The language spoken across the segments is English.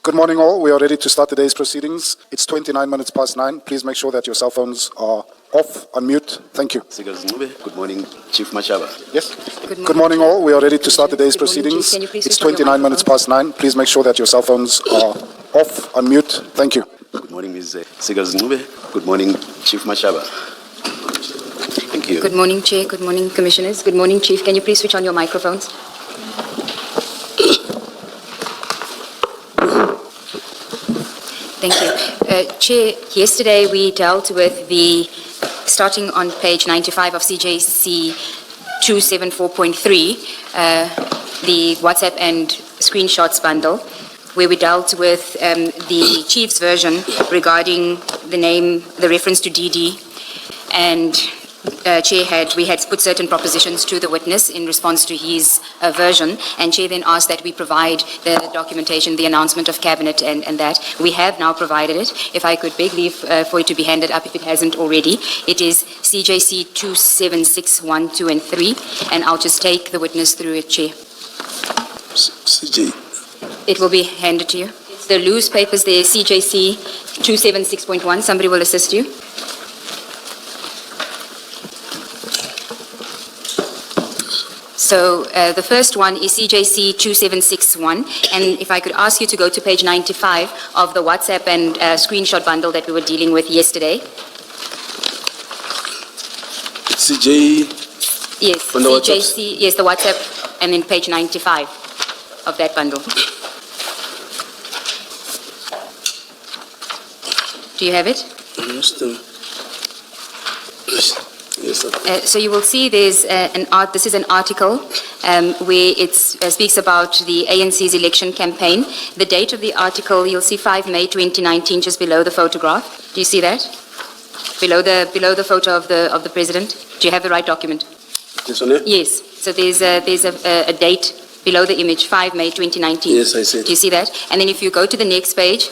Good morning all. We are ready to start today's proceedings. It's 29 minutes past 9. Please make sure that your cell phones are off, on mute. Thank you. Segeels-Ncube. Good morning, Chief Mashaba. Yes. Good morning all. We are ready to start today's proceedings. It's 29 minutes past 9. Please make sure that your cell phones are off, on mute. Thank you. Good morning, Ms. Segeels-Ncube. Good morning, Chief Mashaba. Thank you. Good morning, Chair. Good morning, Commissioners. Good morning, Chief. Can you please switch on your microphones? Thank you. Chair, yesterday we dealt with starting on page 95 of CJC 274.3, the WhatsApp and screenshots bundle, where we dealt with the Chief's version regarding the reference to DD, and Chair we had put certain propositions to the witness in response to his version, and Chair then asked that we provide the documentation, the announcement of Cabinet and that. We have now provided it. If I could beg leave for it to be handed up if it hasn't already. It is CJC 276.1, 2 and 3, and I'll just take the witness through it, Chair. CJ. It will be handed to you. It's the loose papers there, CJC 276.1. Somebody will assist you. So the first one is CJC 2761, and if I could ask you to go to page 95 of the WhatsApp and screenshot bundle that we were dealing with yesterday. CJ? Yes, on the CJC, WhatsApp? yes, the WhatsApp, and then page 95 of that bundle. Do you have it? Yes, sir. So you will see there's this is an article where it speaks about the ANC's election campaign. The date of the article, you'll see 5 May 2019, just below the photograph. Do you see that? Below the photo of the president. Do you have the right document? This one here? Yes. So there's a date below the image, 5 May 2019. Yes, I see. Do you see that? And then if you go to the next page,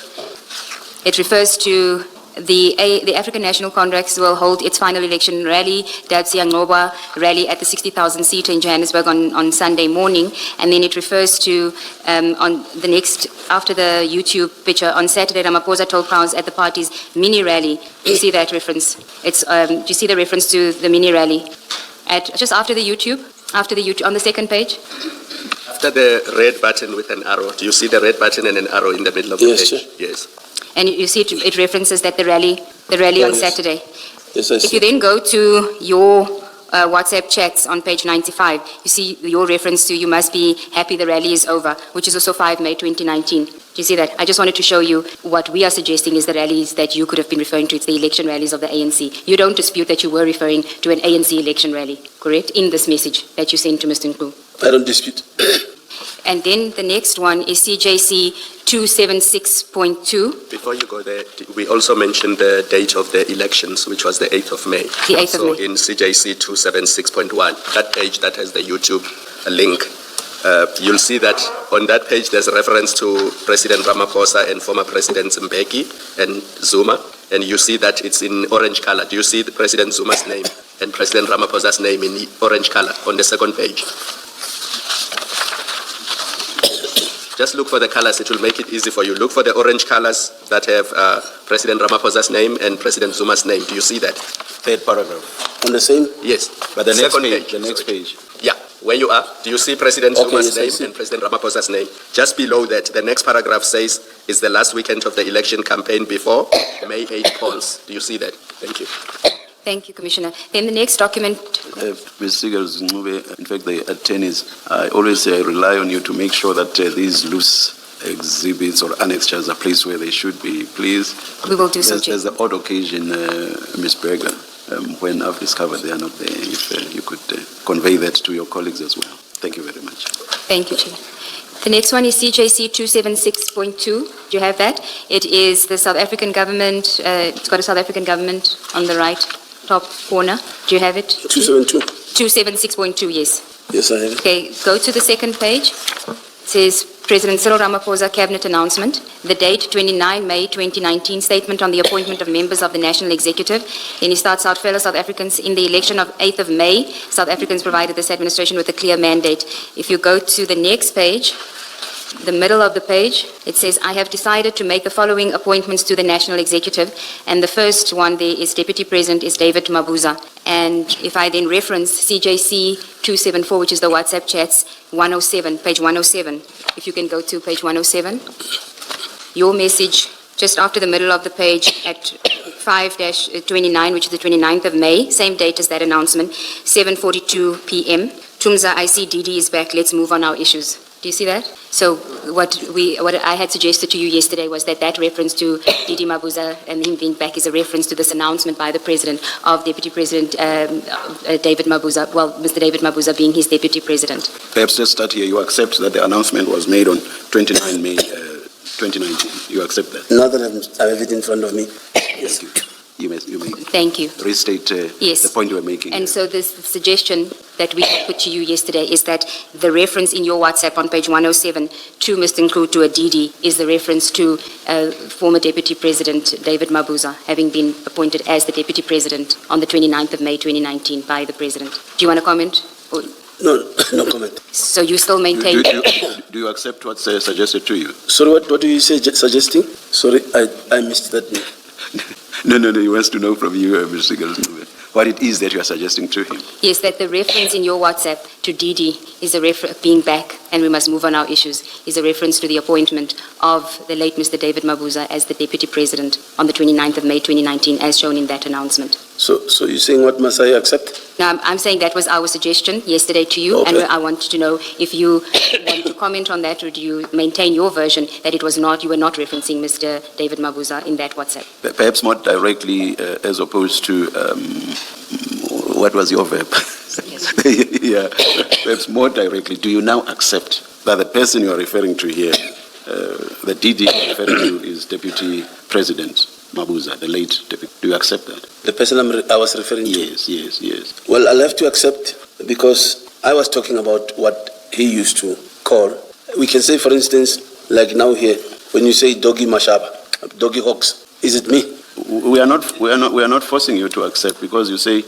it refers to the African National Congress will hold its final election rally, Ncube rally at the 60,000 seat in Johannesburg on Sunday morning. And then it refers to, on the next, after the YouTube picture, on Saturday, Ramaphosa told crowds at the party's mini rally. Do you see that reference? It's, do you see the reference to the mini rally? Just after the YouTube, on the second page? After the red button with an arrow, do you see the red button and an arrow in the middle of the page? Sure. Yes. And you see it references that the rally on Saturday. Yes, I see. If you then go to your WhatsApp chats on page 95, you see your reference to "you must be happy the rally is over," which is also 5 May 2019. Do you see that? I just wanted to show you what we are suggesting is the rallies that you could have been referring to. It's the election rallies of the ANC. You don't dispute that you were referring to an ANC election rally, correct? In this message that you sent to Mr. Nku. I don't dispute. And then the next one is CJC 276.2. Before you go there, we also mentioned the date of the elections, which was the 8th of May. The 8th of May. So in CJC 276.1, that page that has the YouTube link, you'll see that on that page there's a reference to President Ramaphosa and former Presidents Mbeki and Zuma, and you see that it's in orange color. Do you see the President Zuma's name and President Ramaphosa's name in orange color on the second page? Just look for the colors, it will make it easy for you. Look for the orange colors that have President Ramaphosa's name and President Zuma's name. Do you see that? Third paragraph. On the same? Yes. But the Second next page. The next page. Yeah, where you are, do you see President Zuma's name and President Ramaphosa's name? Just below that, the next paragraph says, it's the last weekend of the election campaign before May 8 polls. Do you see that? Thank you. Thank you, Commissioner. Then the next document. Ms. Segeels-Ncube, in fact, the attorneys, I always rely on you to make sure that these loose exhibits or annexures are placed where they should be. Please. We will do so. There's the odd occasion, Ms. Berger, when I've discovered they are not there. If you could convey that to your colleagues as well. Thank you very much. Thank you, Chair. The next one is CJC 276.2. Do you have that? It is the South African government. It's got a South African government on the right top corner. Do you have it? 272. 276.2, yes. Yes, I have it. Okay, go to the second page. It says President Cyril Ramaphosa Cabinet Announcement. The date, 29 May 2019, statement on the appointment of members of the National Executive. Then he starts out, fellow South Africans, in the election of 8th of May, South Africans provided this administration with a clear mandate. If you go to the next page, the middle of the page, it says, I have decided to make the following appointments to the National Executive. And the first one there is Deputy President is David Mabuza. And if I then reference CJC 274, which is the WhatsApp chats, 107, page 107. If you can go to page 107. Your message just after the middle of the page at 5-29, which is the 29th of May, same date as that announcement, 7:42 p.m. Tumza, I see DD is back. Let's move on our issues. Do you see that? So what I had suggested to you yesterday was that reference to DD Mabuza and him being back is a reference to this announcement by the President of Deputy President David Mabuza, well, Mr. David Mabuza being his Deputy President. Perhaps let's start here. You accept that the announcement was made on 29 May 2019. You accept that? Now that I have it in front of me. Yes. You may Thank you. restate Yes. the point you were making. And so this suggestion that we put to you yesterday is that the reference in your WhatsApp on page 107 to Mr. Nku, to a DD, is the reference to former Deputy President David Mabuza having been appointed as the Deputy President on the 29th of May 2019 by the President. Do you want to comment? Or, No comment. so you still maintain? Do you accept what's suggested to you? Sorry, what do you say, suggesting? Sorry, I missed that. No, he wants to know from you, Mr. Segeels-Ncube, what it is that you are suggesting to him. Yes, that the reference in your WhatsApp to DD is a being back, and we must move on our issues, is a reference to the appointment of the late Mr. David Mabuza as the Deputy President on the 29th of May 2019, as shown in that announcement. So you're saying what must I accept? Now, I'm saying that was our suggestion yesterday to you, Okay. and I want to know if you want to comment on that, or do you maintain your version that you were not referencing Mr. David Mabuza in that WhatsApp? Perhaps more directly, as opposed to, what was your verb? Yeah, perhaps more directly, do you now accept that the person you are referring to here, the DD you're referring to, is Deputy President Mabuza, the late deputy? Do you accept that? The person I was referring to? Yes. Well, I'll have to accept, because I was talking about what he used to call. We can say, for instance, like now here, when you say doggy Mashaba, doggy hawks, is it me? We are not forcing you to accept, because you say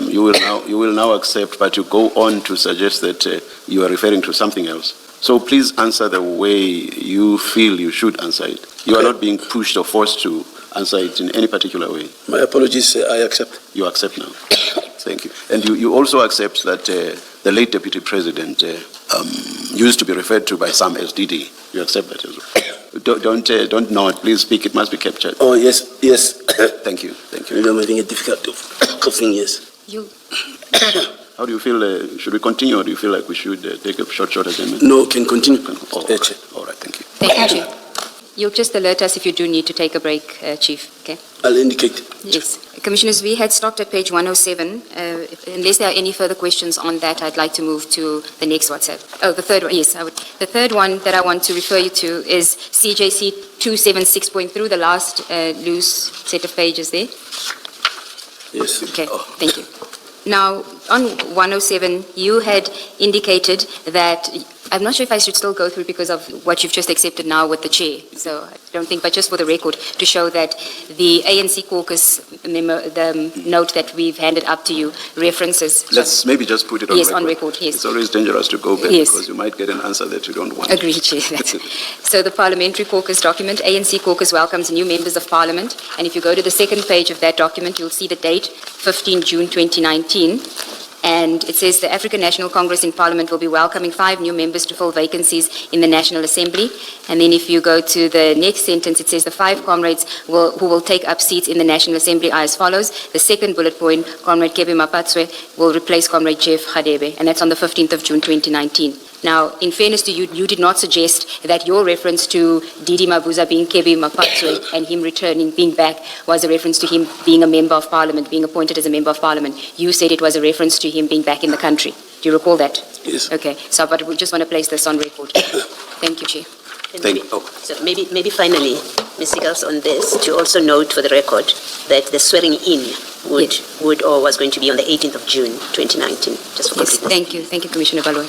you will now accept, but you go on to suggest that you are referring to something else. So please answer the way you feel you should answer it. You are not being pushed or forced to answer it in any particular way. My apologies, I accept. You accept now. Thank you. And you also accept that the late Deputy President used to be referred to by some as DD. You accept that as well. Don't nod. Please speak. It must be captured. Oh, yes. Thank you. Maybe I'm having a difficult coughing, yes. How do you feel? Should we continue, or do you feel like we should take a short adjournment? No, can continue. All right. Thank you. Thank you, Chief. You'll just alert us if you do need to take a break, Chief, okay? I'll indicate. Yes. Commissioners, we had stopped at page 107. Unless there are any further questions on that, I'd like to move to the next WhatsApp. Oh, the third one, yes. The third one that I want to refer you to is CJC 276 through the last loose set of pages there. Yes. Okay, thank you. Now, on 107, you had indicated that, I'm not sure if I should still go through because of what you've just accepted now with the chair. So I don't think, but just for the record, to show that the ANC caucus memo, the note that we've handed up to you references. Let's maybe just put it on record. Yes, on record, yes. It's always dangerous to go back, Yes. because you might get an answer that you don't want. Agreed, Chair. So the Parliamentary Caucus document, ANC Caucus welcomes new members of Parliament. And if you go to the second page of that document, you'll see the date, 15 June 2019. And it says the African National Congress in Parliament will be welcoming 5 new members to fill vacancies in the National Assembly. And then if you go to the next sentence, it says the 5 comrades who will take up seats in the National Assembly are as follows. The second bullet point, Comrade Kebe Mapatswe will replace Comrade Jeff Khadebe, and that's on the 15th of June 2019. Now, in fairness to you, you did not suggest that your reference to DD Mabuza being Kebe Mapatswe and him returning, being back, was a reference to him being a member of Parliament, being appointed as a member of Parliament. You said it was a reference to him being back in the country. Do you recall that? Yes. Okay. So, but we just want to place this on record. Thank you, Chair. So maybe finally, Ms. Segeels, on this, to also note for the record that the swearing in would or was going to be on the 18th of June 2019. Just for Yes, completeness. thank you, Commissioner Baloyi.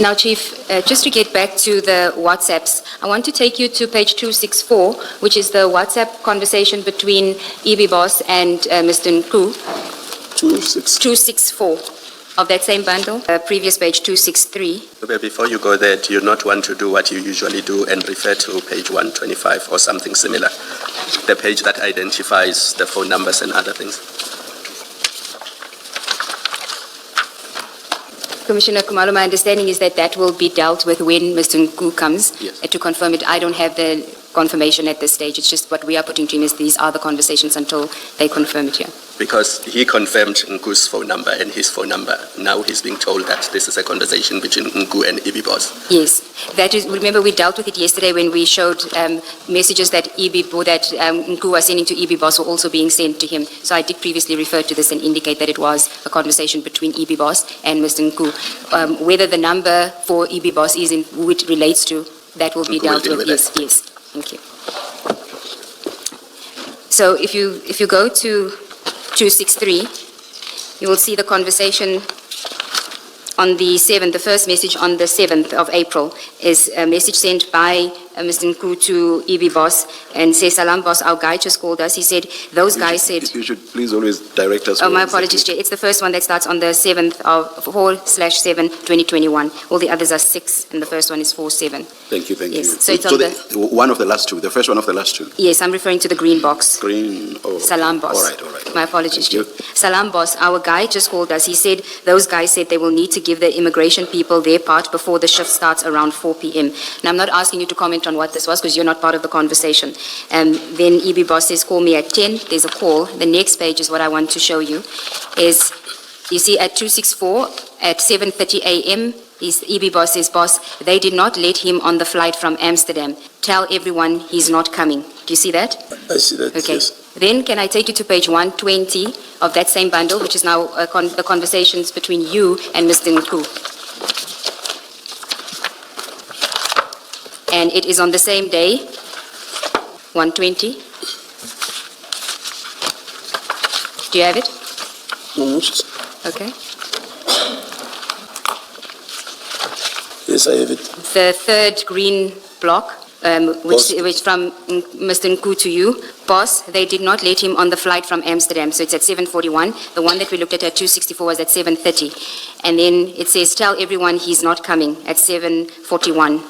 Now, Chief, just to get back to the WhatsApps, I want to take you to page 264, which is the WhatsApp conversation between EB Boss and Mr. Nku. 264. of that same bundle, previous page 263. Okay, before you go there, do you not want to do what you usually do and refer to page 125 or something similar? The page that identifies the phone numbers and other things. Commissioner Khumalo, my understanding is that that will be dealt with when Mr. Nku comes. Yes. To confirm it. I don't have the confirmation at this stage. It's just what we are putting to him is these are the conversations until they confirm it here. Because he confirmed Nku's phone number and his phone number. Now he's being told that this is a conversation between Nku and EB Boss. Yes, that is. Remember, we dealt with it yesterday when we showed messages that Nku was sending to EB Boss were also being sent to him. So I did previously refer to this and indicate that it was a conversation between EB Boss and Mr. Nku. Whether the number for EB Boss is in who it relates to, that will be Nku will dealt deal with. with Yes. Thank you. So if you go to 263, you will see the conversation on the 7th. The first message on the 7th of April is a message sent by Mr. Nku to EB Boss and says, "Salam Boss, our guy just called us. He said, those guys said..." You should please always direct us. Oh, my apologies, Chair. It's the first one that starts on the 7th of 4/7/2021. All the others are 6, and the first one is 4/7. Thank you. Yes, so it's on one of the last two, the first one of the last two. Yes, I'm referring to the green box. Green. Oh, Salam Boss. All right. My apologies, Thank Chair. you. Salam Boss, our guy just called us. He said those guys said they will need to give the immigration people their part before the shift starts around 4 p.m. Now, I'm not asking you to comment on what this was because you're not part of the conversation. Then EB Boss says, call me at 10. There's a call. The next page is what I want to show you. Is, you see, at 264, at 7:30 a.m., EB Boss says, "Boss, they did not let him on the flight from Amsterdam. Tell everyone he's not coming." Do you see that? I see that, Okay. yes. Then can I take you to page 120 of that same bundle, which is now the conversations between you and Mr. Nku. And it is on the same day, 120. Do you have it? Okay. Yes, I have it. The third green block, which from Mr. Nku to you. Boss, they did not let him on the flight from Amsterdam, so it's at 7:41. The one that we looked at 264 was at 7:30. And then it says, tell everyone he's not coming at 7:41.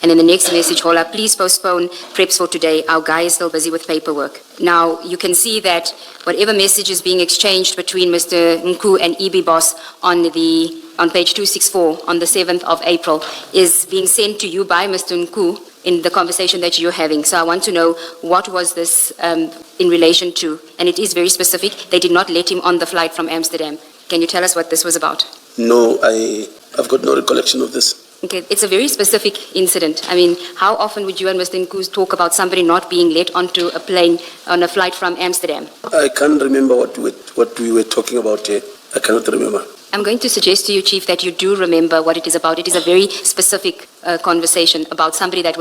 And then the next message, Hola, please postpone preps for today. Our guy is still busy with paperwork. Now, you can see that whatever message is being exchanged between Mr. Nku and EB Boss on page 264 on the 7th of April is being sent to you by Mr. Nku in the conversation that you're having. So I want to know what was this in relation to, and it is very specific. They did not let him on the flight from Amsterdam. Can you tell us what this was about? No, I've got no recollection of this. Okay, it's a very specific incident. I mean, how often would you and Mr. Nku talk about somebody not being let onto a plane on a flight from Amsterdam? I can't remember what we were talking about here. I cannot remember. I'm going to suggest to you, Chief, that you do remember what it is about. It is a very specific conversation about somebody that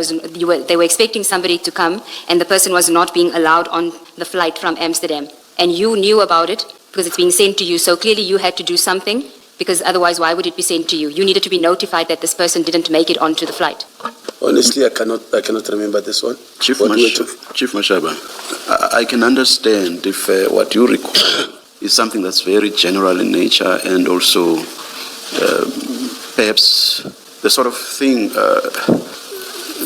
they were expecting somebody to come, and the person was not being allowed on the flight from Amsterdam. And you knew about it because it's being sent to you. So clearly you had to do something, because otherwise why would it be sent to you? You needed to be notified that this person didn't make it onto the flight. Honestly, I cannot remember this one. Chief Mashaba, I can understand if what you recall is something that's very general in nature, and also perhaps the sort of thing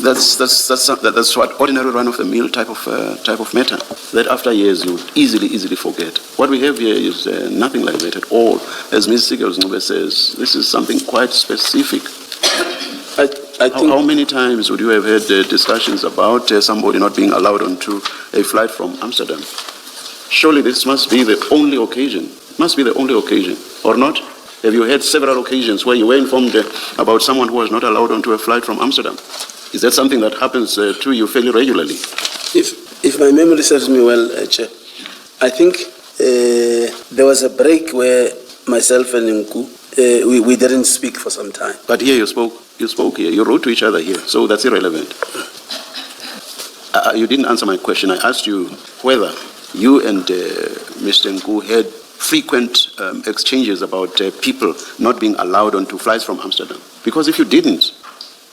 that's what ordinary run-of-the-mill type of matter that after years you would easily forget. What we have here is nothing like that at all. As Ms. Segeels-Ncube says, this is something quite specific. I think How many times would you have had discussions about somebody not being allowed onto a flight from Amsterdam? Surely this must be the only occasion. Must be the only occasion, or not? Have you had several occasions where you were informed about someone who was not allowed onto a flight from Amsterdam? Is that something that happens to you fairly regularly? If my memory serves me well, Chair, I think there was a break where myself and Nku, we didn't speak for some time. But here you spoke here. You wrote to each other here, so that's irrelevant. You didn't answer my question. I asked you whether you and Mr. Nku had frequent exchanges about people not being allowed onto flights from Amsterdam. Because if you didn't,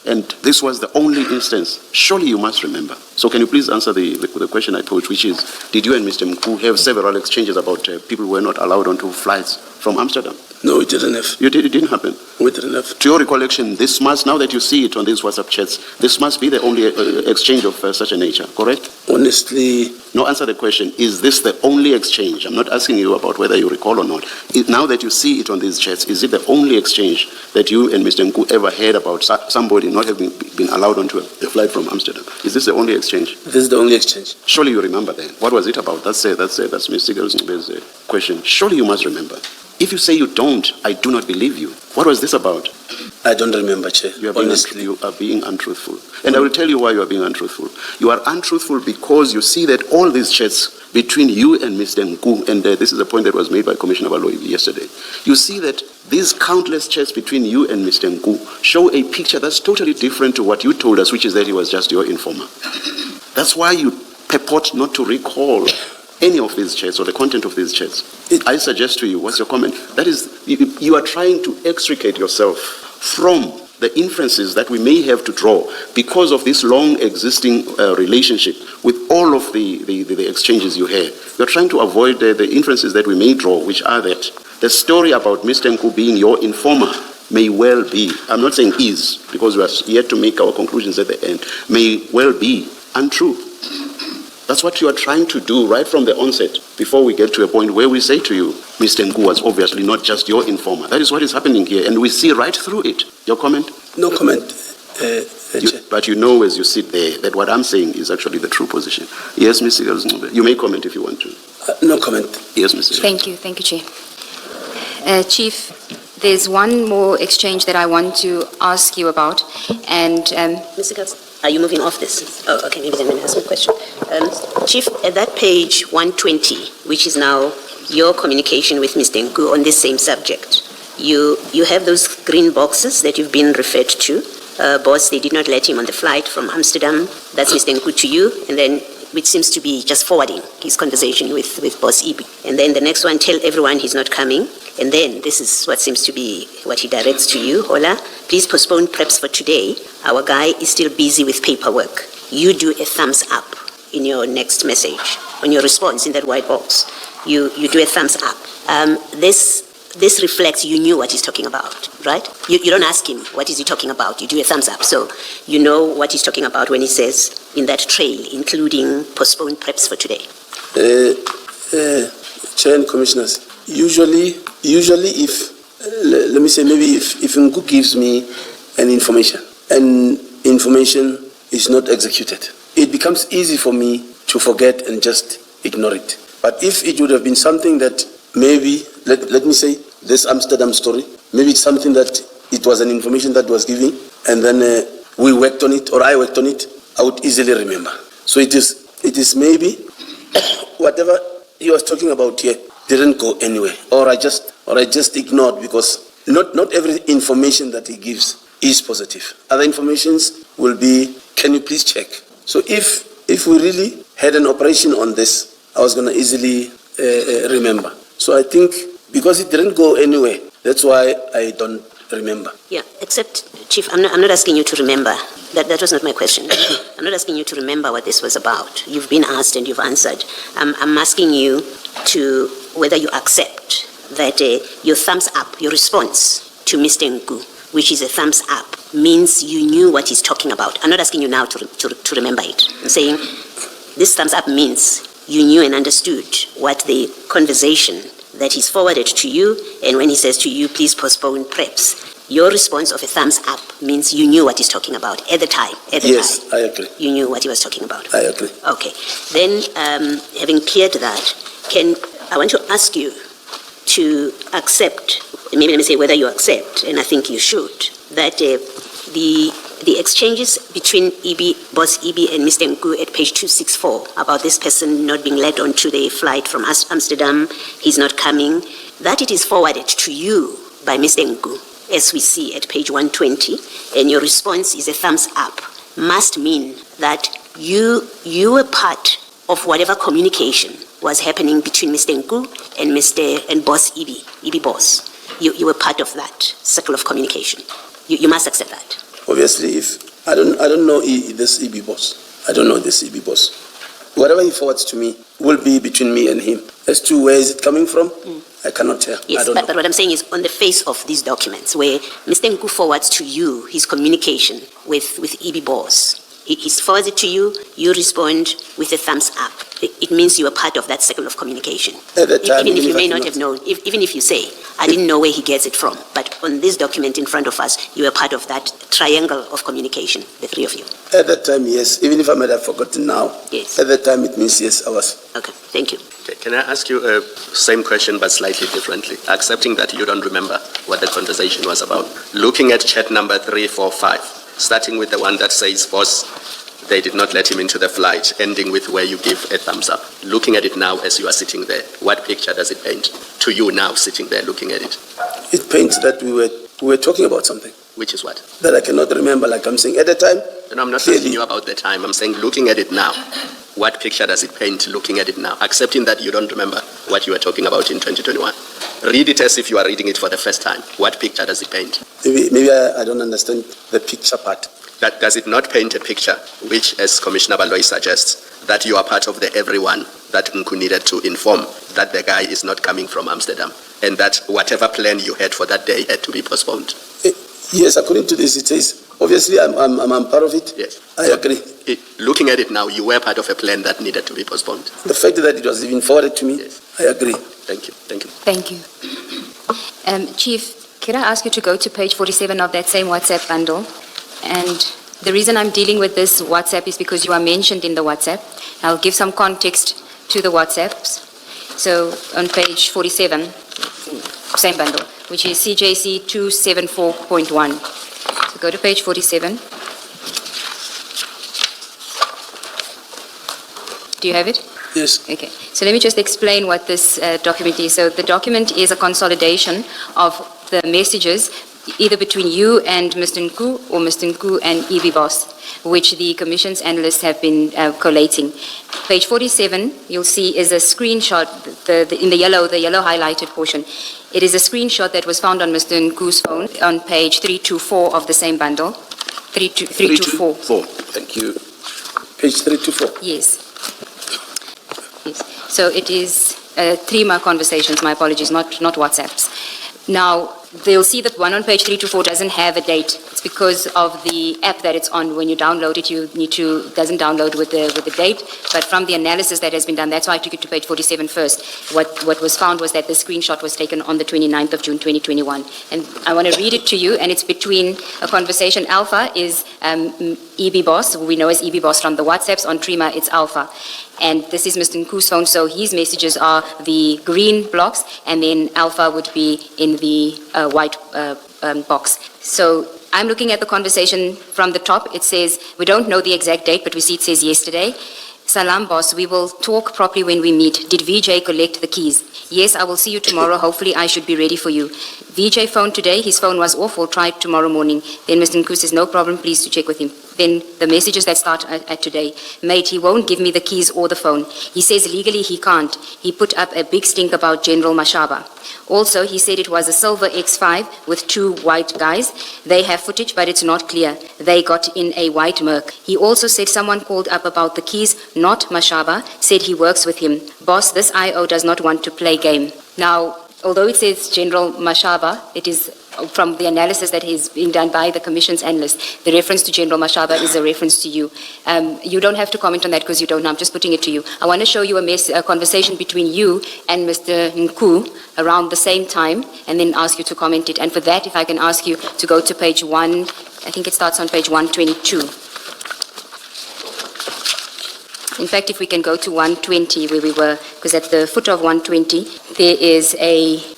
and this was the only instance, surely you must remember. So can you please answer the question I posed, which is, did you and Mr. Nku have several exchanges about people who were not allowed onto flights from Amsterdam? No, it didn't have. It didn't happen. It didn't have. To your recollection, this must, now that you see it on these WhatsApp chats, this must be the only exchange of such a nature, correct? Honestly, No, answer the question. Is this the only exchange? I'm not asking you about whether you recall or not. Now that you see it on these chats, is it the only exchange that you and Mr. Nku ever heard about somebody not having been allowed onto a flight from Amsterdam? Is this the only exchange? this is the only exchange. Surely you remember then. What was it about? That's Ms. Segeels-Ncube's question. Surely you must remember. If you say you don't, I do not believe you. What was this about? I don't remember, Chair. Honestly. You are being untruthful. And I will tell you why you are being untruthful. You are untruthful because you see that all these chats between you and Mr. Nku, and this is a point that was made by Commissioner Baloyi yesterday, you see that these countless chats between you and Mr. Nku show a picture that's totally different to what you told us, which is that he was just your informer. That's why you purport not to recall any of these chats or the content of these chats. I suggest to you, what's your comment? That is, you are trying to extricate yourself from the inferences that we may have to draw because of this long existing relationship with all of the exchanges you have. You're trying to avoid the inferences that we may draw, which are that the story about Mr. Nku being your informer may well be, I'm not saying is, because we are yet to make our conclusions at the end, may well be untrue. That's what you are trying to do right from the onset, before we get to a point where we say to you, Mr. Nku was obviously not just your informer. That is what is happening here, and we see right through it. Your comment? No comment. But you know as you sit there that what I'm saying is actually the true position. Yes, Ms. Segeels-Ncube. You may comment if you want to. No comment. Yes, Ms. Segeels. Thank you, Chair. Chief, there's one more exchange that I want to ask you about, and Mr. Counsel, are you moving off this? Oh, okay, maybe then let me ask my question. Chief, at that page 120, which is now your communication with Mr. Nku on this same subject, you have those green boxes that you've been referred to. Boss, they did not let him on the flight from Amsterdam. That's Mr. Nku to you, and then which seems to be just forwarding his conversation with Boss Ibi. And then the next one, tell everyone he's not coming. And then this is what seems to be what he directs to you. Hola, please postpone preps for today. Our guy is still busy with paperwork. You do a thumbs up in your next message, on your response in that white box. You do a thumbs up. This reflects you knew what he's talking about, right? You don't ask him what is he talking about. You do a thumbs up. So you know what he's talking about when he says in that trail, including postpone preps for today. Chair and Commissioners, usually if, let me say, maybe if Nku gives me an information and information is not executed, it becomes easy for me to forget and just ignore it. But if it would have been something that maybe, let me say, this Amsterdam story, maybe it's something that it was an information that was given and then we worked on it or I worked on it, I would easily remember. So it is maybe whatever he was talking about here didn't go anywhere, or I just ignored, because not every information that he gives is positive. Other informations will be, can you please check? So if we really had an operation on this, I was going to easily remember. So I think because it didn't go anywhere, that's why I don't remember. Yeah, except, Chief, I'm not asking you to remember. That was not my question. I'm not asking you to remember what this was about. You've been asked and you've answered. I'm asking you to whether you accept that your thumbs up, your response to Mr. Nku, which is a thumbs up, means you knew what he's talking about. I'm not asking you now to remember it. I'm saying this thumbs up means you knew and understood what the conversation that he's forwarded to you, and when he says to you, please postpone preps, your response of a thumbs up means you knew what he's talking about at the time. Yes, I agree. You knew what he was talking about. I agree. Okay. Then, having cleared that, I want to ask you to accept, maybe let me say whether you accept, and I think you should, that the exchanges between Boss Ibi and Mr. Nku at page 264 about this person not being led onto the flight from Amsterdam, he's not coming, that it is forwarded to you by Mr. Nku, as we see at page 120, and your response is a thumbs up, must mean that you were part of whatever communication was happening between Mr. Nku and Boss Ibi Boss. You were part of that circle of communication. You must accept that. Obviously, if I don't know this Ibi Boss. I don't know this Ibi Boss. whatever he forwards to me will be between me and him. As to where is it coming from, I cannot tell. Yes, I don't but know. what I'm saying is on the face of these documents where Mr. Nku forwards to you his communication with EB Boss. He forwards it to you, you respond with a thumbs up. It means you are part of that circle of communication. At that time, even if you I may cannot- not have known, even if you say, I didn't know where he gets it from, but on this document in front of us, you are part of that triangle of communication, the three of you. At that time, yes. Even if I might have forgotten now, Yes. at that time it means yes, I was. Okay, thank you. Okay, can I ask you a same question but slightly differently? Accepting that you don't remember what the conversation was about. Looking at chat number 345, starting with the one that says, boss, they did not let him into the flight, ending with where you give a thumbs up. Looking at it now as you are sitting there, what picture does it paint to you now sitting there looking at it? It paints that we were talking about something Which is what? that I cannot remember, like I'm saying at the time. And I'm not Clearly. asking you about the time. I'm saying looking at it now. What picture does it paint looking at it now? Accepting that you don't remember what you were talking about in 2021. Read it as if you are reading it for the first time. What picture does it paint? Maybe I don't understand the picture part. That does it not paint a picture which, as Commissioner Baloyi suggests, that you are part of the everyone that Nku needed to inform that the guy is not coming from Amsterdam and that whatever plan you had for that day had to be postponed? Yes, according to this, it says, obviously I'm part of it. Yes. I agree. Looking at it now, you were part of a plan that needed to be postponed. The fact that it was even forwarded to me, Yes. I agree. Thank you. Thank you. Thank you. Chief, could I ask you to go to page 47 of that same WhatsApp bundle? And the reason I'm dealing with this WhatsApp is because you are mentioned in the WhatsApp. I'll give some context to the WhatsApps. So on page 47, same bundle, which is CJC 274.1. So go to page 47. Do you have it? Yes. Okay, so let me just explain what this document is. So the document is a consolidation of the messages either between you and Mr. Nku or Mr. Nku and EB Boss, which the Commission's analysts have been collating. Page 47, you'll see, is a screenshot, in the yellow highlighted portion. It is a screenshot that was found on Mr. Nku's phone on page 324 of the same bundle. 324. 4. Thank you. Page 324. Yes. Yes. So it is 3 conversations, my apologies, not WhatsApps. Now, they'll see that one on page 324 doesn't have a date. It's because of the app that it's on. When you download it, doesn't download with the date. But from the analysis that has been done, that's why I took it to page 47 first. What was found was that the screenshot was taken on the 29th of June, 2021. And I want to read it to you, and it's between a conversation. Alpha is EB Boss, who we know as EB Boss from the WhatsApps. On Trima, it's Alpha. And this is Mr. Nku's phone, so his messages are the green blocks, and then Alpha would be in the white box. So I'm looking at the conversation from the top. It says, we don't know the exact date, but we see it says yesterday. Salam, boss, we will talk properly when we meet. Did VJ collect the keys? Yes, I will see you tomorrow. Hopefully I should be ready for you. VJ phoned today. His phone was off. We'll try it tomorrow morning. Then Mr. Nku says, no problem, please to check with him. Then the messages that start at today. Mate, he won't give me the keys or the phone. He says legally he can't. He put up a big stink about General Mashaba. Also, he said it was a silver X5 with 2 white guys. They have footage, but it's not clear. They got in a white Merc. He also said someone called up about the keys, not Mashaba, said he works with him. Boss, this IO does not want to play game. Now, although it says General Mashaba, it is from the analysis that is being done by the Commission's analyst, the reference to General Mashaba is a reference to you. You don't have to comment on that because you don't know. I'm just putting it to you. I want to show you a conversation between you and Mr. Nku around the same time, and then ask you to comment it. And for that, if I can ask you to go to page 1, I think it starts on page 122. In fact, if we can go to 120 where we were, because at the foot of 120, there is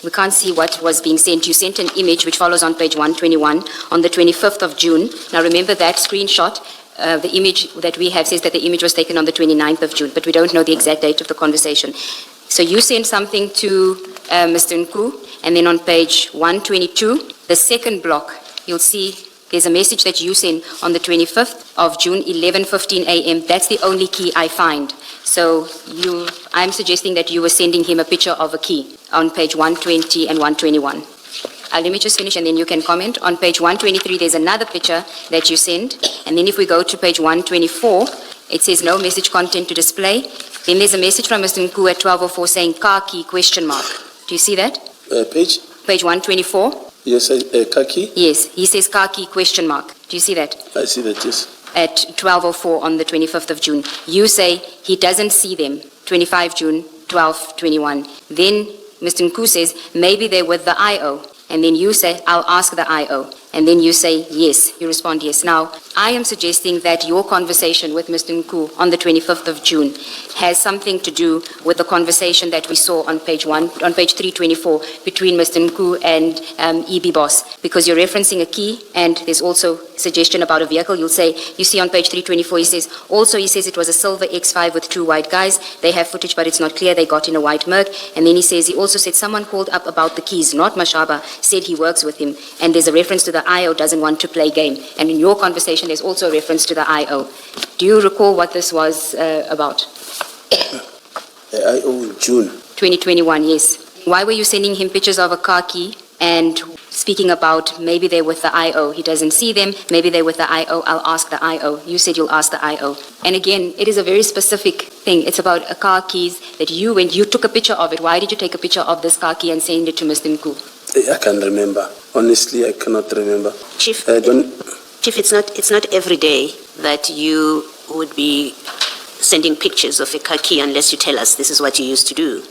we can't see what was being sent. You sent an image which follows on page 121 on the 25th of June. Now remember that screenshot, the image that we have says that the image was taken on the 29th of June, but we don't know the exact date of the conversation. So you sent something to Mr. Nku, and then on page 122, the second block, you'll see there's a message that you sent on the 25th of June, 11:15 a.m. That's the only key I find. So I'm suggesting that you were sending him a picture of a key on page 120 and 121. Let me just finish and then you can comment. On page 123, there's another picture that you sent. And then if we go to page 124, It says no message content to display. Then there's a message from Mr. Nku at 12:04 saying car key question mark. Do you see that? Page? Page 124. Yes, khaki? Yes, he says car key question mark. Do you see that? I see that, yes. At 12:04 on the 25th of June. You say he doesn't see them. 25 June, 12:21. Then Mr. Nku says maybe they're with the IO. And then you say, I'll ask the IO. And then you say, yes. You respond, yes. Now, I am suggesting that your conversation with Mr. Nku on the 25th of June has something to do with the conversation that we saw on page 324 between Mr. Nku and EB Boss, because you're referencing a key and there's also suggestion about a vehicle. You'll say, you see on page 324, he says it was a silver X5 with two white guys. They have footage, but it's not clear. They got in a white Merc. And then he also said someone called up about the keys, not Mashaba, said he works with him. And there's a reference to the IO doesn't want to play game. And in your conversation, there's also a reference to the IO. Do you recall what this was about? IO June. 2021, yes. Why were you sending him pictures of a car key and speaking about maybe they're with the IO? He doesn't see them. Maybe they're with the IO. I'll ask the IO. You said you'll ask the IO. And again, it is a very specific thing. It's about a car keys that when you took a picture of it, why did you take a picture of this car key and send it to Mr. Nku? I can't remember. Honestly, I cannot remember. Chief, I don't... Chief, it's not every day that you would be sending pictures of a car key unless you tell us this is what you used to do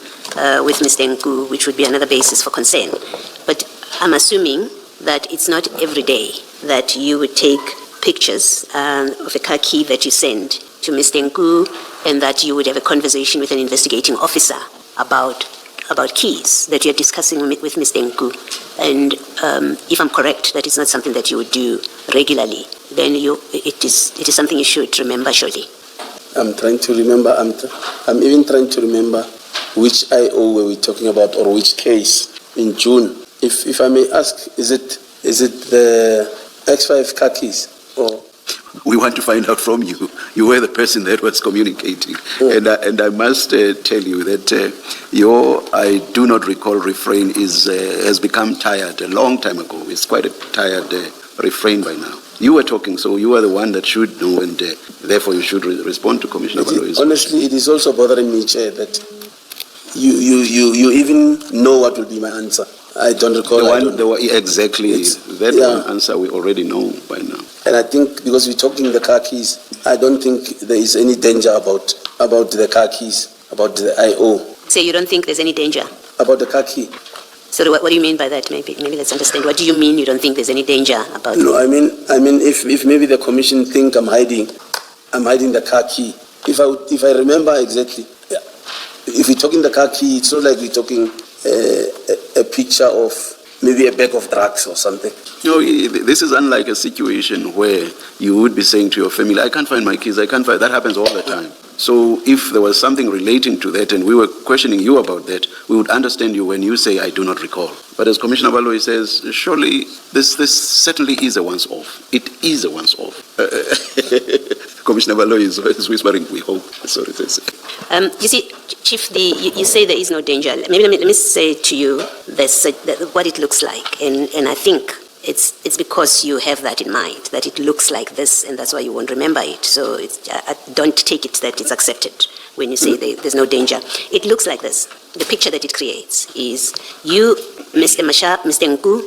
with Mr. Nku, which would be another basis for concern. But I'm assuming that it's not every day that you would take pictures of a car key that you send to Mr. Nku and that you would have a conversation with an investigating officer about keys that you're discussing with Mr. Nku. And if I'm correct, that is not something that you would do regularly, then it is something you should remember surely. I'm trying to remember. I'm even trying to remember which IO were we talking about or which case in June. If I may ask, is it the X5 car keys or? We want to find out from you. You were the person that was communicating. Yeah. And I must tell you that your I do not recall refrain has become tired a long time ago. It's quite a tired refrain by now. You were talking, so you are the one that should know, and therefore you should respond to Commissioner Baloyi's. Honestly, it is also bothering me, Chair, that you even know what will be my answer. I don't recall. Exactly. One answer we already know by now. And I think because we're talking the car keys, I don't think there is any danger about the car keys, about the IO. So you don't think there's any danger? About the car key. So what do you mean by that? Maybe let's understand. What do you mean you don't think there's any danger about it? No, I mean if maybe the commission think I'm hiding the car key. If I remember exactly, if we're talking the car key, it's not like we're talking a picture of maybe a bag of drugs or something. No, this is unlike a situation where you would be saying to your family, I can't find my keys, that happens all the time. So if there was something relating to that and we were questioning you about that, we would understand you when you say, I do not recall. But as Commissioner Baloyi says, surely this certainly is a once-off. It is a once-off. Commissioner Baloyi is whispering, we hope. Sorry. You see, Chief, you say there is no danger. Maybe let me say to you what it looks like. And I think it's because you have that in mind, that it looks like this, and that's why you won't remember it. So I don't take it that it's accepted when you say there's no danger. It looks like this. The picture that it creates is you, Mr. Mr. Nku,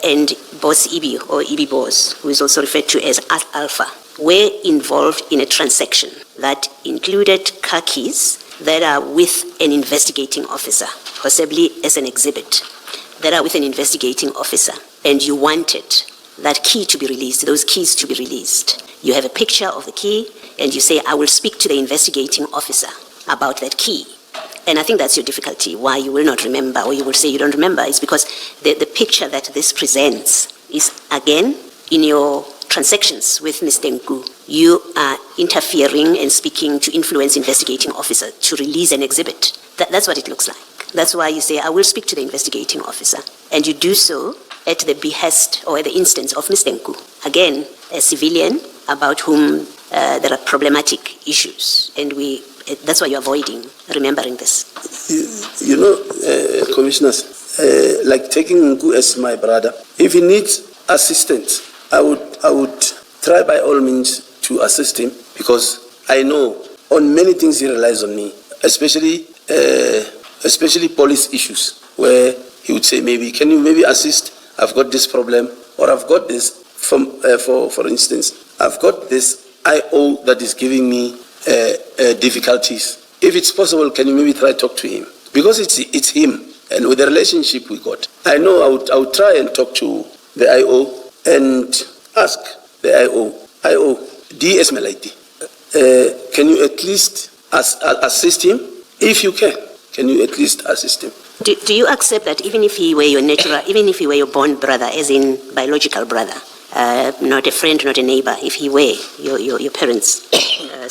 and Boss Ibi, or Ibi Boss, who is also referred to as Alpha, were involved in a transaction that included car keys that are with an investigating officer, possibly as an exhibit, that are with an investigating officer, and you wanted that key to be released, those keys to be released. You have a picture of the key, and you say, I will speak to the investigating officer about that key. And I think that's your difficulty, why you will not remember, or you will say you don't remember, is because the picture that this presents is, again, in your transactions with Mr. Nku, you are interfering and speaking to influence investigating officer to release an exhibit. That's what it looks like. That's why you say, I will speak to the investigating officer. And you do so at the behest or at the instance of Mr. Nku. Again, a civilian about whom there are problematic issues. And that's why you're avoiding remembering this. You know, commissioners, like taking Nku as my brother, if he needs assistance, I would try by all means to assist him, because I know on many things he relies on me, especially police issues, where he would say, maybe, can you maybe assist? I've got this problem, or I've got this, for instance, I've got this IO that is giving me difficulties. If it's possible, can you maybe try to talk to him? Because it's him, and with the relationship we got, I know I would try and talk to the IO and ask the IO, DS Melati, can you at least assist him? If you can you at least assist him? Do you accept that even if he were your natural, even if he were your born brother, as in biological brother, not a friend, not a neighbor, if he were your parents'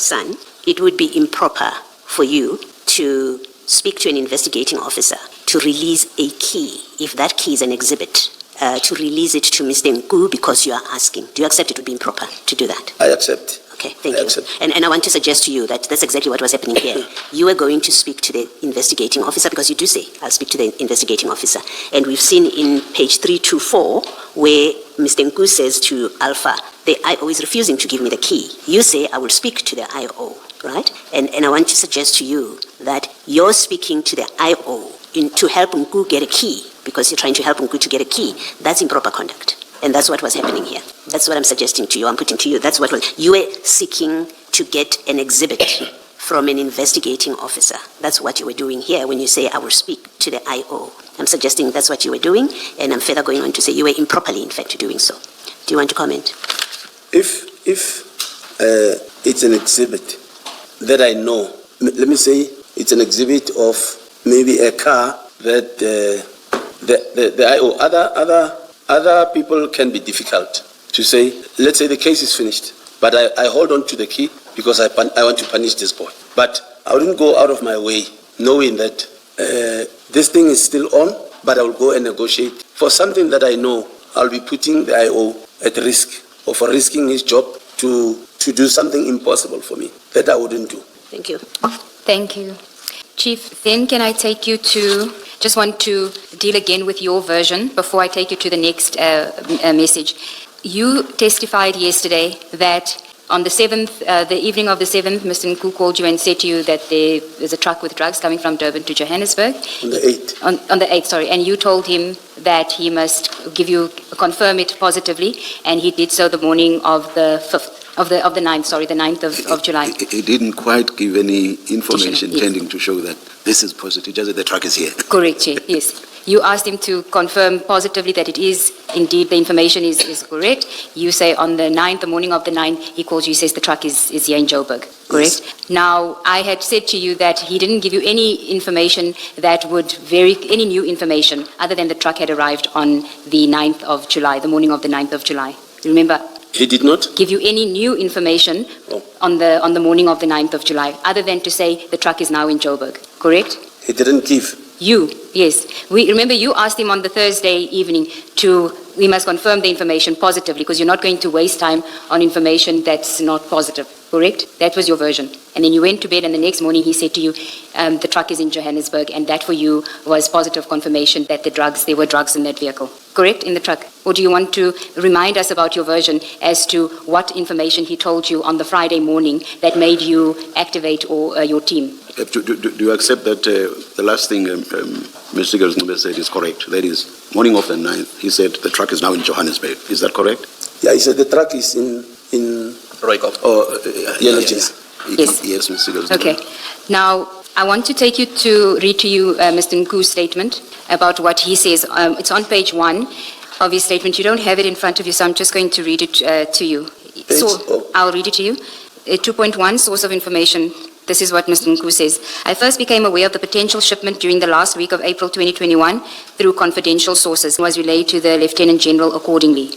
son, it would be improper for you to speak to an investigating officer to release a key, if that key is an exhibit, to release it to Mr. Nku because you are asking? Do you accept it would be improper to do that? I accept. Okay, thank you. And I want to suggest to you that that's exactly what was happening here. You were going to speak to the investigating officer, because you do say, I'll speak to the investigating officer. And we've seen in page 324, where Mr. Nku says to Alpha, the IO is refusing to give me the key. You say, I will speak to the IO, right? And I want to suggest to you that you're speaking to the IO to help Nku get a key, because you're trying to help Nku to get a key. That's improper conduct. And that's what was happening here. That's what I'm suggesting to you. I'm putting to you. That's what you were seeking to get an exhibit from an investigating officer. That's what you were doing here when you say, I will speak to the IO. I'm suggesting that's what you were doing, and I'm further going on to say you were improperly, in fact, doing so. Do you want to comment? If it's an exhibit that I know, let me say it's an exhibit of maybe a car that the IO, other people can be difficult to say, let's say the case is finished, but I hold on to the key because I want to punish this boy. But I wouldn't go out of my way knowing that this thing is still on, but I will go and negotiate for something that I know I'll be putting the IO at risk, or for risking his job to do something impossible for me that I wouldn't do. Thank you. Thank you. Chief, then can I take you to, just want to deal again with your version before I take you to the next message. You testified yesterday that on the 7th, the evening of the 7th, Mr. Nku called you and said to you that there was a truck with drugs coming from Durban to Johannesburg. On the 8th. On the 8th, sorry. And you told him that he must confirm it positively, and he did so the morning of the 5th. Of the 9th, sorry, the 9th of July. He didn't quite give any information tending to show that this is positive, just that the truck is here. Correct, Chair, yes. You asked him to confirm positively that it is indeed, the information is correct. You say on the 9th, the morning of the 9th, he calls you, says the truck is here in Joburg, correct? Yes. Now, I had said to you that he didn't give you any information that would any new information other than the truck had arrived on the 9th of July, the morning of the 9th of July. Remember? He did not give you any new information on the morning of the 9th of July, other than to say the truck is now in Joburg, correct? He didn't give. You, yes. Remember you asked him on the Thursday evening we must confirm the information positively, because you're not going to waste time on information that's not positive, correct? That was your version. And then you went to bed, and the next morning he said to you, the truck is in Johannesburg, and that for you was positive confirmation that there were drugs in that vehicle, correct, in the truck? Or do you want to remind us about your version as to what information he told you on the Friday morning that made you activate your team? Do you accept that the last thing Mr. Segeels-Ncube said is correct? That is, morning of the 9th, he said the truck is now in Johannesburg. Is that correct? Yeah, he said the truck is in Roykop. Yellow Yes. Yes, Mr. Segeels-Ncube. Okay. Now, I want to read to you Mr. Nku's statement about what he says. It's on page 1 of his statement. You don't have it in front of you, so I'm just going to read it to you. I'll read it to you. 2.1, source of information. This is what Mr. Nku says. I first became aware of the potential shipment during the last week of April 2021 through confidential sources and was relayed to the Lieutenant General accordingly.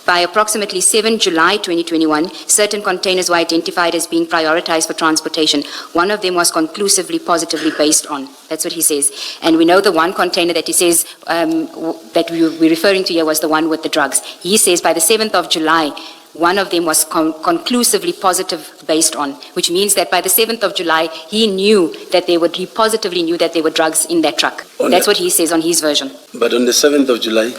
By approximately 7 July 2021, certain containers were identified as being prioritized for transportation. One of them was conclusively positively based on. That's what he says. And we know the one container that he says that we're referring to here was the one with the drugs. He says by the 7th of July, one of them was conclusively positive based on, which means that by the 7th of July, he positively knew that there were drugs in that truck. That's what he says on his version. But on the 7th of July,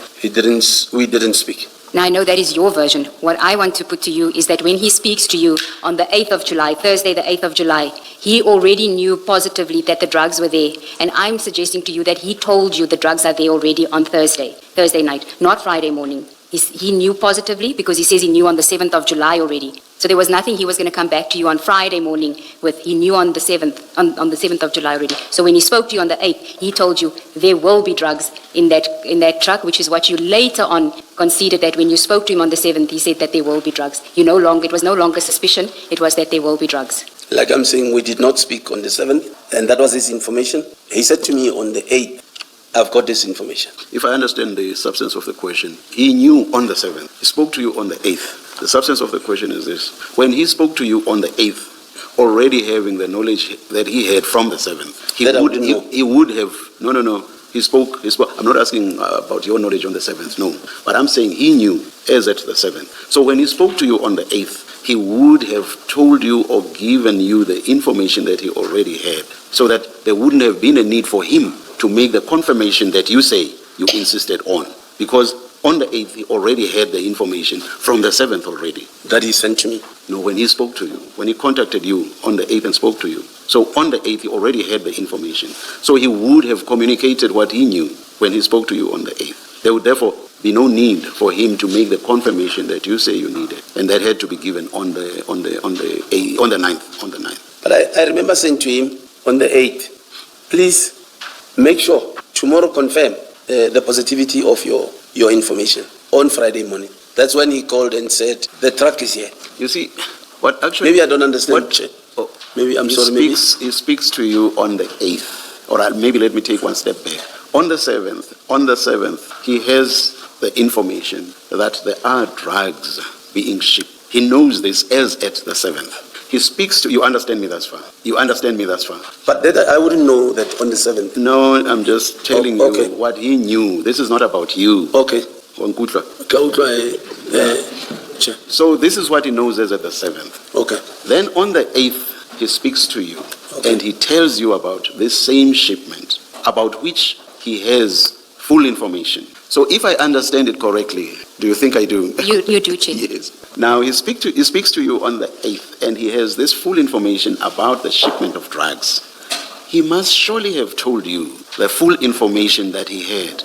we didn't speak. Now, I know that is your version. What I want to put to you is that when he speaks to you on the 8th of July, Thursday, the 8th of July, he already knew positively that the drugs were there. And I'm suggesting to you that he told you the drugs are there already on Thursday night, not Friday morning. He knew positively because he says he knew on the 7th of July already. So there was nothing he was going to come back to you on Friday morning with. He knew on the 7th, on the 7th of July already. So when he spoke to you on the 8th, he told you there will be drugs in that truck, which is what you later on conceded that when you spoke to him on the 7th, he said that there will be drugs. It was no longer suspicion, it was that there will be drugs. Like I'm saying, we did not speak on the 7th, and that was his information. He said to me on the 8th, I've got this information. If I understand the substance of the question, he knew on the 7th. He spoke to you on the 8th. The substance of the question is this. When he spoke to you on the 8th, already having the knowledge that he had from the 7th, he would have, he spoke, I'm not asking about your knowledge on the 7th, no. But I'm saying he knew as at the 7th. So when he spoke to you on the 8th, he would have told you or given you the information that he already had, so that there wouldn't have been a need for him to make the confirmation that you say you insisted on. Because on the 8th, he already had the information from the 7th already. That he sent to me? No, when he spoke to you, when he contacted you on the 8th and spoke to you. So on the 8th, he already had the information. So he would have communicated what he knew when he spoke to you on the 8th. There would therefore be no need for him to make the confirmation that you say you needed. And that had to be given on the 9th. But I remember saying to him on the 8th, please make sure tomorrow confirm the positivity of your information on Friday morning. That's when he called and said, the truck is here. You see, what actually... Maybe I don't understand. Maybe I'm sorry. He speaks to you on the 8th. Or maybe let me take one step back. On the 7th, he has the information that there are drugs being shipped. He knows this as at the 7th. He speaks to you. Understand me thus far? But that I wouldn't know that on the 7th. No, I'm just telling you what he knew. This is not about you. Okay. So this is what he knows as at the 7th. Okay. Then on the 8th, he speaks to you, and he tells you about this same shipment, about which he has full information. So if I understand it correctly, do you think I do? You do, Chief. Yes. Now he speaks to you on the 8th, and he has this full information about the shipment of drugs. He must surely have told you the full information that he had,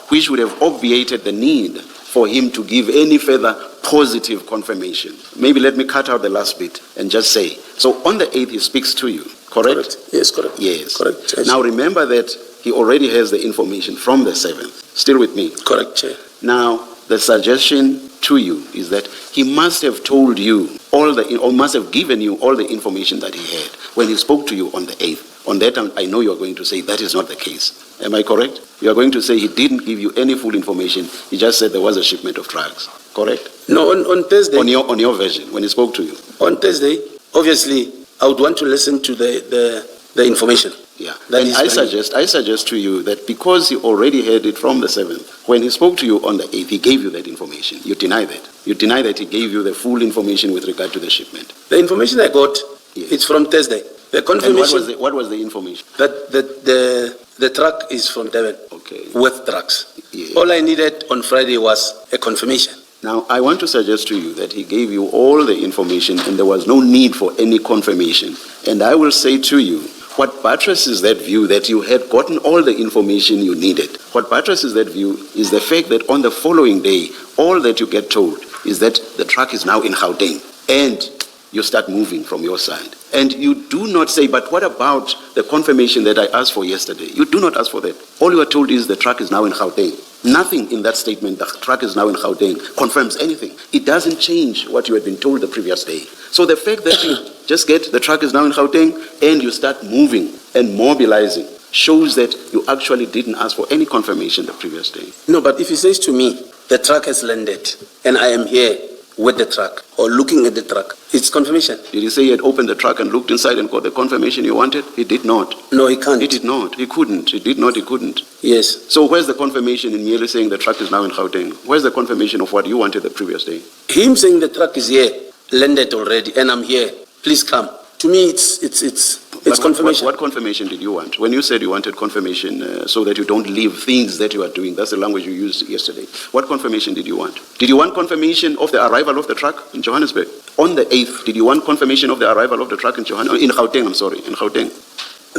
which would have obviated the need for him to give any further positive confirmation. Maybe let me cut out the last bit and just say, so on the 8th he speaks to you, correct? Yes, correct. Yes. Correct. Yes. Now remember that he already has the information from the 7th. Still with me? Correct, Chair. Now, the suggestion to you is that he must have told you or must have given you all the information that he had when he spoke to you on the 8th. On that, I know you are going to say that is not the case. Am I correct? You are going to say he didn't give you any full information. He just said there was a shipment of drugs. Correct? No, on Thursday. On your version, when he spoke to you. On Thursday, obviously, I would want to listen to the information. Yeah. And I suggest to you that because he already had it from the 7th, when he spoke to you on the 8th, he gave you that information. You deny that. You deny that he gave you the full information with regard to the shipment. The information I got, it's from Thursday. The confirmation. And what was the information? That the truck is from Devon. Okay. With drugs. Yeah. All I needed on Friday was a confirmation. Now, I want to suggest to you that he gave you all the information and there was no need for any confirmation. And I will say to you, what buttresses that view that you had gotten all the information you needed, what buttresses that view is the fact that on the following day, all that you get told is that the truck is now in Gauteng and you start moving from your side. And you do not say, but what about the confirmation that I asked for yesterday? You do not ask for that. All you are told is the truck is now in Gauteng. Nothing in that statement, the truck is now in Gauteng, confirms anything. It doesn't change what you had been told the previous day. So the fact that you just get the truck is now in Gauteng and you start moving and mobilizing shows that you actually didn't ask for any confirmation the previous day. No, but if he says to me, the truck has landed and I am here with the truck or looking at the truck, it's confirmation. Did he say he had opened the truck and looked inside and got the confirmation you wanted? He did not. No, he can't. He did not. He couldn't. He did not. He couldn't. Yes. So where's the confirmation in merely saying the truck is now in Gauteng? Where's the confirmation of what you wanted the previous day? Him saying the truck is here, landed already, and I'm here. Please come. To me, it's. It's confirmation. What confirmation did you want? When you said you wanted confirmation so that you don't leave things that you are doing, that's the language you used yesterday. What confirmation did you want? Did you want confirmation of the arrival of the truck in Johannesburg? On the 8th, did you want confirmation of the arrival of the truck in Johannesburg? In Gauteng, I'm sorry, in Gauteng.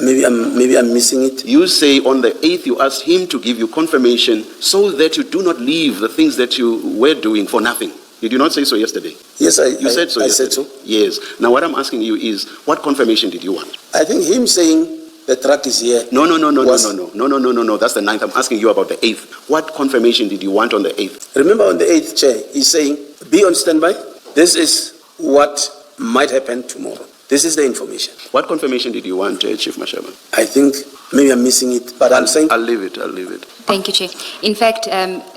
Maybe I'm missing it. You say on the 8th you asked him to give you confirmation so that you do not leave the things that you were doing for nothing. Did you not say so yesterday? Yes, You said so I yesterday. said so. Yes. Now what I'm asking you is, what confirmation did you want? I think him saying the truck is here. No. That's the 9th. I'm asking you about the 8th. What confirmation did you want on the 8th? Remember on the 8th, Chair, he's saying, be on standby. This is what might happen tomorrow. This is the information. What confirmation did you want, Chief Mashaba? I think maybe I'm missing it, but I'm saying... I'll leave it. Thank you, Chair. In fact,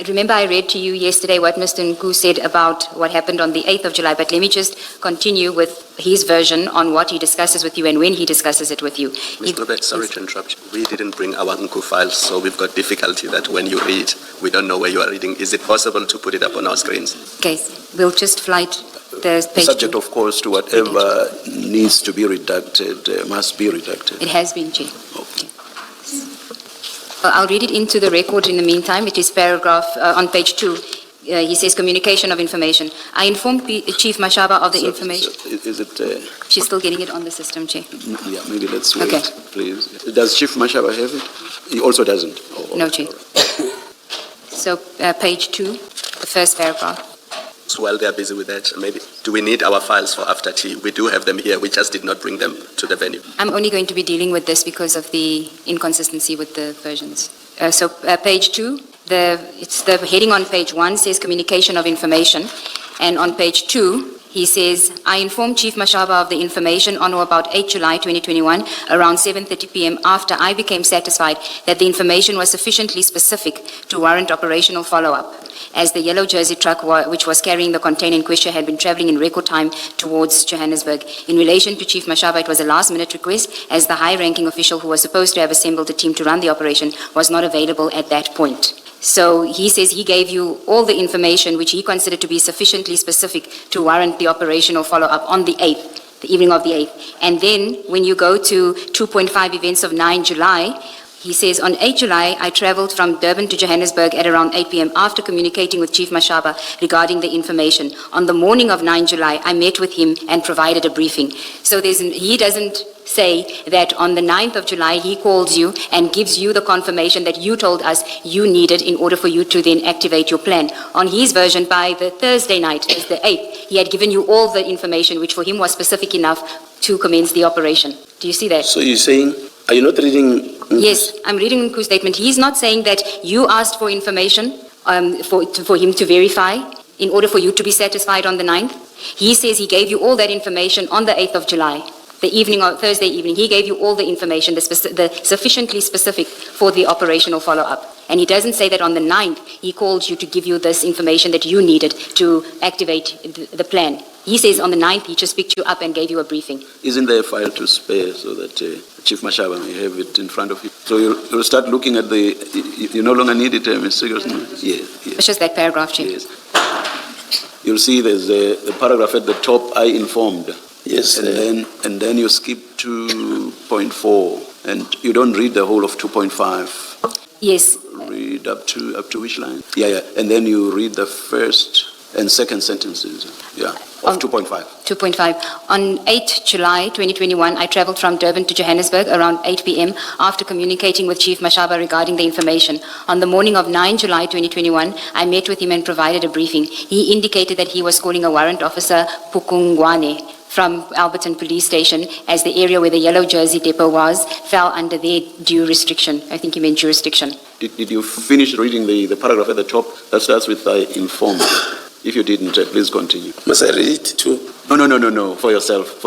remember I read to you yesterday what Mr. Nku said about what happened on the 8th of July, but let me just continue with his version on what he discusses with you and when he discusses it with you. Ms. Robert, sorry to interrupt you. We didn't bring our Nku files, so we've got difficulty that when you read, we don't know where you are reading. Is it possible to put it up on our screens? Okay, we'll just flight the page Subject, 2. of course, to whatever needs to be redacted, must be redacted. It has been, Chair. Okay. I'll read it into the record in the meantime. It is paragraph on page 2. He says communication of information. I informed Chief Mashaba of the information. Is it... She's still getting it on the system, Chair. Yeah, maybe let's wait, Okay. please. Does Chief Mashaba have it? He also doesn't. Oh, No, Chair. So page 2, the first paragraph. So while they are busy with that, maybe, do we need our files for after tea? We do have them here. We just did not bring them to the venue. I'm only going to be dealing with this because of the inconsistency with the versions. So page 2, it's the heading on page 1 says communication of information. And on page 2, he says, I informed Chief Mashaba of the information on or about 8 July 2021 around 7:30 p.m. after I became satisfied that the information was sufficiently specific to warrant operational follow-up, as the yellow jersey truck which was carrying the container in question had been traveling in record time towards Johannesburg. In relation to Chief Mashaba, it was a last-minute request, as the high-ranking official who was supposed to have assembled a team to run the operation was not available at that point. So he says he gave you all the information which he considered to be sufficiently specific to warrant the operational follow-up on the 8th, the evening of the 8th. And then when you go to 2.5 events of 9 July, he says, on 8 July, I traveled from Durban to Johannesburg at around 8 p.m. after communicating with Chief Mashaba regarding the information. On the morning of 9 July, I met with him and provided a briefing. So he doesn't say that on the 9th of July, he calls you and gives you the confirmation that you told us you needed in order for you to then activate your plan. On his version, by the Thursday night, as the 8th, he had given you all the information which for him was specific enough to commence the operation. Do you see that? So you're saying, are you not reading? Yes, I'm reading Nku's statement. He's not saying that you asked for information for him to verify in order for you to be satisfied on the 9th. He says he gave you all that information on the 8th of July. The evening of Thursday evening, he gave you all the information, the sufficiently specific for the operational follow-up. And he doesn't say that on the 9th, he called you to give you this information that you needed to activate the plan. He says on the 9th, he just picked you up and gave you a briefing. Isn't there a file to spare so that Chief Mashaba may have it in front of you? So you'll start looking at you no longer need it, Ms. Segeels? Yes. It's just that paragraph, Chief. Yes. You'll see there's the paragraph at the top, I informed. Yes. And then you skip to 2.4, and you don't read the whole of 2.5. Yes. Read up to which line? Yeah. And then you read the first and second sentences. Yeah. Of 2.5. 2.5. On 8 July 2021, I traveled from Durban to Johannesburg around 8 p.m. after communicating with Chief Mashaba regarding the information. On the morning of 9 July 2021, I met with him and provided a briefing. He indicated that he was calling a warrant officer, Pukungwane, from Alberton Police Station, as the area where the yellow jersey depot was fell under their due restriction. I think he meant jurisdiction. Did you finish reading the paragraph at the top that starts with I informed? If you didn't, please continue. Must I read it too? No. For yourself.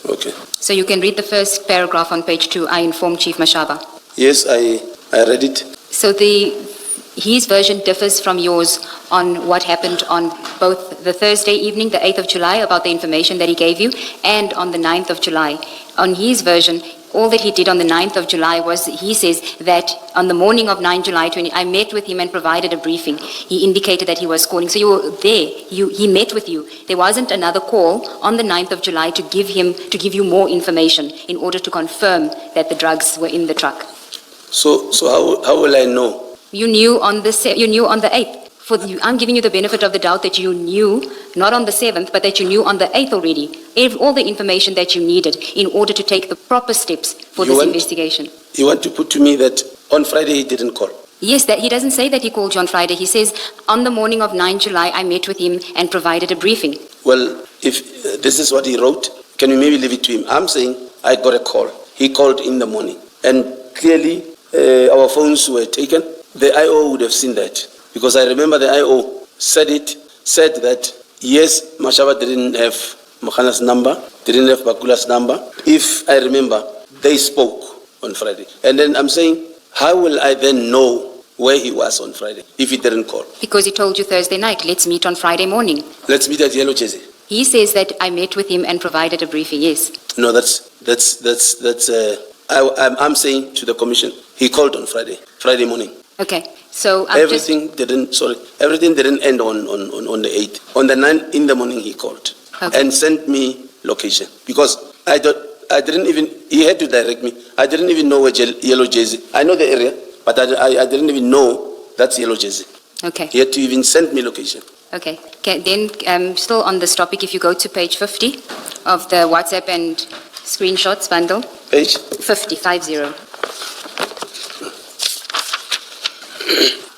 Okay. So you can read the first paragraph on page 2, I informed Chief Mashaba. Yes, I read it. So his version differs from yours on what happened on both the Thursday evening, the 8th of July, about the information that he gave you, and on the 9th of July. On his version, All that he did on the 9th of July was, he says that on the morning of 9 July 20, I met with him and provided a briefing. He indicated that he was calling. So you were there. He met with you. There wasn't another call on the 9th of July to give you more information in order to confirm that the drugs were in the truck. So how will I know? You knew on the 8th. I'm giving you the benefit of the doubt that you knew, not on the 7th, but that you knew on the 8th already, all the information that you needed in order to take the proper steps for this investigation. You want to put to me that on Friday he didn't call? Yes, that he doesn't say that he called you on Friday. He says, on the morning of 9 July, I met with him and provided a briefing. Well, if this is what he wrote, can you maybe leave it to him? I'm saying I got a call. He called in the morning. And clearly, our phones were taken. The IO would have seen that. Because I remember the IO said that, yes, Mashaba didn't have Makhana's number, didn't have Bakula's number. If I remember, they spoke on Friday. And then I'm saying, how will I then know where he was on Friday if he didn't call? Because he told you Thursday night, let's meet on Friday morning. Let's meet at Yellow Jersey. He says that I met with him and provided a briefing, yes. No, I'm saying to the commission, he called on Friday morning. Okay, so everything didn't end on the 8th. On the 9th in the morning he called and sent me location because he had to direct me. I didn't even know where Yellow Jersey. I know the area, but I didn't even know that's Yellow Jersey. Okay. He had to even send me location. Okay, then still on this topic, if you go to page 50 of the WhatsApp and screenshots bundle. Page? 50.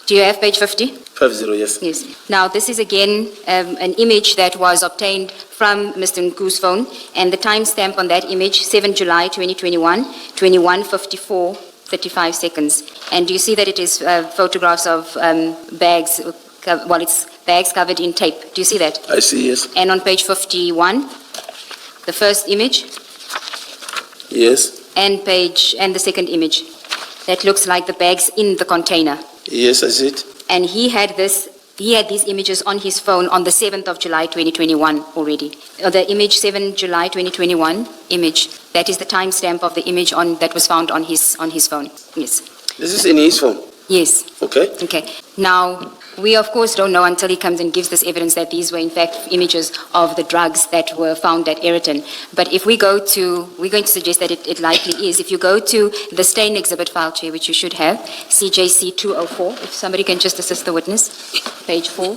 Do you have page 50? 50, yes. Yes. Now, this is again an image that was obtained from Mr. Nku's phone, and the timestamp on that image, 7 July 2021, 21:54, 35 seconds. And do you see that it is photographs of bags, it's bags covered in tape. Do you see that? I see, yes. And on page 51, the first image. Yes. And the second image. That looks like the bags in the container. Yes, I see it. And he had these images on his phone on the 7th of July 2021 already. The image 7 July 2021 image, that is the timestamp of the image that was found on his phone. Yes. This is in his phone? Yes. Okay. Okay. Now, we of course don't know until he comes and gives this evidence that these were in fact images of the drugs that were found at Aeroton. But if we're going to suggest that it likely is. If you go to the stain exhibit file, Chair, which you should have, CJC 204, if somebody can just assist the witness, page 4.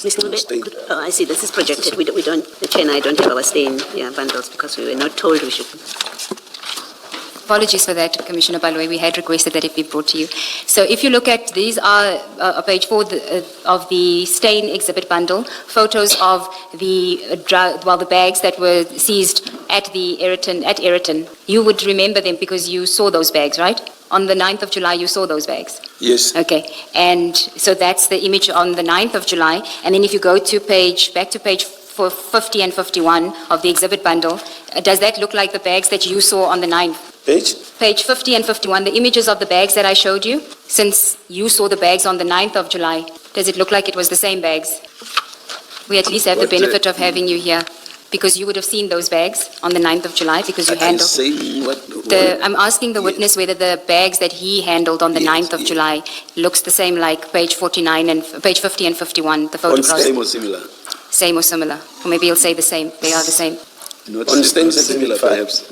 Ms. Ngube, I see, this is projected. We don't, the Chair and I don't have our stain bundles because we were not told we should. Apologies for that, Commissioner Balwe. We had requested that it be brought to you. So if you look at, these are page 4 of the stain exhibit bundle, photos of the bags that were seized at Aeroton. You would remember them because you saw those bags, right? On the 9th of July, you saw those bags? Yes. Okay. And so that's the image on the 9th of July. And then if you go to back to page 50 and 51 of the exhibit bundle, does that look like the bags that you saw on the 9th? Page 50 and 51, the images of the bags that I showed you, since you saw the bags on the 9th of July, does it look like it was the same bags? We at least have the benefit of having you here, because you would have seen those bags on the 9th of July, because you handled... I'm asking the witness whether the bags that he handled on the 9th of July looks the same like page 49 and page 50 and 51, the photographs. Same or similar? Same or similar. Or maybe he'll say the same. They are the same. Not similar, perhaps.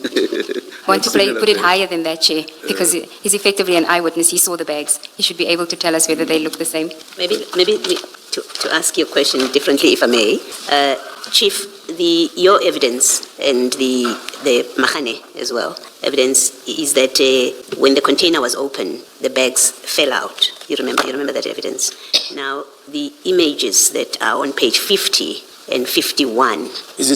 Want to put it higher than that, Chair, because he's effectively an eyewitness. He saw the bags. He should be able to tell us whether they look the same. Maybe to ask your question differently, if I may, Chief, your evidence and the Mahane as well, evidence is that when the container was open, the bags fell out. You remember that evidence. Now, the images that are on page 50 and 51. Is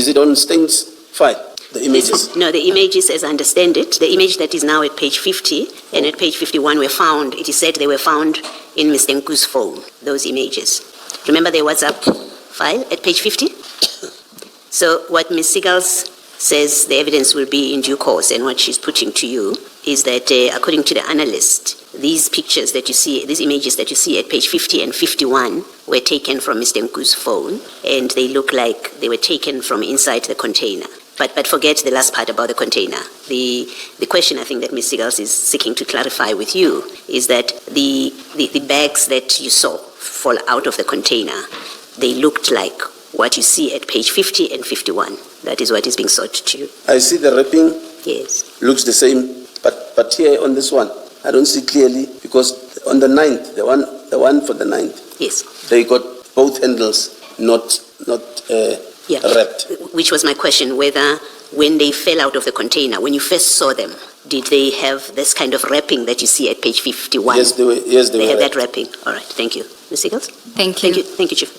it on Stain's file? The images? No, the images, as I understand it, the image that is now at page 50 and at page 51 were found, it is said they were found in Mr. Nku's phone, those images. Remember the WhatsApp file at page 50? So what Ms. Segeels says the evidence will be in due course, and what she's putting to you is that according to the analyst, these pictures that you see, these images that you see at page 50 and 51 were taken from Mr. Nku's phone, and they look like they were taken from inside the container. But forget the last part about the container. The question I think that Ms. Segeels is seeking to clarify with you is that the bags that you saw fall out of the container, they looked like what you see at page 50 and 51. That is what is being sought to you. I see the wrapping. Yes. Looks the same, but here on this one, I don't see clearly, because on the 9th, the one for the 9th, Yes. they got both handles not wrapped. Which was my question, whether when they fell out of the container, when you first saw them, did they have this kind of wrapping that you see at page 51? Yes, they were. They had that wrapping. All right, thank you. Ms. Segeels? Thank you. Thank you, Chief.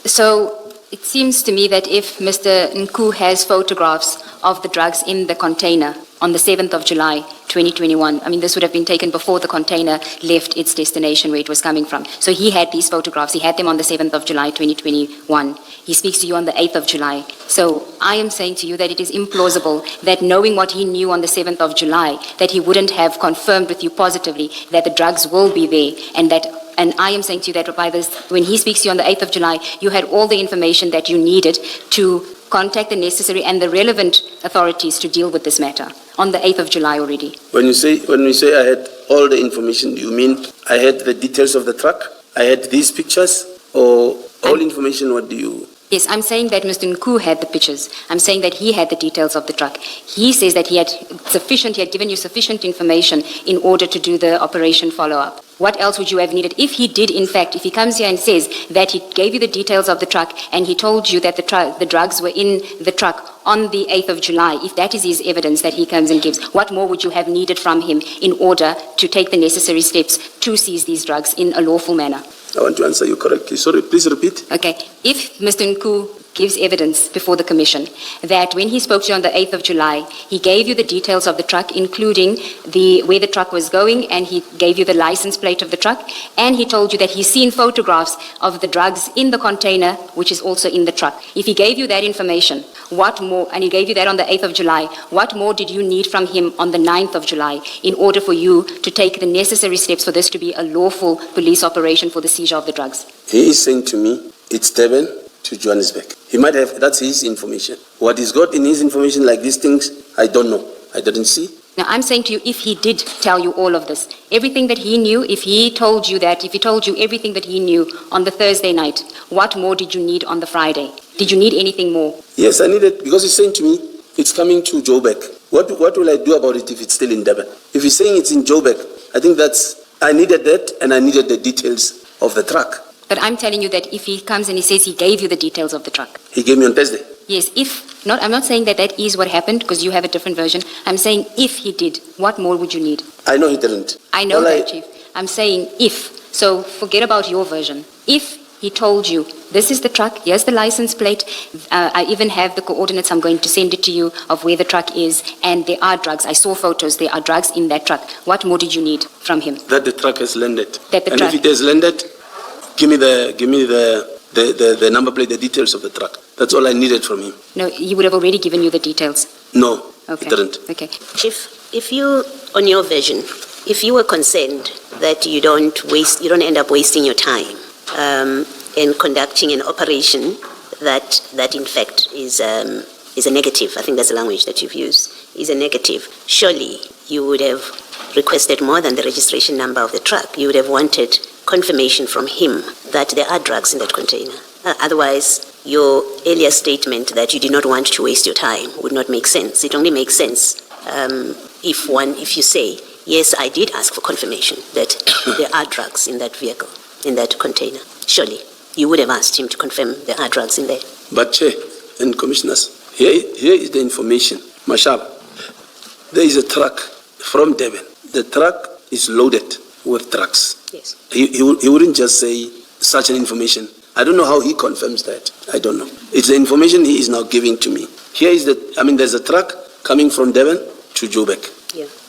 So it seems to me that if Mr. Nku has photographs of the drugs in the container on the 7th of July, 2021, I mean, this would have been taken before the container left its destination where it was coming from. So he had these photographs. He had them on the 7th of July, 2021. He speaks to you on the 8th of July. So I am saying to you that it is implausible that knowing what he knew on the 7th of July, that he wouldn't have confirmed with you positively that the drugs will be there, and I am saying to you that by this, when he speaks to you on the 8th of July, you had all the information that you needed to contact the necessary and the relevant authorities to deal with this matter on the 8th of July already. When you say I had all the information, you mean I had the details of the truck? I had these pictures, or all information? What do you? Yes, I'm saying that Mr. Nku had the pictures. I'm saying that he had the details of the truck. He says that he had given you sufficient information in order to do the operation follow-up. What else would you have needed? If he did, in fact, if he comes here and says that he gave you the details of the truck and he told you that the drugs were in the truck on the 8th of July, if that is his evidence that he comes and gives, what more would you have needed from him in order to take the necessary steps to seize these drugs in a lawful manner? I want to answer you correctly. Sorry, please repeat. Okay. If Mr. Nku gives evidence before the Commission that when he spoke to you on the 8th of July, he gave you the details of the truck, including where the truck was going, and he gave you the license plate of the truck, and he told you that he's seen photographs of the drugs in the container, which is also in the truck. If he gave you that information, what more, and he gave you that on the 8th of July, what more did you need from him on the 9th of July in order for you to take the necessary steps for this to be a lawful police operation for the seizure of the drugs? He is saying to me, it's Durban to Johannesburg. He might have, that's his information. What he's got in his information, like these things, I don't know. I didn't see. Now, I'm saying to you, if he did tell you all of this, everything that he knew, if he told you everything that he knew on the Thursday night, what more did you need on the Friday? Did you need anything more? Yes, I need it, because he's saying to me, it's coming to Joburg. What will I do about it if it's still in Durban? If he's saying it's in Joburg, I think I needed that, and I needed the details of the truck. But I'm telling you that if he comes and he says he gave you the details of the truck. He gave me on Thursday. Yes, I'm not saying that is what happened, because you have a different version. I'm saying if he did, what more would you need? I know he didn't. I know that, Chief. I'm saying if. So forget about your version. If he told you, this is the truck, here's the license plate, I even have the coordinates, I'm going to send it to you, of where the truck is, and there are drugs. I saw photos, there are drugs in that truck. What more did you need from him? That the truck has landed. If it has landed, give me the number plate, the details of the truck. That's all I needed from him. No, he would have already given you the details. No, Okay. he didn't. Okay. Chief, if you, on your version, if you were concerned that you don't end up wasting your time in conducting an operation that in fact is a negative, I think that's the language that you've used, is a negative, surely you would have requested more than the registration number of the truck. You would have wanted confirmation from him that there are drugs in that container. Otherwise, your earlier statement that you did not want to waste your time would not make sense. It only makes sense if you say, yes, I did ask for confirmation that there are drugs in that vehicle, in that container. Surely, you would have asked him to confirm there are drugs in there. But Chair and Commissioners, here is the information. Mashaba, there is a truck from Durban. The truck is loaded with drugs. Yes. He wouldn't just say such an information. I don't know how he confirms that. I don't know. It's the information he is now giving to me. There's a truck coming from Durban to Joburg,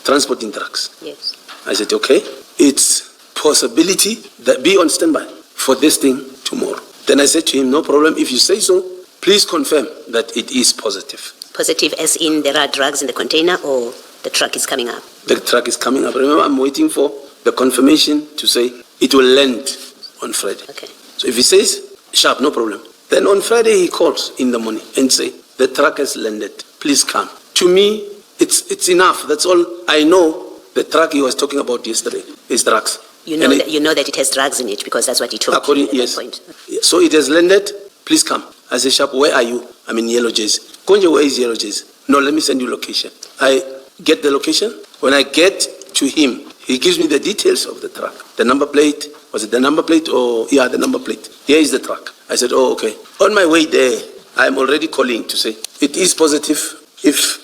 transporting drugs. Yes. I said, okay, it's possibility that be on standby for this thing tomorrow. Then I said to him, no problem. If you say so, please confirm that it is positive. Positive as in there are drugs in the container, or the truck is coming up? The truck is coming up. Remember, I'm waiting for the confirmation to say it will land on Friday. Okay. So if he says, sharp, no problem. Then on Friday he calls in the morning and say, the truck has landed, please come. To me, it's enough. That's all I know. The truck he was talking about yesterday is drugs. You know that it has drugs in it because that's what he told you at that point. So it has landed, please come. I say, sharp, where are you? I'm in yellow jersey. Konje, where is yellow jersey? No, let me send you location. I get the location. When I get to him, he gives me the details of the truck. The number plate, was it the number plate or, yeah, the number plate. Here is the truck. I said, oh, okay. On my way there, I'm already calling to say, it is positive. If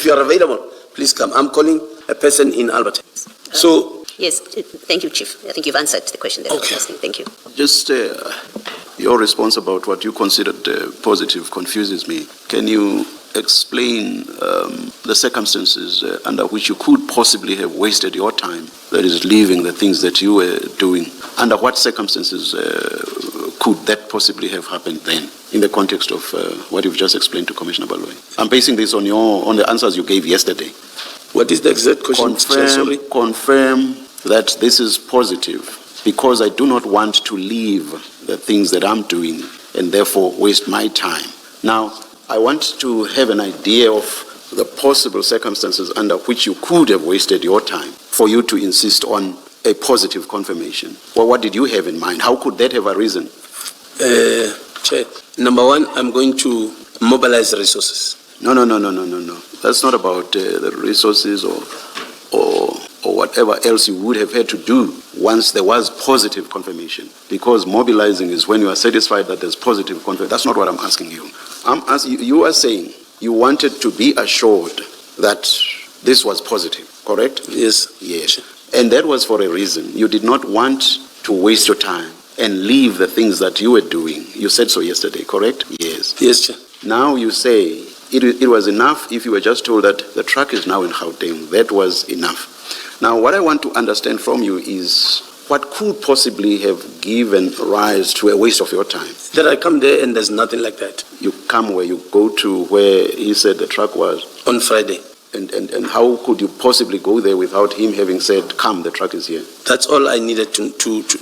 you are available, please come. I'm calling a person in Albert. So. Yes, thank you, Chief. I think you've answered the question that I was asking. Thank you. Just your response about what you considered positive confuses me. Can you explain the circumstances under which you could possibly have wasted your time, that is, leaving the things that you were doing? Under what circumstances could that possibly have happened then, in the context of what you've just explained to Commissioner Baloyi? I'm basing this on the answers you gave yesterday. What is the exact question? Confirm that this is positive, because I do not want to leave the things that I'm doing and therefore waste my time. Now, I want to have an idea of the possible circumstances under which you could have wasted your time for you to insist on a positive confirmation. Well, what did you have in mind? How could that have arisen? Chair, number one, I'm going to mobilize resources. No. That's not about the resources or whatever else you would have had to do once there was positive confirmation. Because mobilizing is when you are satisfied that there's positive confirmation. That's not what I'm asking you. You are saying you wanted to be assured that this was positive, correct? Yes. Yes. And that was for a reason. You did not want to waste your time and leave the things that you were doing. You said so yesterday, correct? Yes. Yes, Chair. Now you say it was enough if you were just told that the truck is now in Gauteng. That was enough. Now, what I want to understand from you is what could possibly have given rise to a waste of your time? That I come there and there's nothing like that. You come where you go to where he said the truck was? On Friday. And how could you possibly go there without him having said, come, the truck is here? That's all I needed to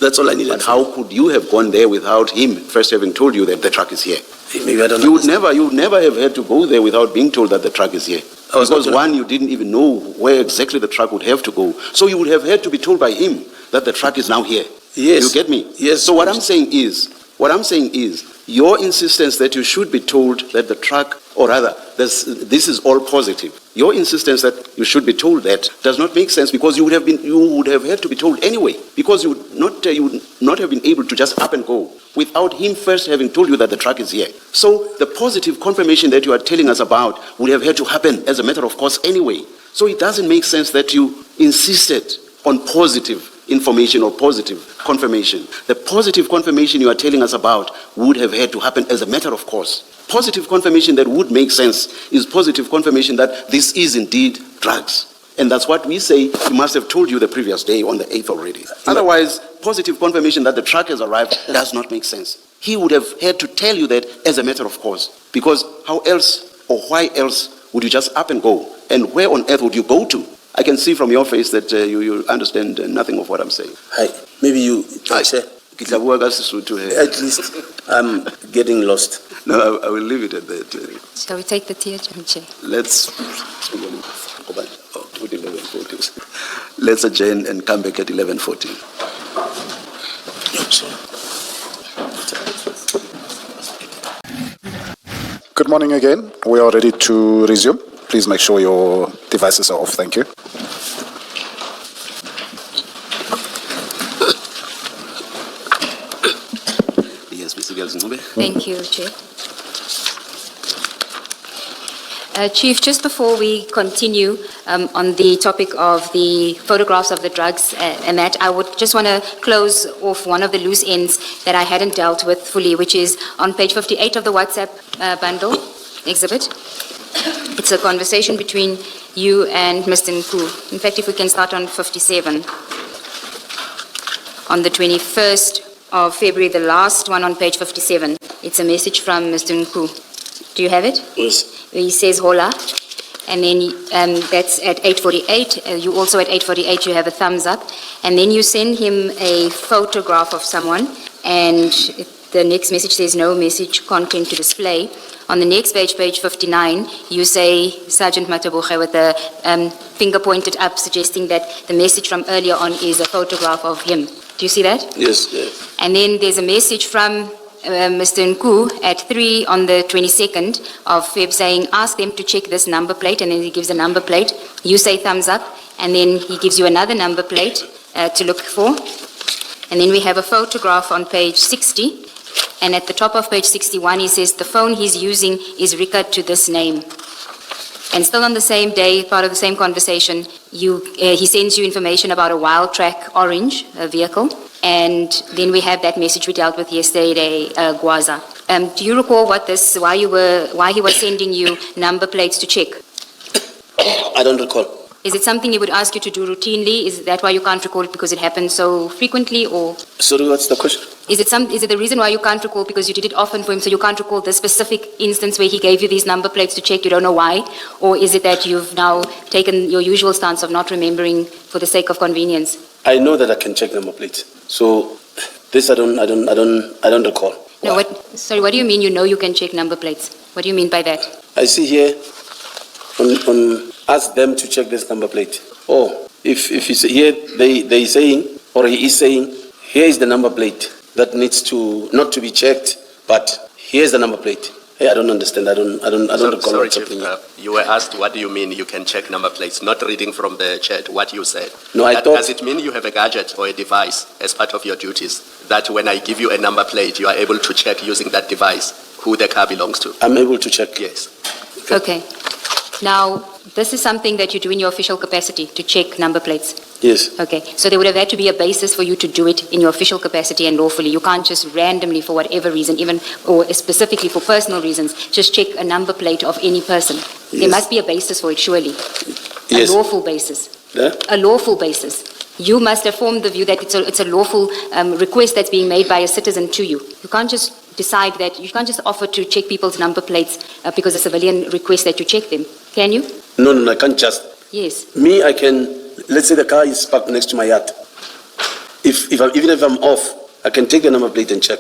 that's all I needed. But how could you have gone there without him first having told you that the truck is here? Maybe I don't know. You would never have had to go there without being told that the truck is here. Because one, you didn't even know where exactly the truck would have to go. So you would have had to be told by him that the truck is now here. Yes. You get me? Yes. So what I'm saying is, your insistence that you should be told that the truck, or rather, this is all positive. Your insistence that you should be told that does not make sense, because you would have had to be told anyway, because you would not have been able to just up and go without him first having told you that the truck is here. So the positive confirmation that you are telling us about would have had to happen as a matter of course anyway. So it doesn't make sense that you insisted on positive information or positive confirmation. The positive confirmation you are telling us about would have had to happen as a matter of course. Positive confirmation that would make sense is positive confirmation that this is indeed drugs. And that's what we say he must have told you the previous day on the 8th already. Otherwise, positive confirmation that the truck has arrived does not make sense. He would have had to tell you that as a matter of course. Because how else or why else would you just up and go? And where on earth would you go to? I can see from your face that you understand nothing of what I'm saying. Hi. Maybe you... I say. At least I'm getting lost. No, I will leave it at that. Shall we take the tea, Chair? Let's adjourn and come back at 11:14. Good morning again. We are ready to resume. Please make sure your devices are off. Thank you. Yes, Mr. Segeels-Ncube. Thank you, Chair. Chief, just before we continue on the topic of the photographs of the drugs and that, I would just want to close off one of the loose ends that I hadn't dealt with fully, which is on page 58 of the WhatsApp bundle exhibit. It's a conversation between you and Mr. Nku. In fact, if we can start on 57. On the 21st of February, the last one on page 57, it's a message from Mr. Nku. Do you have it? Yes. He says, hola, and then that's at 8:48. You also at 8:48 you have a thumbs up, and then you send him a photograph of someone, and the next message says no message content to display. On the next page, page 59, you say Sergeant Matabuche with the finger pointed up, suggesting that the message from earlier on is a photograph of him. Do you see that? Yes. And then there's a message from Mr. Nku at 3 on the 22nd of Feb saying, ask them to check this number plate, and then he gives a number plate. You say thumbs up, and then he gives you another number plate to look for. And then we have a photograph on page 60, and at the top of page 61, he says the phone he's using is recorded to this name. And still on the same day, part of the same conversation, he sends you information about a Wild Track Orange vehicle. And then we have that message we dealt with yesterday, Gwaza. Do you recall why he was sending you number plates to check? I don't recall. Is it something he would ask you to do routinely? Is that why you can't recall it because it happens so frequently, or? Sorry, what's the question? Is it the reason why you can't recall because you did it often for him, so you can't recall the specific instance where he gave you these number plates to check, you don't know why? Or is it that you've now taken your usual stance of not remembering for the sake of convenience? I know that I can check number plates. So this I don't recall. No, Why? what do you mean you know you can check number plates? What do you mean by that? I see here on ask them to check this number plate. Oh, if he's here, they saying, or he is saying, here is the number plate that needs to not to be checked, but here's the number plate. Hey, I don't understand. I don't recall Sorry, what's Chief, happening. you were asked, what do you mean you can check number plates? Not reading from the chat what you said. No, I thought. Does it mean you have a gadget or a device as part of your duties that when I give you a number plate, you are able to check using that device who the car belongs to? I'm able to check. Yes. Okay. Now, this is something that you do in your official capacity, to check number plates. Yes. Okay. So there would have had to be a basis for you to do it in your official capacity and lawfully. You can't just randomly, for whatever reason, or specifically for personal reasons, just check a number plate of any person. Yes. There must be a basis for it, surely. Yes. A lawful basis. Yeah? A lawful basis. You must have formed the view that it's a lawful request that's being made by a citizen to you. You can't just decide that, you can't just offer to check people's number plates because a civilian requests that you check them. Can you? No, I can't just. Yes. Me, I can. Let's say the car is parked next to my yard. Even if I'm off, I can take the number plate and check.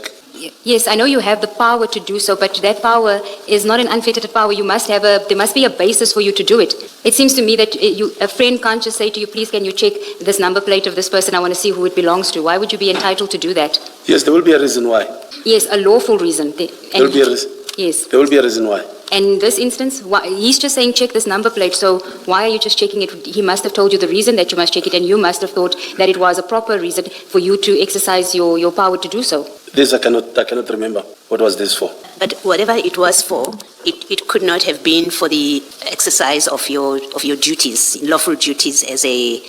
Yes, I know you have the power to do so, but that power is not an unfettered power. There must be a basis for you to do it. It seems to me that a friend can't just say to you, please, can you check this number plate of this person? I want to see who it belongs to. Why would you be entitled to do that? Yes, there will be a reason why. Yes, a lawful reason. There will be a reason. Yes. There will be a reason why. And in this instance, he's just saying check this number plate, so why are you just checking it? He must have told you the reason that you must check it, and you must have thought that it was a proper reason for you to exercise your power to do so. This I cannot remember. What was this for? But whatever it was for, it could not have been for the exercise of your duties, lawful duties as a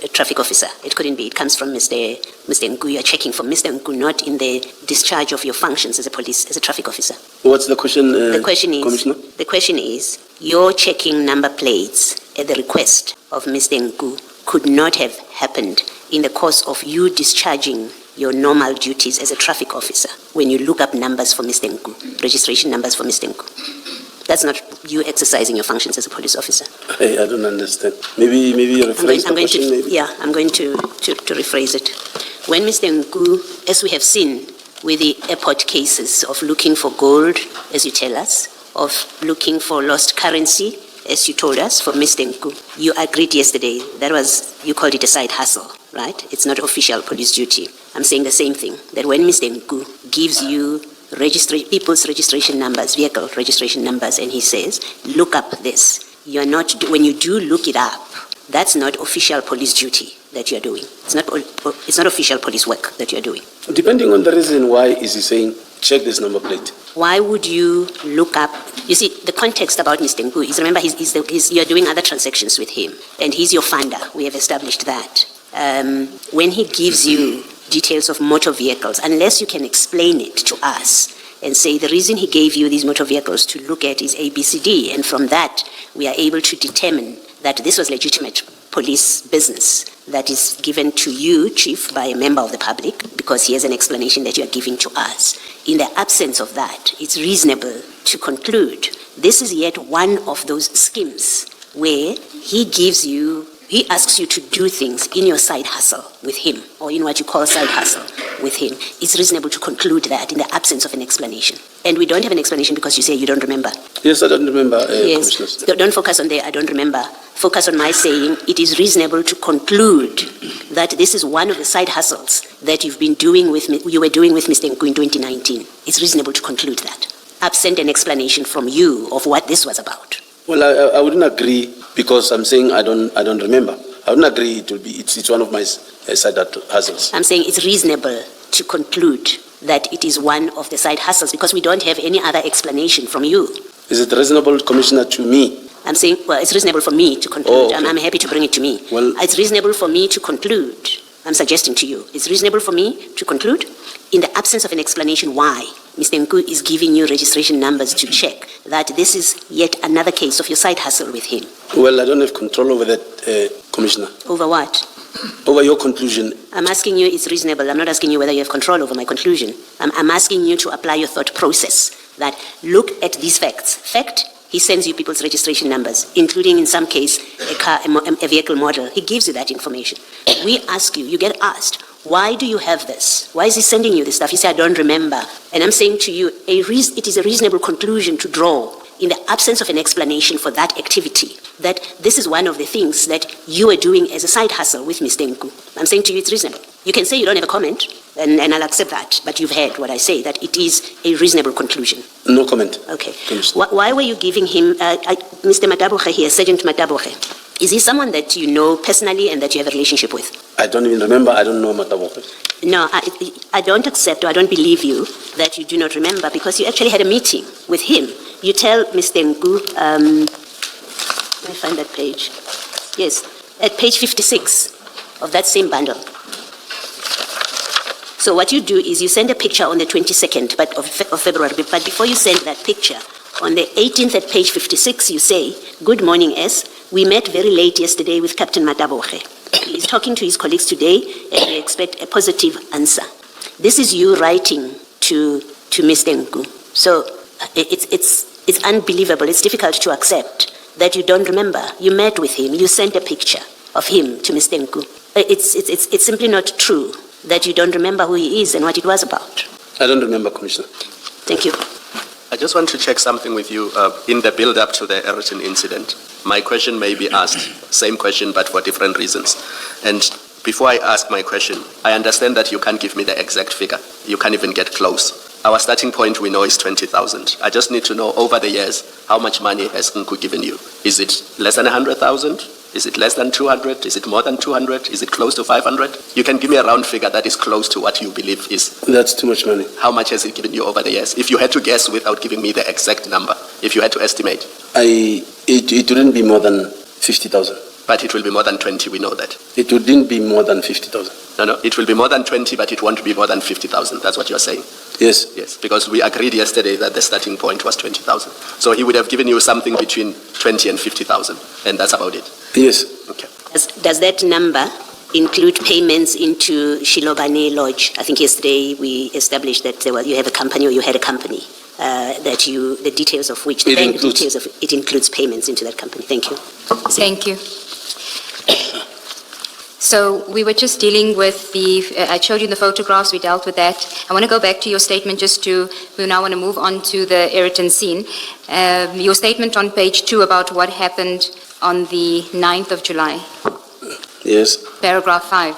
traffic officer. It couldn't be. It comes from Mr. Nku. You are checking for Mr. Nku, not in the discharge of your functions as a traffic officer. What's the question, Commissioner? The question is, your checking number plates at the request of Mr. Nku could not have happened in the course of you discharging your normal duties as a traffic officer when you look up numbers for Mr. Nku, registration numbers for Mr. Nku. That's not you exercising your functions as a police officer. Hey, I don't understand. Maybe you rephrase the question. I'm going to rephrase it. When Mr. Nku, as we have seen with the airport cases of looking for gold, as you tell us, of looking for lost currency, as you told us, for Mr. Nku, you agreed yesterday, you called it a side hustle, right? It's not official police duty. I'm saying the same thing, that when Mr. Nku gives you people's registration numbers, vehicle registration numbers, and he says, look up this, when you do look it up, that's not official police duty that you're doing. It's not official police work that you're doing. Depending on the reason why is he saying, check this number plate. Why would you look up? You see, the context about Mr. Nku is, remember, you're doing other transactions with him, and he's your funder. We have established that. When he gives you details of motor vehicles, unless you can explain it to us and say the reason he gave you these motor vehicles to look at is ABCD, and from that we are able to determine that this was legitimate police business that is given to you, Chief, by a member of the public, because he has an explanation that you are giving to us. In the absence of that, it's reasonable to conclude this is yet one of those schemes where he asks you to do things in your side hustle with him, or in what you call side hustle with him, it's reasonable to conclude that in the absence of an explanation. And we don't have an explanation because you say you don't remember. Yes, I don't remember. Yes, don't focus on the I don't remember. Focus on my saying it is reasonable to conclude that this is one of the side hustles that you were doing with Mr. Nku in 2019. It's reasonable to conclude that, absent an explanation from you of what this was about. Well, I wouldn't agree because I'm saying I don't remember. I wouldn't agree it's one of my side hustles. I'm saying it's reasonable to conclude that it is one of the side hustles because we don't have any other explanation from you. Is it reasonable, Commissioner, to me? I'm saying, well, it's reasonable for me to conclude. Oh, okay. I'm happy to bring it to me. Well, it's reasonable for me to conclude. I'm suggesting to you, it's reasonable for me to conclude in the absence of an explanation why Mr. Nku is giving you registration numbers to check that this is yet another case of your side hustle with him. Well, I don't have control over that, Commissioner. Over what? Over your conclusion. I'm asking you it's reasonable. I'm not asking you whether you have control over my conclusion. I'm asking you to apply your thought process that look at these facts. Fact, he sends you people's registration numbers, including in some case a vehicle model. He gives you that information. We ask you, you get asked, why do you have this? Why is he sending you this stuff? You say, I don't remember. And I'm saying to you, it is a reasonable conclusion to draw in the absence of an explanation for that activity, that this is one of the things that you are doing as a side hustle with Mr. Nku. I'm saying to you it's reasonable. You can say you don't have a comment, and I'll accept that, but you've heard what I say, that it is a reasonable conclusion. No comment. Okay. Why were you giving him, Mr. Mataboge here, Sergeant Mataboge, is he someone that you know personally and that you have a relationship with? I don't even remember. I don't know Mataboge. No, I don't accept or I don't believe you that you do not remember because you actually had a meeting with him. You tell Mr. Nku, let me find that page. Yes, at page 56 of that same bundle. So what you do is you send a picture on the 22nd of February, but before you send that picture, on the 18th at page 56, you say, good morning, S. We met very late yesterday with Captain Mataboge. He is talking to his colleagues today, and we expect a positive answer. This is you writing to Mr. Nku. So it's unbelievable. It's difficult to accept that you don't remember. You met with him. You sent a picture of him to Mr. Nku. It's simply not true that you don't remember who he is and what it was about. I don't remember, Commissioner. Thank you. I just want to check something with you in the build-up to the Aeroton incident. My question may be asked, same question but for different reasons. And before I ask my question, I understand that you can't give me the exact figure. You can't even get close. Our starting point we know is 20,000. I just need to know over the years, how much money has Nku given you? Is it less than 100,000? Is it less than 200? Is it more than 200? Is it close to 500? You can give me a round figure that is close to what you believe is. That's too much money. How much has it given you over the years? If you had to guess without giving me the exact number, if you had to estimate. It wouldn't be more than 50,000. But it will be more than 20, we know that. It wouldn't be more than 50,000. No, it will be more than 20, but it won't be more than 50,000. That's what you're saying. Yes. Yes, because we agreed yesterday that the starting point was 20,000. So he would have given you something between 20 and 50,000, and that's about it. Yes. Okay. Does that number include payments into Shilobane Lodge? I think yesterday we established that you have a company or you had a company the details of which, it includes payments into that company. Thank you. Thank you. So we were just dealing with I showed you the photographs, we dealt with that. I want to go back to your statement we now want to move on to the Aeroton scene. Your statement on page 2 about what happened on the 9th of July. Yes. Paragraph 5.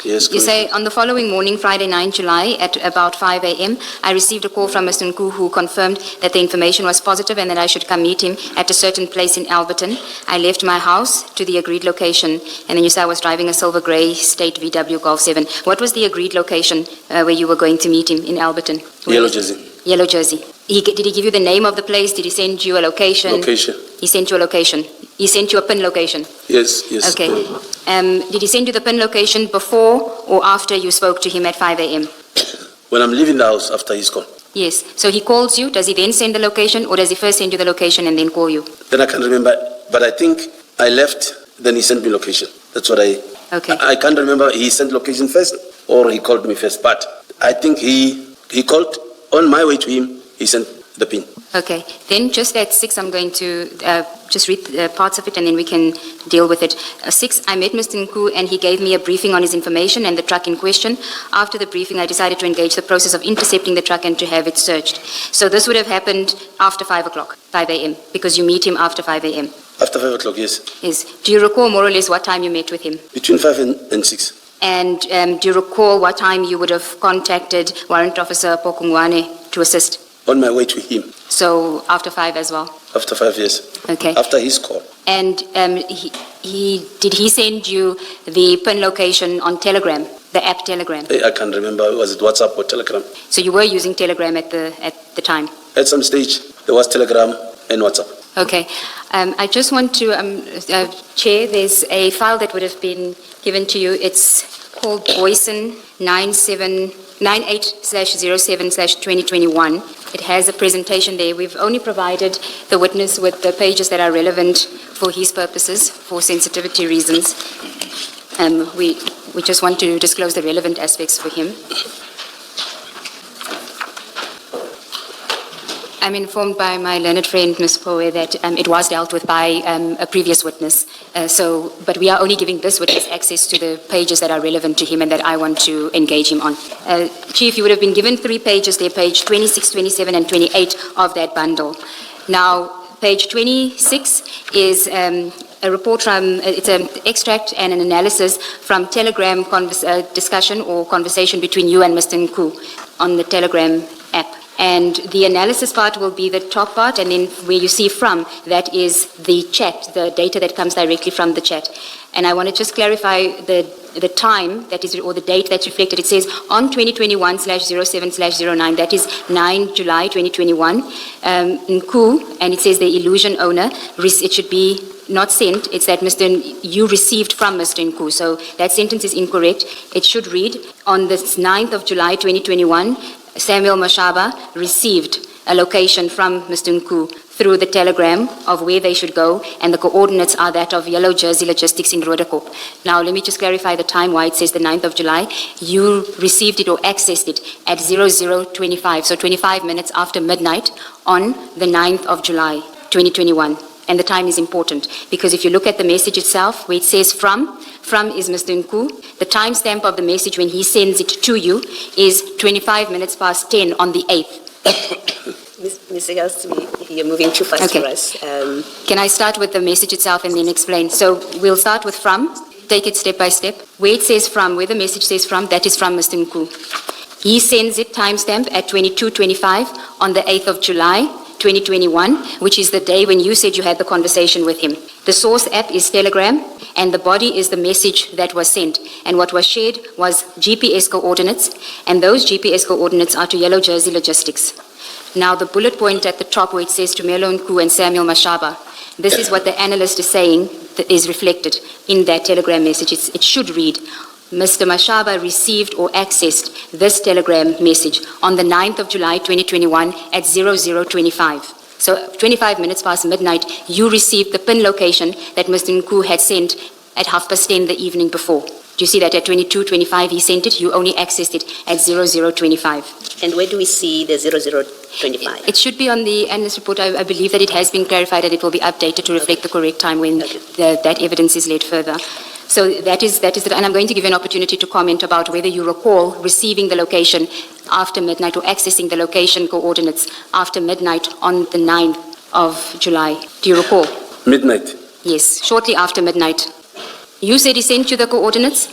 Yes. You say, on the following morning, Friday 9 July, at about 5 a.m., I received a call from Mr. Nku who confirmed that the information was positive and that I should come meet him at a certain place in Alberton. I left my house to the agreed location, and then you say I was driving a silver grey State VW Golf 7. What was the agreed location where you were going to meet him in Alberton? Yellow Jersey. Yellow Jersey. Did he give you the name of the place? Did he send you a location? Location. He sent you a location. He sent you a PIN location? Yes. Okay. Did he send you the PIN location before or after you spoke to him at 5 a.m.? When I'm leaving the house after he's gone. Yes. So he calls you. Does he then send the location, or does he first send you the location and then call you? Then I can't remember. But I think I left, then he sent me location. That's what Okay. I can't remember. He sent location first or he called me first. But I think he called on my way to him. He sent the PIN. Okay, then just at 6, I'm going to just read parts of it and then we can deal with it. 6, I met Mr. Nku and he gave me a briefing on his information and the truck in question. After the briefing, I decided to engage the process of intercepting the truck and to have it searched. So this would have happened after 5 o'clock, 5 a.m., because you meet him after 5 a.m. After 5 o'clock, yes. Yes. Do you recall more or less what time you met with him? Between 5 and 6. And do you recall what time you would have contacted Warrant Officer Pokungwane to assist? On my way to him. So after 5 as well? After 5 years. Okay. After his call. And did he send you the PIN location on Telegram, the app Telegram? I can't remember, was it WhatsApp or Telegram? So you were using Telegram at the time? At some stage, there was Telegram and WhatsApp. Okay. I just want to, Chair, there's a file that would have been given to you. It's called Boyson 98/07/2021. It has a presentation there. We've only provided the witness with the pages that are relevant for his purposes, for sensitivity reasons. We just want to disclose the relevant aspects for him. I'm informed by my learned friend, Ms. Poe, that it was dealt with by a previous witness. But we are only giving this witness access to the pages that are relevant to him and that I want to engage him on. Chief, you would have been given 3 pages there, page 26, 27, and 28 of that bundle. Now, page 26 is a report from, it's an extract and an analysis from Telegram discussion or conversation between you and Mr. Nku on the Telegram app. And the analysis part will be the top part, and then where you see from, that is the chat, the data that comes directly from the chat. And I want to just clarify the time, that is, or the date that's reflected. It says on 2021/07/09, that is 9 July 2021, Nku, and it says the illusion owner, it should be not sent, it's that you received from Mr. Nku. So that sentence is incorrect. It should read, on the 9th of July 2021, Samuel Mashaba received a location from Mr. Nku through the telegram of where they should go, and the coordinates are that of Yellow Jersey Logistics in Roodepoort. Now, let me just clarify the time why it says the 9th of July. You received it or accessed it at 00:25, so 25 minutes after midnight on the 9th of July, 2021. And the time is important, because if you look at the message itself, where it says from is Mr. Nku. The timestamp of the message when he sends it to you is 25 minutes past 10 on the 8th. Ms. Segeels, you're moving too fast for us. Can I start with the message itself and then explain? So we'll start with from, take it step by step. Where it says from, where the message says from, that is from Mr. Nku. He sends it timestamp at 22:25 on the 8th of July, 2021, which is the day when you said you had the conversation with him. The source app is Telegram, and the body is the message that was sent. And what was shared was GPS coordinates, and those GPS coordinates are to Yellow Jersey Logistics. Now, the bullet point at the top where it says Tumelo Nku and Samuel Mashaba, this is what the analyst is saying that is reflected in that Telegram message. It should read, Mr. Mashaba received or accessed this telegram message on the 9th of July 2021 at 00:25. So 25 minutes past midnight, you received the PIN location that Mr. Nku had sent at 10:30 the evening before. Do you see that at 22:25 he sent it? You only accessed it at 00:25. And where do we see the 00:25? It should be on the analyst report. I believe that it has been clarified and it will be updated to reflect the correct time when that evidence is laid further. So that is and I'm going to give you an opportunity to comment about whether you recall receiving the location after midnight or accessing the location coordinates after midnight on the 9th of July. Do you recall? Midnight. Yes, shortly after midnight. You said he sent you the coordinates?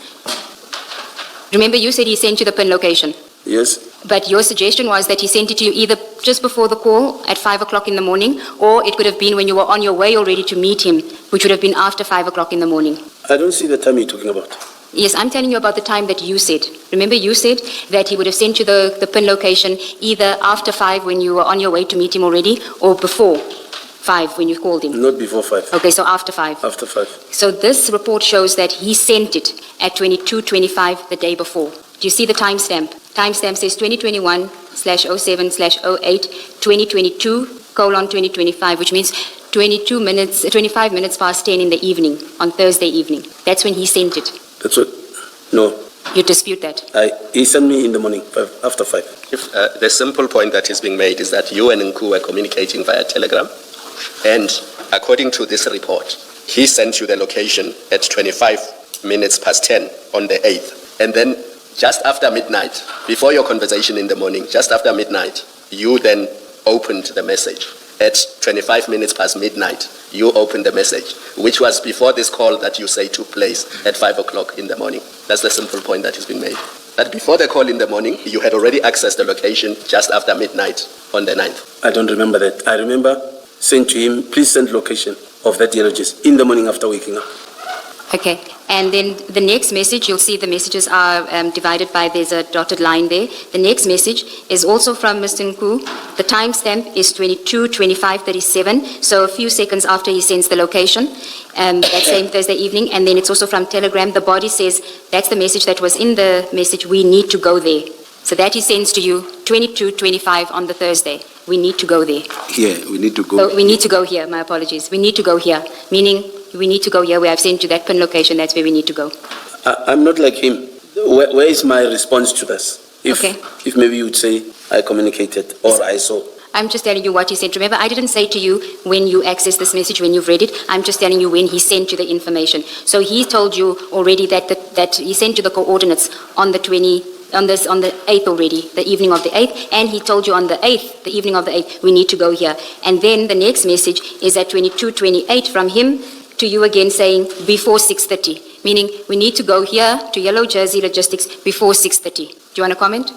Remember, you said he sent you the PIN location? Yes. But your suggestion was that he sent it to you either just before the call at 5 o'clock in the morning, or it could have been when you were on your way already to meet him, which would have been after 5 o'clock in the morning. I don't see the time you're talking about. Yes, I'm telling you about the time that you said. Remember, you said that he would have sent you the PIN location either after 5 when you were on your way to meet him already, or before 5 when you called him. Not before 5. Okay, so after 5. After 5. So this report shows that he sent it at 22:25 the day before. Do you see the timestamp? Timestamp says 2021/07/08, 2022:2025, which means 25 minutes past 10 in the evening, on Thursday evening. That's when he sent it. That's what? No. You dispute that? He sent me in the morning, after 5. If, the simple point that is being made is that you and Nku were communicating via telegram, and according to this report, he sent you the location at 25 minutes past 10 on the 8th. And then just after midnight, before your conversation in the morning, just after midnight, you then opened the message. At 25 minutes past midnight, you opened the message, which was before this call that you say took place at 5 o'clock in the morning. That's the simple point that has been made. That before the call in the morning, you had already accessed the location just after midnight on the 9th. I don't remember that. I remember saying to him, please send location of that yellow jersey in the morning after waking up. Okay. And then the next message, you'll see the messages are divided by, there's a dotted line there. The next message is also from Mr. Nku. The timestamp is 22:25:37, so a few seconds after he sends the location, that same Thursday evening. And then it's also from Telegram. The body says, that's the message that was in the message, we need to go there. So that he sends to you 22:25 on the Thursday. We need to go there. Here, we need to go. So we need to go here, my apologies. We need to go here, meaning we need to go here where I've sent you that pin location, that's where we need to go. I'm not like him. Where is my response to this? If maybe you would say I communicated or I saw. I'm just telling you what he sent. Remember, I didn't say to you when you access this message, when you've read it. I'm just telling you when he sent you the information. So he told you already that he sent you the coordinates on the 8th already, the evening of the 8th, and he told you on the 8th, the evening of the 8th, we need to go here. And then the next message is at 22:28 from him to you again saying before 6:30, meaning we need to go here to Yellow Jersey Logistics before 6:30. Do you want to comment?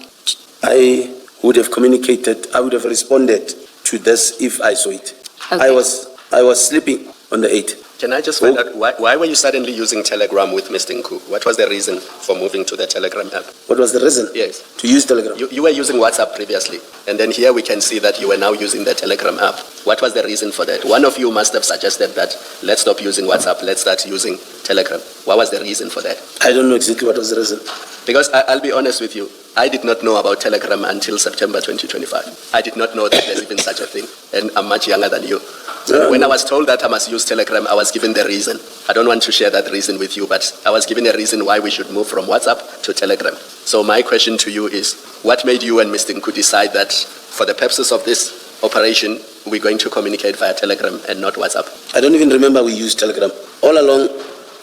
I would have communicated, I would have responded to this if I saw it. Okay. I was sleeping on the 8th. Can I just find out, why were you suddenly using Telegram with Mr. Nku? What was the reason for moving to the Telegram app? What was the reason? Yes. To use Telegram. You were using WhatsApp previously, and then here we can see that you were now using the Telegram app. What was the reason for that? One of you must have suggested that let's stop using WhatsApp, let's start using Telegram. What was the reason for that? I don't know exactly what was the reason. Because I'll be honest with you, I did not know about Telegram until September 2025. I did not know that there's even such a thing, and I'm much younger than you. So when I was told that I must use Telegram, I was given the reason. I don't want to share that reason with you, but I was given a reason why we should move from WhatsApp to Telegram. So my question to you is, what made you and Mr. Nku decide that for the purposes of this operation, we're going to communicate via Telegram and not WhatsApp? I don't even remember we used Telegram. All along,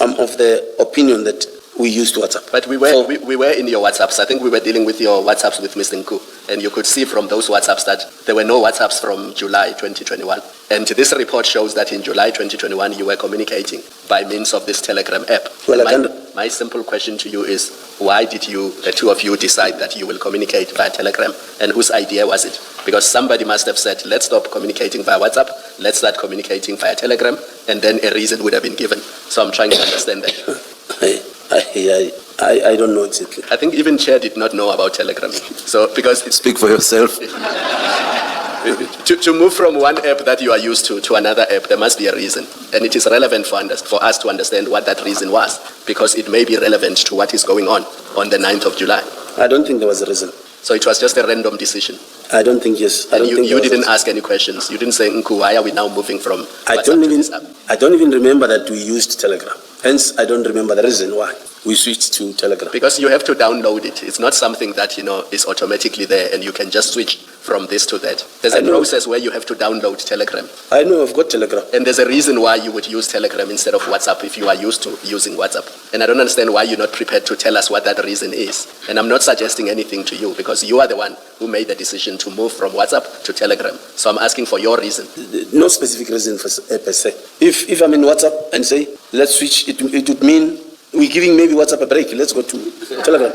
I'm of the opinion that we used WhatsApp. But we were in your WhatsApps. I think we were dealing with your WhatsApps with Mr. Nku, and you could see from those WhatsApps that there were no WhatsApps from July 2021. And this report shows that in July 2021, you were communicating by means of this Telegram app. Well, my simple question to you is, why did the two of you decide that you will communicate via Telegram, and whose idea was it? Because somebody must have said, let's stop communicating via WhatsApp, let's start communicating via Telegram, and then a reason would have been given. So I'm trying to understand that. I don't know exactly. I think even Chair did not know about Telegram. So because it's Speak for yourself. to move from one app that you are used to another app, there must be a reason. And it is relevant for us to understand what that reason was, because it may be relevant to what is going on the 9th of July. I don't think there was a reason. So it was just a random decision. I don't think, yes. You didn't ask any questions. You didn't say, Nku, why are we now moving from WhatsApp to this app? I don't even remember that we used Telegram. Hence, I don't remember the reason why we switched to Telegram. Because you have to download it. It's not something that, is automatically there and you can just switch from this to that. There's a process where you have to download Telegram. I know, I've got Telegram. And there's a reason why you would use Telegram instead of WhatsApp if you are used to using WhatsApp. And I don't understand why you're not prepared to tell us what that reason is. And I'm not suggesting anything to you because you are the one who made the decision to move from WhatsApp to Telegram. So I'm asking for your reason. No specific reason per se. If I'm in WhatsApp and say, let's switch, it would mean we're giving maybe WhatsApp a break. Let's go to Telegram.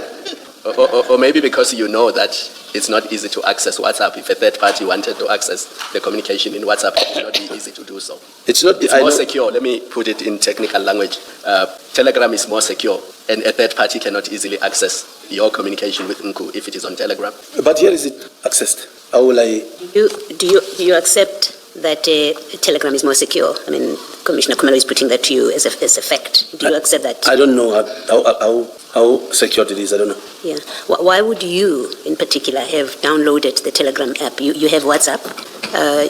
Or maybe because you know that it's not easy to access WhatsApp. If a third party wanted to access the communication in WhatsApp, it would not be easy to do so. It's more secure. Let me put it in technical language. Telegram is more secure, and a third party cannot easily access your communication with Nku if it is on Telegram. But here is it accessed. How will I? Do you accept that Telegram is more secure? I mean, Commissioner Tumelo is putting that to you as a fact. Do you accept that? I don't know how secure it is. I don't know. Yeah. Why would you, in particular, have downloaded the Telegram app? You have WhatsApp.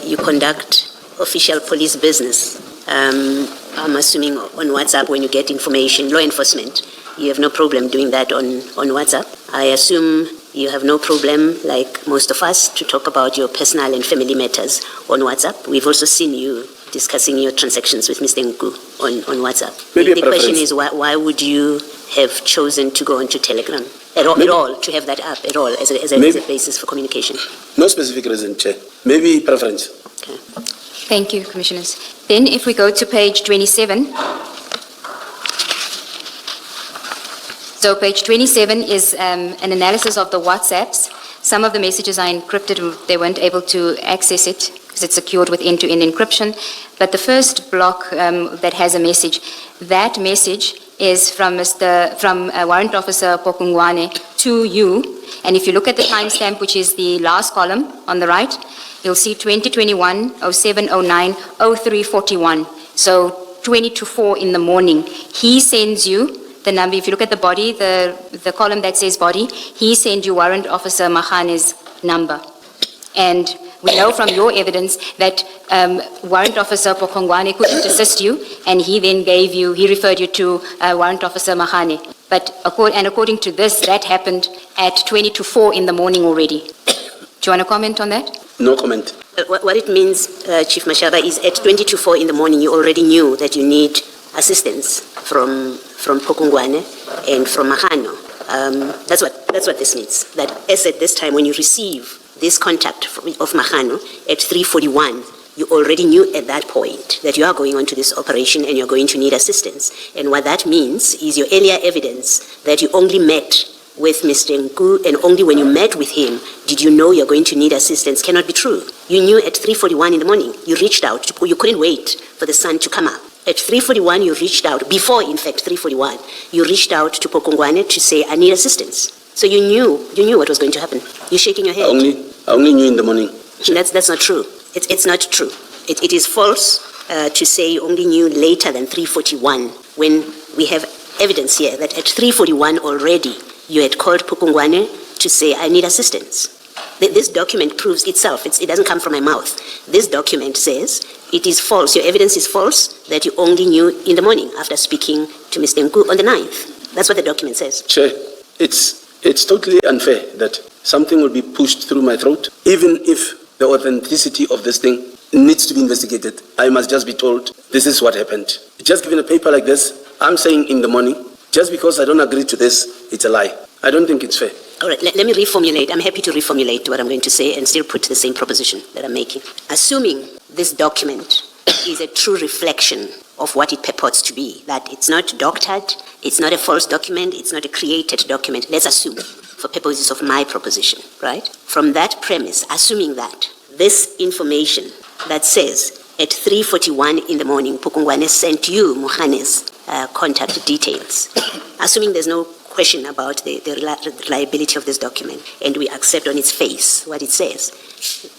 You conduct official police business. I'm assuming on WhatsApp when you get information, law enforcement. you have no problem doing that on WhatsApp. I assume you have no problem, like most of us, to talk about your personal and family matters on WhatsApp. We've also seen you discussing your transactions with Mr. Nku on WhatsApp. Maybe the question is, why would you have chosen to go onto Telegram at all, to have that app at all as a basis for communication? No specific reason, Chair. Maybe preference. Okay. Thank you, Commissioners. Then if we go to page 27. So page 27 is an analysis of the WhatsApps. Some of the messages are encrypted. They weren't able to access it because it's secured with end-to-end encryption. But the first block that has a message, that message is from Warrant Officer Pokungwane to you. And if you look at the timestamp, which is the last column on the right, you'll see 2021-07-09-0341. So 20 to 4 in the morning. He sends you the number. If you look at the body, the column that says body, he sent you Warrant Officer Mahane's number. And we know from your evidence that Warrant Officer Pokongwane couldn't assist you, and he then he referred you to Warrant Officer Mahane. But according to this, that happened at 20 to 4 in the morning already. Do you want to comment on that? No comment. What it means, Chief Mashaba, is at 20 to 4 in the morning, you already knew that you need assistance from Pokongwane and from Mahano. That's what this means. That as at this time, when you receive this contact of Mahano at 3:41, you already knew at that point that you are going on to this operation and you're going to need assistance. And what that means is your earlier evidence that you only met with Mr. Nku, and only when you met with him did you know you're going to need assistance, cannot be true. You knew at 3:41 in the morning. You reached out. You couldn't wait for the sun to come up. At 3:41, you reached out. Before, in fact, 3:41, you reached out to Pokongwane to say, I need assistance. So you knew what was going to happen. You're shaking your head. I only knew in the morning. That's not true. It's not true. It is false to say you only knew later than 3:41 when we have evidence here that at 3:41 already you had called Pokongwane to say, I need assistance. This document proves itself. It doesn't come from my mouth. This document says it is false. Your evidence is false that you only knew in the morning after speaking to Mr. Nku on the 9th. That's what the document says. Chair, it's totally unfair that something will be pushed through my throat, even if the authenticity of this thing needs to be investigated. I must just be told this is what happened. Just given a paper like this, I'm saying in the morning, just because I don't agree to this, it's a lie. I don't think it's fair. All right, let me reformulate. I'm happy to reformulate what I'm going to say and still put the same proposition that I'm making. Assuming this document is a true reflection of what it purports to be, that it's not doctored, it's not a false document, it's not a created document. Let's assume, for purposes of my proposition, right? From that premise, assuming that this information that says at 3:41 in the morning, Pokongwane sent you Mohane's contact details, assuming there's no question about the reliability of this document, and we accept on its face what it says.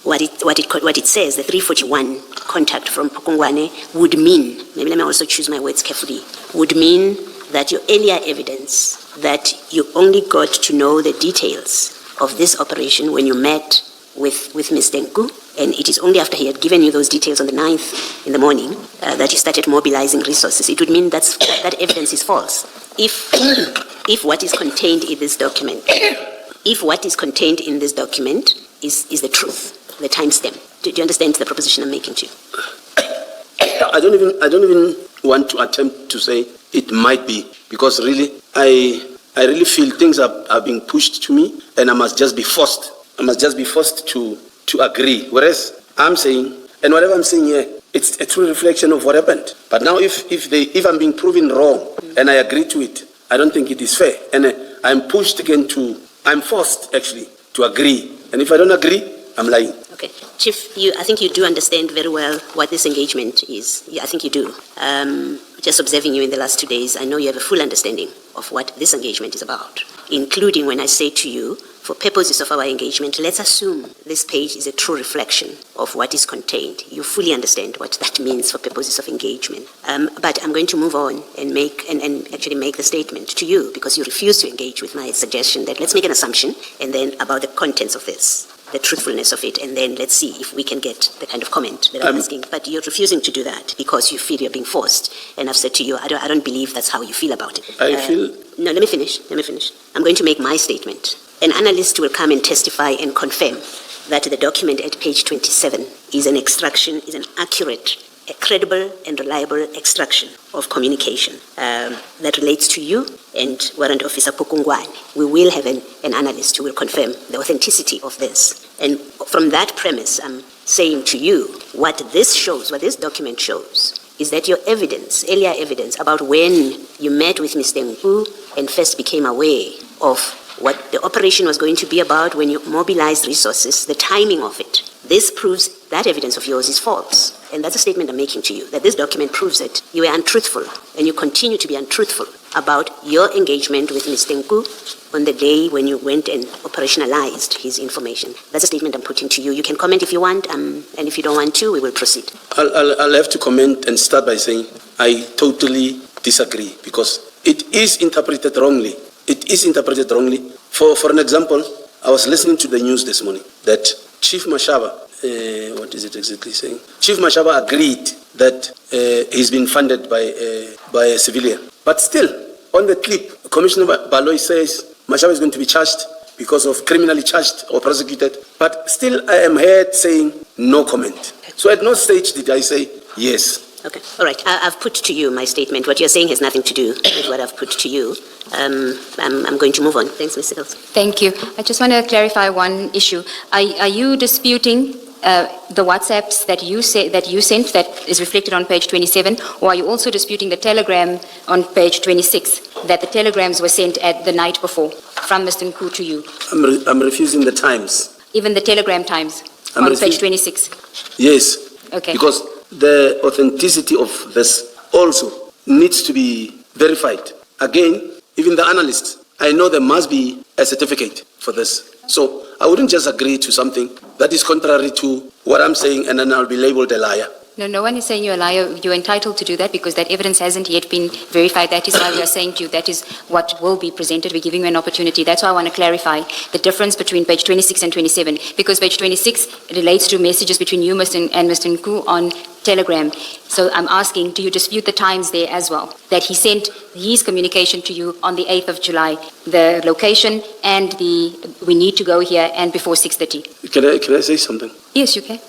What it says, the 3:41 contact from Pokongwane would mean, maybe let me also choose my words carefully, would mean that your earlier evidence that you only got to know the details of this operation when you met with Mr. Nku, and it is only after he had given you those details on the 9th in the morning that you started mobilizing resources. It would mean that evidence is false. If what is contained in this document, is the truth, the timestamp. Do you understand the proposition I'm making to you? I don't even want to attempt to say it might be, because really, I really feel things are being pushed to me, and I must just be forced to agree. Whereas I'm saying, and whatever I'm saying here, it's a true reflection of what happened. But now if I'm being proven wrong and I agree to it, I don't think it is fair. And I'm pushed again I'm forced actually to agree. And if I don't agree, I'm lying. Okay. Chief, I think you do understand very well what this engagement is. Yeah, I think you do. Just observing you in the last 2 days, I know you have a full understanding of what this engagement is about, including when I say to you, for purposes of our engagement, let's assume this page is a true reflection of what is contained. You fully understand what that means for purposes of engagement. But I'm going to move on and actually make the statement to you, because you refuse to engage with my suggestion that let's make an assumption and then about the contents of this. the truthfulness of it, and then let's see if we can get the kind of comment that I'm asking. But you're refusing to do that because you feel you're being forced. And I've said to you, I don't believe that's how you feel about it. I feel... No, let me finish. I'm going to make my statement. An analyst will come and testify and confirm that the document at page 27 is an accurate, a credible and reliable extraction of communication that relates to you and Warrant Officer Pukungwane. We will have an analyst who will confirm the authenticity of this. And from that premise, I'm saying to you, what this document shows, is that your earlier evidence about when you met with Mr. Nku and first became aware of what the operation was going to be about, when you mobilized resources, the timing of it. This proves that evidence of yours is false. And that's a statement I'm making to you, that this document proves that you were untruthful, and you continue to be untruthful about your engagement with Mr. Nku on the day when you went and operationalized his information. That's a statement I'm putting to you. You can comment if you want, and if you don't want to, we will proceed. I'll have to comment and start by saying I totally disagree, because it is interpreted wrongly. It is interpreted wrongly. For an example, I was listening to the news this morning that Chief Mashaba, what is it exactly saying? Chief Mashaba agreed that he's been funded by a civilian. But still, on the clip, Commissioner Baloy says Mashaba is going to be charged because of criminally charged or prosecuted. But still, I am heard saying no comment. So at no stage did I say yes. Okay, all right. I've put to you my statement. What you're saying has nothing to do with what I've put to you. I'm going to move on. Thanks, Ms. Segeels. Thank you. I just want to clarify one issue. Are you disputing the WhatsApps that you sent that is reflected on page 27, or are you also disputing the telegram on page 26 that the telegrams were sent at the night before from Mr. Nku to you? I'm refusing the times. Even the telegram times on page 26? Yes. Okay. Because the authenticity of this also needs to be verified. Again, even the analysts, I know there must be a certificate for this. So I wouldn't just agree to something that is contrary to what I'm saying, and then I'll be labeled a liar. No one is saying you're a liar. You're entitled to do that because that evidence hasn't yet been verified. That is why we are saying to you that is what will be presented. We're giving you an opportunity. That's why I want to clarify the difference between page 26 and 27, because page 26 relates to messages between you and Mr. Nku on Telegram. So I'm asking, do you dispute the times there as well? That he sent his communication to you on the 8th of July, the location and we need to go here and before 6:30. Can I say something? Yes, you can.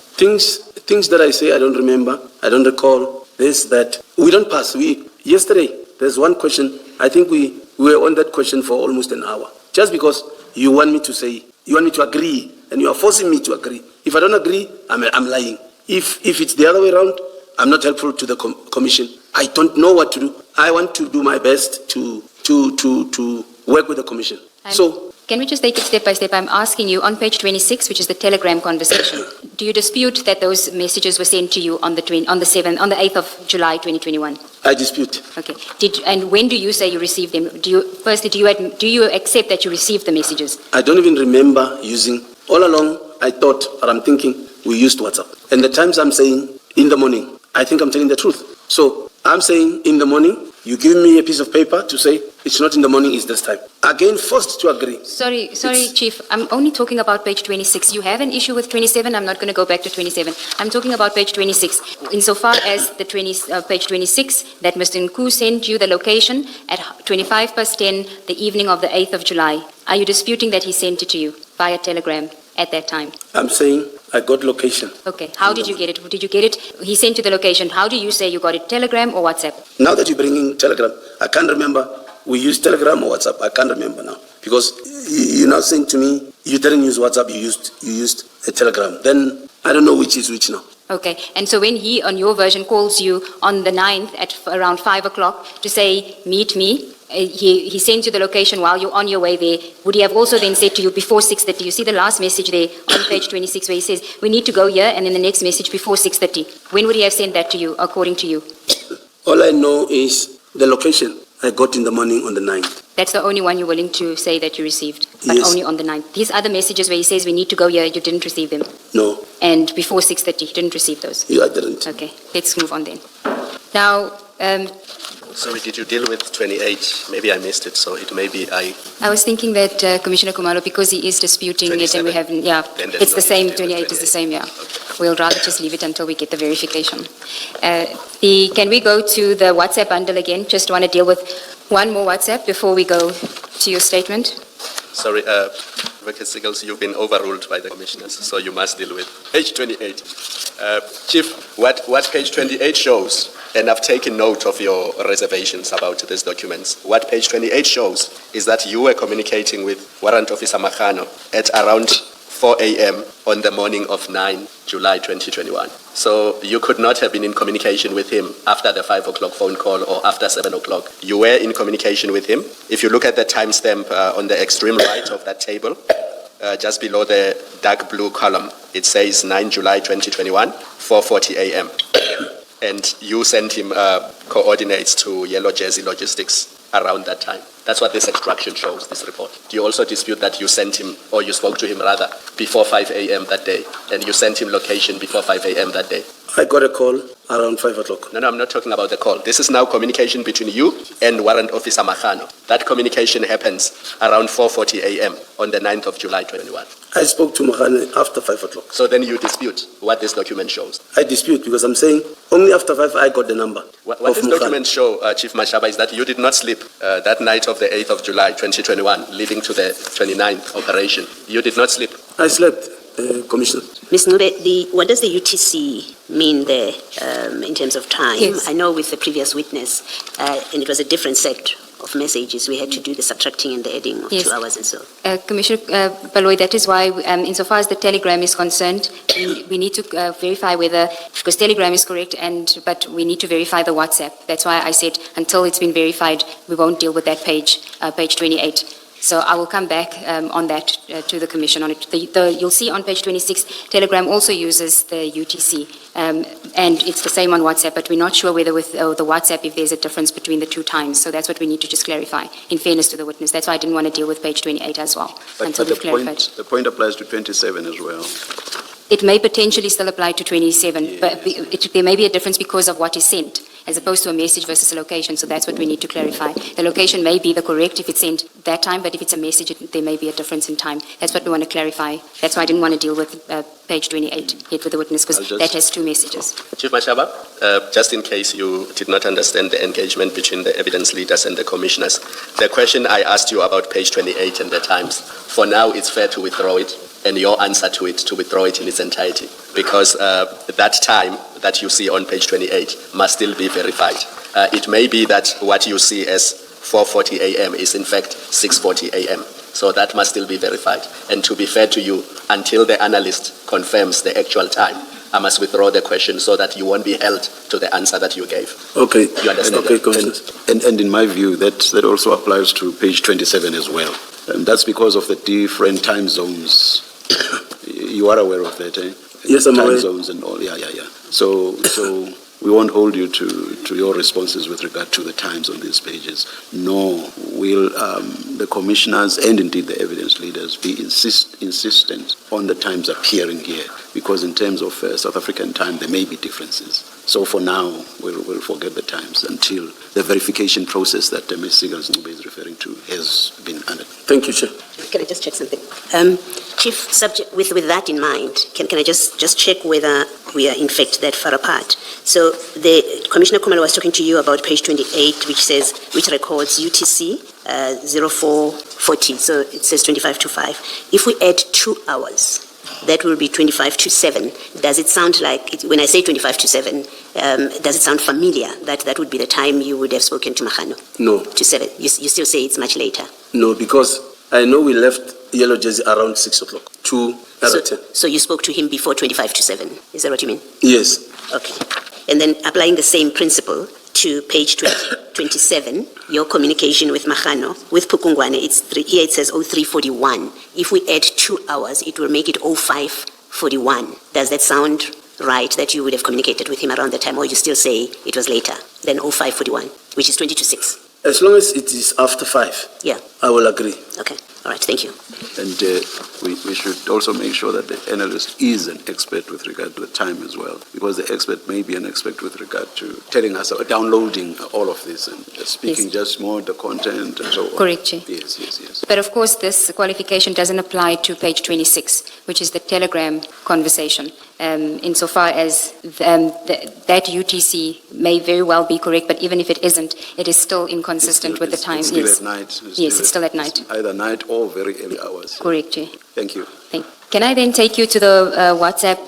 Things that I say I don't remember, I don't recall, this, that. We don't pass. Yesterday, there's one question, I think we were on that question for almost an hour. Just because you want me to agree, and you are forcing me to agree. If I don't agree, I'm lying. If it's the other way around, I'm not helpful to the commission. I don't know what to do. I want to do my best to work with the commission. Can we just take it step by step? I'm asking you on page 26, which is the telegram conversation. Do you dispute that those messages were sent to you on the 8th of July 2021? I dispute. Okay. And when do you say you received them? Do you accept that you received the messages? I don't even remember using. All along, I thought, or I'm thinking, we used WhatsApp. And the times I'm saying in the morning, I think I'm telling the truth. So I'm saying in the morning, you give me a piece of paper to say it's not in the morning, it's this time. Again, forced to agree. Sorry, Chief. I'm only talking about page 26. You have an issue with 27. I'm not going to go back to 27. I'm talking about page 26. Insofar as the page 26, that Mr. Nku sent you the location at 10:25 the evening of the 8th of July. Are you disputing that he sent it to you via telegram at that time? I'm saying I got location. Okay. How did you get it? Did you get it? He sent you the location. How do you say you got it? Telegram or WhatsApp? Now that you're bringing telegram, I can't remember. We use telegram or WhatsApp. I can't remember now. Because you're now saying to me, you didn't use WhatsApp, you used a telegram. Then I don't know which is which now. Okay. And so when he, on your version, calls you on the 9th at around 5 o'clock to say, meet me, he sends you the location while you're on your way there. Would he have also then said to you before 6:30? You see the last message there on page 26 where he says, we need to go here, and then the next message before 6:30. When would he have sent that to you, according to you? All I know is the location I got in the morning on the 9th. That's the only one you're willing to say that you received, but Yes. only on the 9th. These other messages where he says, we need to go here, you didn't receive them. No. And before 6:30, you didn't receive those. Yeah, I didn't. Okay, let's move on then. Now, Sorry, did you deal with 28? Maybe I missed it, so it may be I was thinking that Commissioner Khumalo, because he is disputing it and we 27. haven't, Then there's it's no the same, need to deal 28 with is the 28. same, We'll rather just leave it until we get the verification. Can we go to the WhatsApp bundle again? Just want to deal with one more WhatsApp before we go to your statement. Sorry, Advocate Segeels, you've been overruled by the commissioners, so you must deal with page 28. Chief, what page 28 shows, and I've taken note of your reservations about these documents, what page 28 shows is that you were communicating with Warrant Officer Makhano at around 4 a.m. on the morning of 9 July 2021. So you could not have been in communication with him after the 5 o'clock phone call or after 7 o'clock. You were in communication with him. If you look at the timestamp on the extreme right of that table, just below the dark blue column, it says 9 July 2021, 4:40 a.m. And you sent him coordinates to Yellow Jersey Logistics around that time. That's what this extraction shows, this report. Do you also dispute that you sent him, or you spoke to him rather, before 5 a.m. that day, and you sent him location before 5 a.m. that day? I got a call around 5 o'clock. No, I'm not talking about the call. This is now communication between you and Warrant Officer Makhano. That communication happens around 4:40 a.m. on the 9th of July 21. I spoke to Makhane after 5 o'clock. So then you dispute what this document shows. I dispute because I'm saying only after 5 I got the number. What of this Makhane. document show, Chief Mashaba, is that you did not sleep that night of the 8th of July 2021, leading to the 29th operation. You did not sleep. I slept, Commissioner. Ms. Ncube, what does the UTC mean there in terms of time? Yes. I know with the previous witness, and it was a different set of messages, we had to do the subtracting and the adding of Yes. 2 hours and so. Commissioner Baloyi, that is why, insofar as the telegram is concerned, we need to verify whether, because telegram is correct, but we need to verify the WhatsApp. That's why I said until it's been verified, we won't deal with that page, page 28. So I will come back on that to the Commission on it. You'll see on page 26, Telegram also uses the UTC, and it's the same on WhatsApp, but we're not sure whether with the WhatsApp if there's a difference between the two times. So that's what we need to just clarify, in fairness to the witness. That's why I didn't want to deal with page 28 as well, until we've clarified. The point applies to 27 as well. It may potentially still apply to 27, but there may be a difference because of what is sent, as opposed to a message versus a location. So that's what we need to clarify. The location may be the correct if it's sent that time, but if it's a message, there may be a difference in time. That's what we want to clarify. That's why I didn't want to deal with page 28 yet with the witness, because that has 2 messages. Chief Mashaba, just in case you did not understand the engagement between the evidence leaders and the commissioners, the question I asked you about page 28 and the times, for now it's fair to withdraw it, and your answer to it, to withdraw it in its entirety, because that time that you see on page 28 must still be verified. It may be that what you see as 4:40 a.m. is in fact 6:40 a.m. So that must still be verified. And to be fair to you, until the analyst confirms the actual time, I must withdraw the question so that you won't be held to the answer that you gave. Okay. You understand Okay, that? Commissioner. And in my view, that also applies to page 27 as well. And that's because of the different time zones. You are aware of that, eh? Yes, I'm time aware. zones and all, yeah. So we won't hold you to your responses with regard to the times on these pages, nor will the commissioners and indeed the evidence leaders be insistent on the times appearing here, because in terms of South African time, there may be differences. So for now, we'll forget the times until the verification process that Ms. Segeels-Ncube is referring to has been undertaken. Thank you, Chair. Can I just check something? Chief, subject with that in mind, can I just check whether we are in fact that far apart? So the Commissioner Khumalo was talking to you about page 28, which records UTC 0440. So it says 25 to 5. If we add 2 hours, that will be 25 to 7. Does it sound like, when I say 25 to 7, does it sound familiar that would be the time you would have spoken to Makhano? No. To 7. You still say it's much later? No, because I know we left Yellow Jersey around 6 o'clock to Aeroton. So you spoke to him before 25 to 7. Is that what you mean? Yes. Okay. And then applying the same principle to page 27, your communication with Makhano, with Pukungwane, here it says 0341. If we add 2 hours, it will make it 0541. Does that sound right, that you would have communicated with him around the time, or you still say it was later than 0541, which is 20 to 6? As long as it is after 5, Yeah. I will agree. Okay. All right, thank you. And we should also make sure that the analyst is an expert with regard to the time as well, because the expert may be an expert with regard to telling us or downloading all of this and speaking Yes. just more the content and so on. Correct, Chair. Yes. But of course, this qualification doesn't apply to page 26, which is the telegram conversation. Insofar as that UTC may very well be correct, but even if it isn't, it is still inconsistent with the time. It's still Yes. at night. Yes, it's still at night. Either night or very early hours. Correct, Chair. Thank you. Can I then take you to the WhatsApp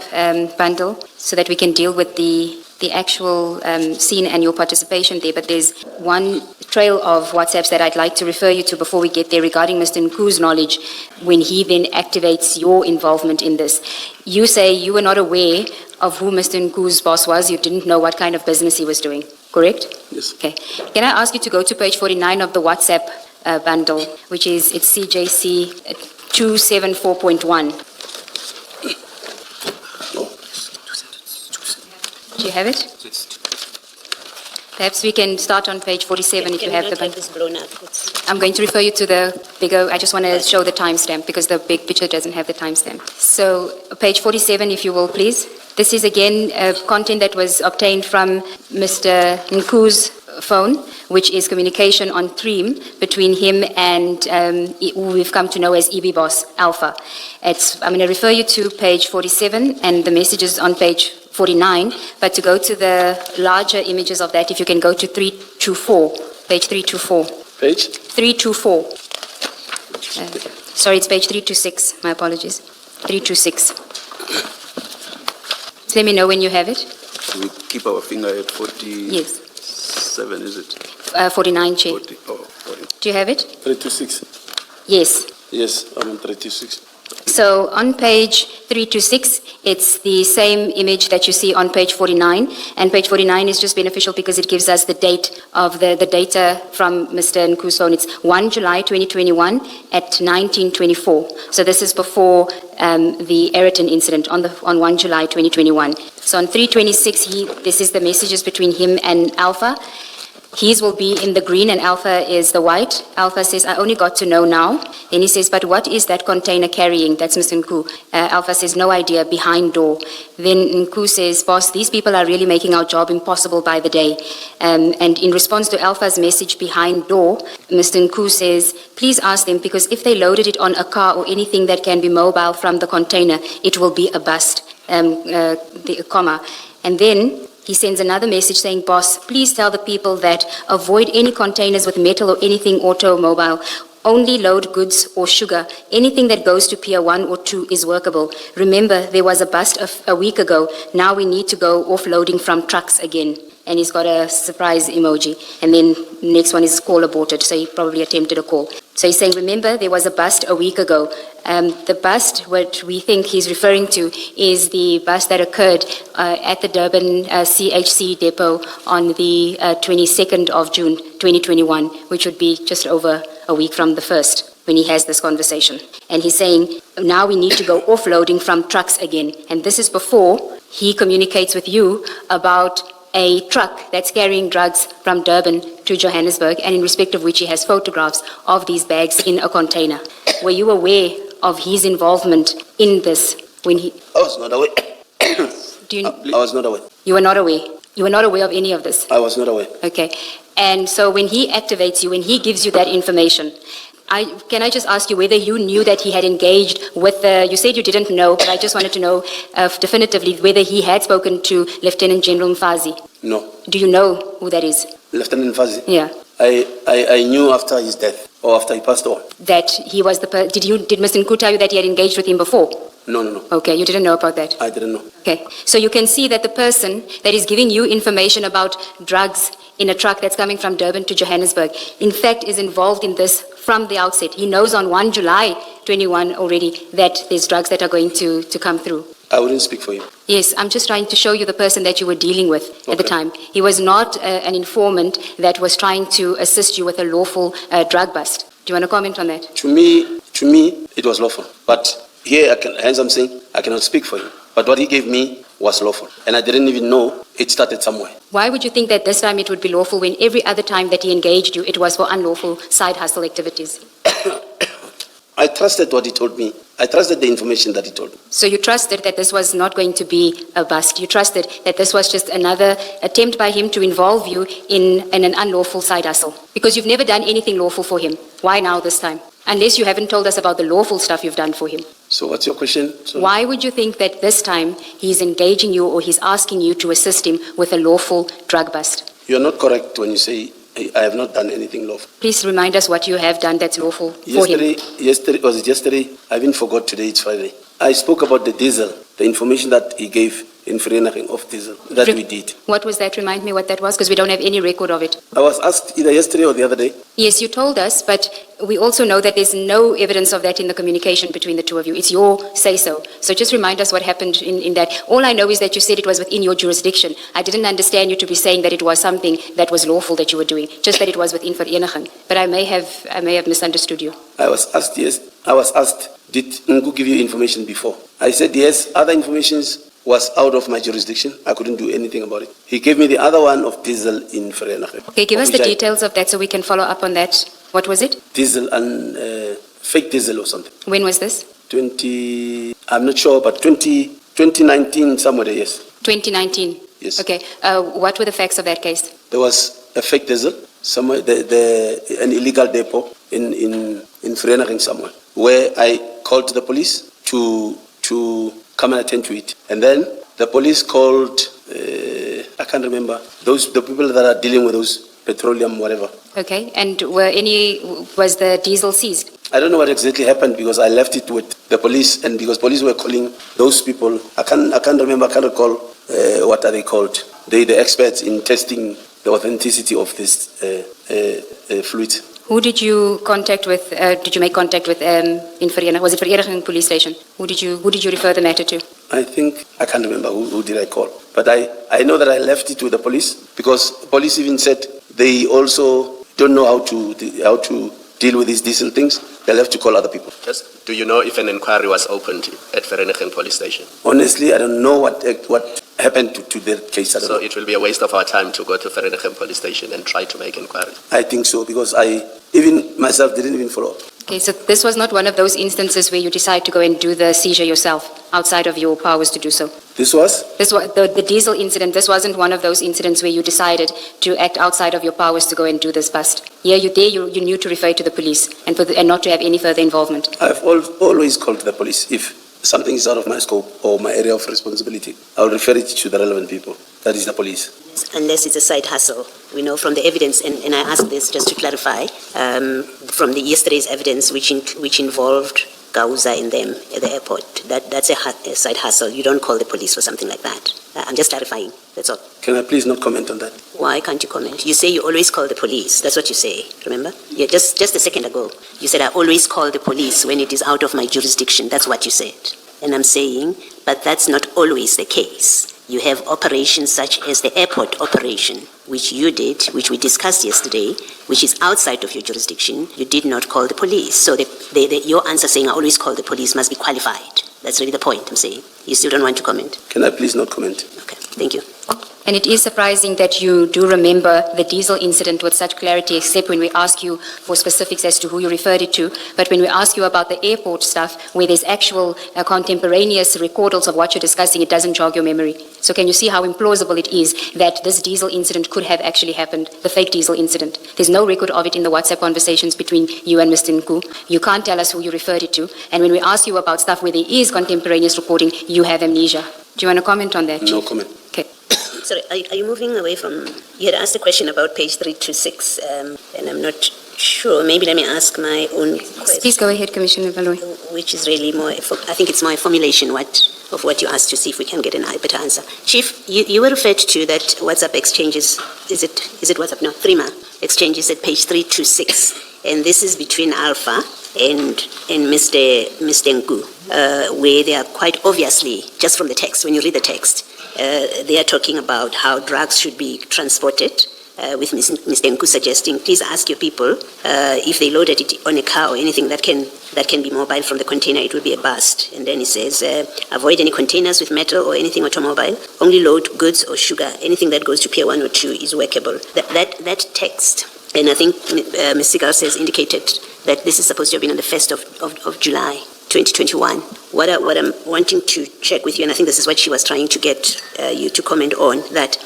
bundle so that we can deal with the actual scene and your participation there? But there's one trail of WhatsApps that I'd like to refer you to before we get there regarding Mr. Nku's knowledge when he then activates your involvement in this. You say you were not aware of who Mr. Nku's boss was. You didn't know what kind of business he was doing, correct? Yes. Okay. Can I ask you to go to page 49 of the WhatsApp bundle, which is it's CJC 274.1. Do you have it? Perhaps we can start on page 47 if you have the Can we not have bundle. this blown up? I'm going to refer you to the bigger, I just want to show the timestamp because the big picture doesn't have the timestamp. So page 47, if you will, please. This is again content that was obtained from Mr. Nku's phone, which is communication on Threem between him and who we've come to know as EB Boss Alpha. I'm going to refer you to page 47 and the messages on page 49, but to go to the larger images of that, if you can go to 324, page 324. Page? 324. Sorry, it's page 326. My apologies. 326. Just let me know when you have it. We keep our finger at 47, Yes. is it? 49, Chair. 40. Oh, 40. Do you have it? 326. Yes. Yes, I'm on 326. So on page 326, it's the same image that you see on page 49. And page 49 is just beneficial because it gives us the date of the data from Mr. Nku's phone. It's 1 July 2021 at 1924. So this is before the Aeroton incident on 1 July 2021. So on 326, this is the messages between him and Alpha. His will be in the green and Alpha is the white. Alpha says, I only got to know now. Then he says, but what is that container carrying? That's Mr. Nku. Alpha says, no idea, behind door. Then Nku says, boss, these people are really making our job impossible by the day. And in response to Alpha's message behind door, Mr. Nku says, please ask them, because if they loaded it on a car or anything that can be mobile from the container, it will be a bust, comma. And then he sends another message saying, boss, please tell the people that avoid any containers with metal or anything automobile. Only load goods or sugar. Anything that goes to Pier 1 or 2 is workable. Remember, there was a bust a week ago. Now we need to go offloading from trucks again. And he's got a surprise emoji. And then next one is call aborted. So he probably attempted a call. So he's saying, remember, there was a bust a week ago. The bust, what we think he's referring to, is the bust that occurred at the Durban CHC depot on the 22nd of June, 2021, which would be just over a week from the 1st when he has this conversation. And he's saying, now we need to go offloading from trucks again. And this is before he communicates with you about a truck that's carrying drugs from Durban to Johannesburg, and in respect of which he has photographs of these bags in a container. Were you aware of his involvement in this when he... I was not aware. I was not aware. You were not aware? You were not aware of any of this? I was not aware. Okay. And so when he activates you, when he gives you that information, can I just ask you whether you knew that he had engaged with you said you didn't know, but I just wanted to know definitively whether he had spoken to Lieutenant General Mfazi. No. Do you know who that is? Lieutenant Mfazi? Yeah. I knew after his death, or after he passed on. That he was did Mr. Nku tell you that he had engaged with him before? No. Okay, you didn't know about that? I didn't know. Okay, so you can see that the person that is giving you information about drugs in a truck that's coming from Durban to Johannesburg, in fact, is involved in this from the outset. He knows on 1 July 21 already that there's drugs that are going to come through. I wouldn't speak for you. Yes, I'm just trying to show you the person that you were dealing with at the time. He was not an informant that was trying to assist you with a lawful drug bust. Do you want to comment on that? To me, it was lawful. But here, as I'm saying, I cannot speak for you. But what he gave me was lawful. And I didn't even know it started somewhere. Why would you think that this time it would be lawful when every other time that he engaged you, it was for unlawful side hustle activities? I trusted what he told me. I trusted the information that he told me. So you trusted that this was not going to be a bust. You trusted that this was just another attempt by him to involve you in an unlawful side hustle. Because you've never done anything lawful for him. Why now this time? Unless you haven't told us about the lawful stuff you've done for him. So what's your question? Sorry. Why would you think that this time he's engaging you or he's asking you to assist him with a lawful drug bust? You're not correct when you say I have not done anything lawful. Please remind us what you have done that's lawful for him. Was it yesterday? I even forgot today, it's Friday. I spoke about the diesel, the information that he gave in Vereniging of diesel, that we did. What was that? Remind me what that was, because we don't have any record of it. I was asked either yesterday or the other day. Yes, you told us, but we also know that there's no evidence of that in the communication between the two of you. It's your say-so. So just remind us what happened in that. All I know is that you said it was within your jurisdiction. I didn't understand you to be saying that it was something that was lawful that you were doing, just that it was within Vereniging. But I may have misunderstood you. I was asked, yes. I was asked, did Nku give you information before? I said, yes, other information was out of my jurisdiction. I couldn't do anything about it. He gave me the other one of diesel in Vereniging. Okay, give us the details of that so we can follow up on that. What was it? Diesel and fake diesel or something. When was this? I'm not sure, but 2019 somewhere there, yes. 2019? Yes. Okay, what were the facts of that case? There was a fake diesel somewhere, an illegal depot in Vereniging somewhere, where I called the police to come and attend to it. And then the police called, I can't remember, the people that are dealing with those petroleum, whatever. Okay, and was the diesel seized? I don't know what exactly happened because I left it with the police, and because police were calling those people, I can't remember, I can't recall what are they called. They're the experts in testing the authenticity of this fluid. Who did you contact with? Did you make contact with in Vereniging? Was it Vereniging police station? Who did you refer the matter to? I can't remember who did I call, but I know that I left it with the police because police even said they also don't know how to deal with these diesel things. They'll have to call other people. Just, do you know if an inquiry was opened at Vereniging police station? Honestly, I don't know what happened to that case. So it will be a waste of our time to go to Vereniging police station and try to make inquiry. I think so, because I even myself didn't even follow up. Okay, so this was not one of those instances where you decide to go and do the seizure yourself, outside of your powers to do so? This was the diesel incident. This wasn't one of those incidents where you decided to act outside of your powers to go and do this bust. Yeah, you knew to refer to the police and not to have any further involvement. I've always called the police. If something is out of my scope or my area of responsibility, I'll refer it to the relevant people. That is the police. Unless it's a side hustle. We know from the evidence, and I ask this just to clarify, from yesterday's evidence, which involved Gauza in them at the airport, that's a side hustle. You don't call the police for something like that. I'm just clarifying, that's all. Can I please not comment on that? Why can't you comment? You say you always call the police. That's what you say, remember? Yeah, just a second ago, you said I always call the police when it is out of my jurisdiction. That's what you said. And I'm saying, but that's not always the case. You have operations such as the airport operation, which you did, which we discussed yesterday, which is outside of your jurisdiction. You did not call the police. So your answer saying I always call the police must be qualified. That's really the point I'm saying. You still don't want to comment? Can I please not comment? Okay, thank you. And it is surprising that you do remember the diesel incident with such clarity, except when we ask you for specifics as to who you referred it to. But when we ask you about the airport stuff, where there's actual contemporaneous recordals of what you're discussing, it doesn't jog your memory. So can you see how implausible it is that this diesel incident could have actually happened, the fake diesel incident? There's no record of it in the WhatsApp conversations between you and Mr. Nku. You can't tell us who you referred it to. And when we ask you about stuff where there is contemporaneous reporting, you have amnesia. Do you want to comment on that, Chief? No comment. Okay. Sorry, are you moving away from... You had asked a question about page 326, and I'm not sure. Maybe let me ask my own question. Please go ahead, Commissioner Valoy. Which is really more... I think it's more a formulation of what you asked to see if we can get a better answer. Chief, you were referred to that WhatsApp exchanges... Is it WhatsApp? No, Threema exchanges at page 326. And this is between Alpha and Mr. Nku, where they are quite obviously, just from the text, when you read the text, they are talking about how drugs should be transported, with Mr. Nku suggesting, please ask your people if they loaded it on a car or anything that can be mobile from the container, it will be a bust. And then he says, avoid any containers with metal or anything automobile, only load goods or sugar, anything that goes to Pier 1 or 2 is workable. That text, and I think Ms. Segeels has indicated that this is supposed to have been on the 1st of July 2021. What I'm wanting to check with you, and I think this is what she was trying to get you to comment on, that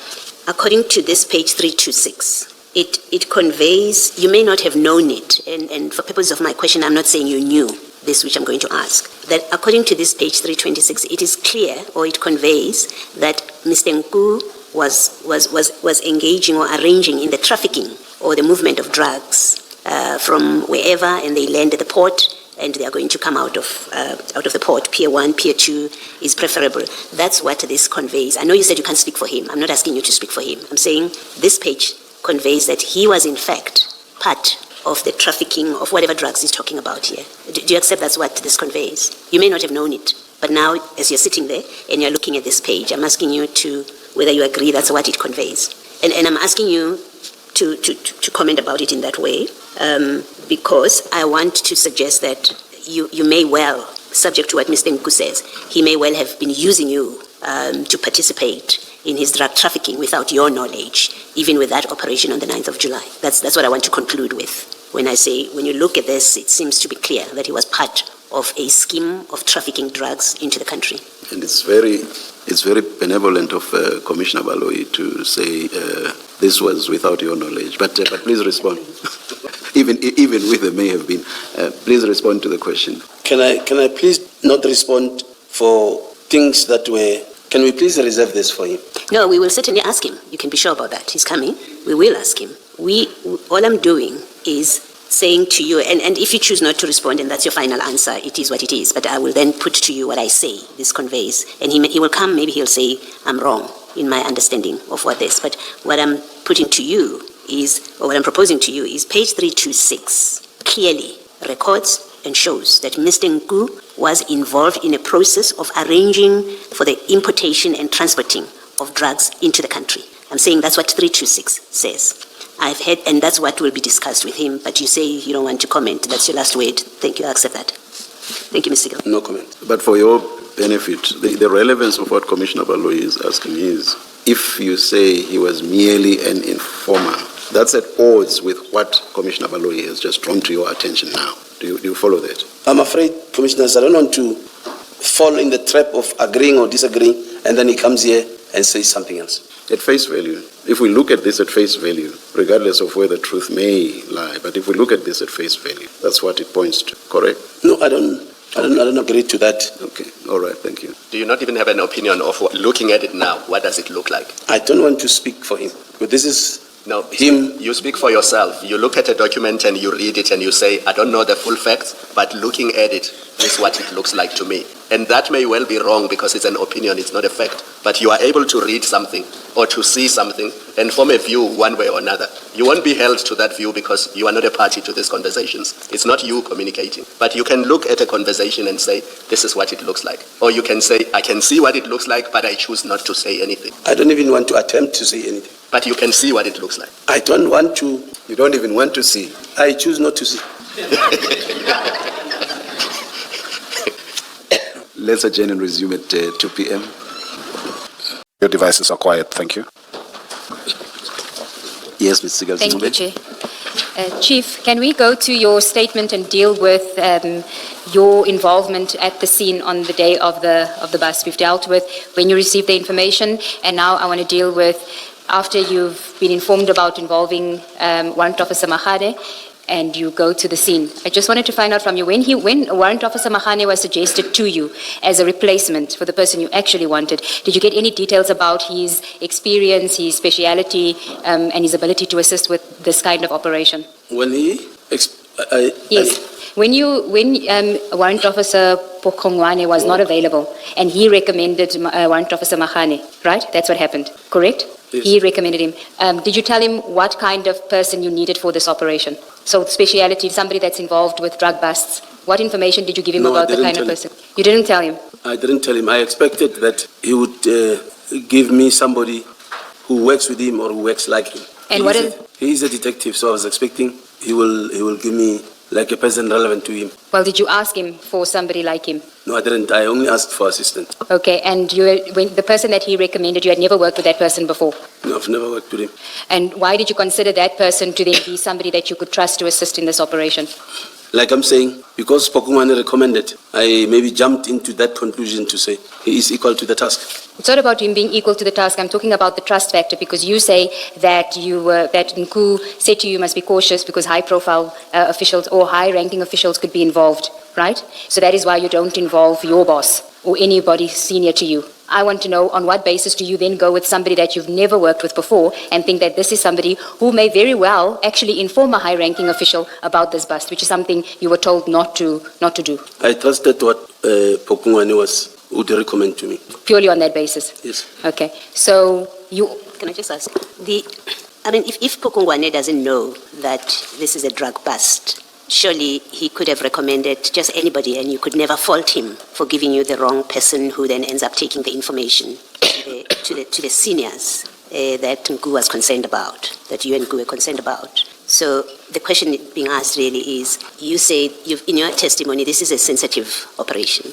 according to this page 326, it conveys, you may not have known it, and for purposes of my question, I'm not saying you knew this, which I'm going to ask, that according to this page 326, it is clear, or it conveys, that Mr. Nku was engaging or arranging in the trafficking or the movement of drugs from wherever, and they land at the port, and they are going to come out of the port. Pier 1, Pier 2 is preferable. That's what this conveys. I know you said you can't speak for him. I'm not asking you to speak for him. I'm saying this page conveys that he was in fact part of the trafficking of whatever drugs he's talking about here. Do you accept that's what this conveys? You may not have known it, but now as you're sitting there and you're looking at this page, I'm asking you to whether you agree that's what it conveys. And I'm asking you to comment about it in that way, because I want to suggest that you may well, subject to what Mr. Nku says, he may well have been using you to participate in his drug trafficking without your knowledge, even with that operation on the 9th of July. That's what I want to conclude with. When I say, when you look at this, it seems to be clear that he was part of a scheme of trafficking drugs into the country. And it's very benevolent of Commissioner Baloyi to say this was without your knowledge. But please respond. even with the may have been, please respond to the question. Can I please not respond for things that were? Can we please reserve this for him? No, we will certainly ask him. You can be sure about that. He's coming. We will ask him. All I'm doing is saying to you, and if you choose not to respond and that's your final answer, it is what it is. But I will then put to you what I say this conveys. And he will come, maybe he'll say, I'm wrong in my understanding of what this. But what I'm putting to you is, or what I'm proposing to you is page 326 clearly records and shows that Mr. Nku was involved in a process of arranging for the importation and transporting of drugs into the country. I'm saying that's what 326 says. I've heard, and that's what will be discussed with him, but you say you don't want to comment. That's your last word. Thank you. I accept that. Thank you, Mr. Gill. No comment. But for your benefit, the relevance of what Commissioner Baloyi is asking is, if you say he was merely an informer, that's at odds with what Commissioner Baloyi has just drawn to your attention now. Do you follow that? I'm afraid, Commissioners, I don't want to fall in the trap of agreeing or disagreeing, and then he comes here and says something else. At face value, if we look at this at face value, regardless of where the truth may lie, but if we look at this at face value, that's what it points to, correct? No, I don't agree to that. Okay, all right, thank you. Do you not even have an opinion of looking at it now? What does it look like? I don't want to speak for him, but this is No, him. You speak for yourself. You look at a document and you read it and you say, I don't know the full facts, but looking at it is what it looks like to me. And that may well be wrong because it's an opinion, it's not a fact. But you are able to read something or to see something and form a view one way or another. You won't be held to that view because you are not a party to these conversations. It's not you communicating. But you can look at a conversation and say, this is what it looks like. Or you can say, I can see what it looks like, but I choose not to say anything. I don't even want to attempt to say anything. But you can see what it looks like. I don't want to. You don't even want to see. I choose not to see. Let's adjourn and resume at 2 p.m. Your devices are quiet. Thank you. Yes, Ms. Thank you, Segeels-Ncube. Chair. Chief, can we go to your statement and deal with your involvement at the scene on the day of the bus? We've dealt with when you received the information, and now I want to deal with after you've been informed about involving Warrant Officer Mahade, and you go to the scene. I just wanted to find out from you, when Warrant Officer Mahane was suggested to you as a replacement for the person you actually wanted, did you get any details about his experience, his speciality, and his ability to assist with this kind of operation? When he... Yes. When Warrant Officer Pokongwane was not available, and he recommended Warrant Officer Mahane, right? That's what happened, correct? Yes. He recommended him. Did you tell him what kind of person you needed for this operation? So speciality, somebody that's involved with drug busts. What information did you give him No, about I the kind didn't of tell person? You didn't tell him? I didn't tell him. I expected that he would give me somebody who works with him or who works like him. And He is a detective, so I was expecting he will give me like a person relevant to him. Well, did you ask him for somebody like him? No, I didn't. I only asked for assistant. Okay, and when the person that he recommended, you had never worked with that person before? No, I've never worked with him. And why did you consider that person to then be somebody that you could trust to assist in this operation? like I'm saying, because Pokungwane recommended, I maybe jumped into that conclusion to say he is equal to the task. It's not about him being equal to the task. I'm talking about the trust factor, because you say that that Nku said to you must be cautious because high-profile officials or high-ranking officials could be involved, right? So that is why you don't involve your boss or anybody senior to you. I want to know, on what basis do you then go with somebody that you've never worked with before and think that this is somebody who may very well actually inform a high-ranking official about this bust, which is something you were told not to do? I trusted what Pokungwane would recommend to me. Purely on that basis? Yes. Okay. So you... Can I just ask? If Pokungwane doesn't know that this is a drug bust, surely he could have recommended just anybody, and you could never fault him for giving you the wrong person who then ends up taking the information to the seniors that Nku was concerned about, that you and Nku were concerned about. So the question being asked really is, you say in your testimony this is a sensitive operation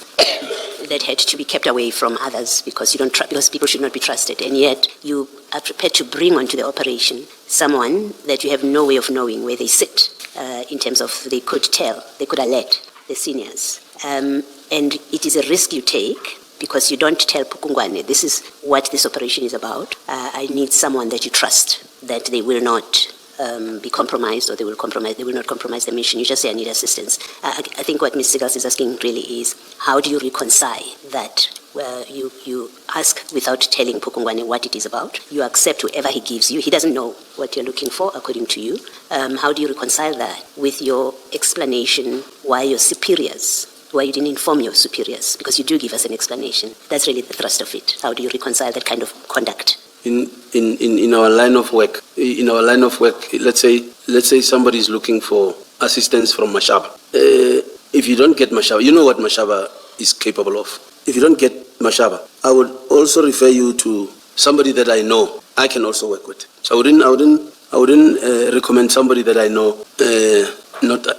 that had to be kept away from others because because people should not be trusted, and yet you are prepared to bring onto the operation someone that you have no way of knowing where they sit. In terms of they could alert the seniors. And it is a risk you take because you don't tell Pukungwane, this is what this operation is about. I need someone that you trust, that they will not be compromised, or they will not compromise the mission. You just say, I need assistance. I think what Ms. Segeels is asking really is, how do you reconcile that? Where you ask without telling Pukungwane what it is about. You accept whoever he gives you. He doesn't know what you're looking for, according to you. How do you reconcile that with your explanation why your superiors, why you didn't inform your superiors? Because you do give us an explanation. That's really the thrust of it. How do you reconcile that kind of conduct? In our line of work, let's say somebody is looking for assistance from Mashaba. If you don't get Mashaba, you know what Mashaba is capable of. If you don't get Mashaba, I would also refer you to somebody that I know I can also work with. So I wouldn't recommend somebody that I know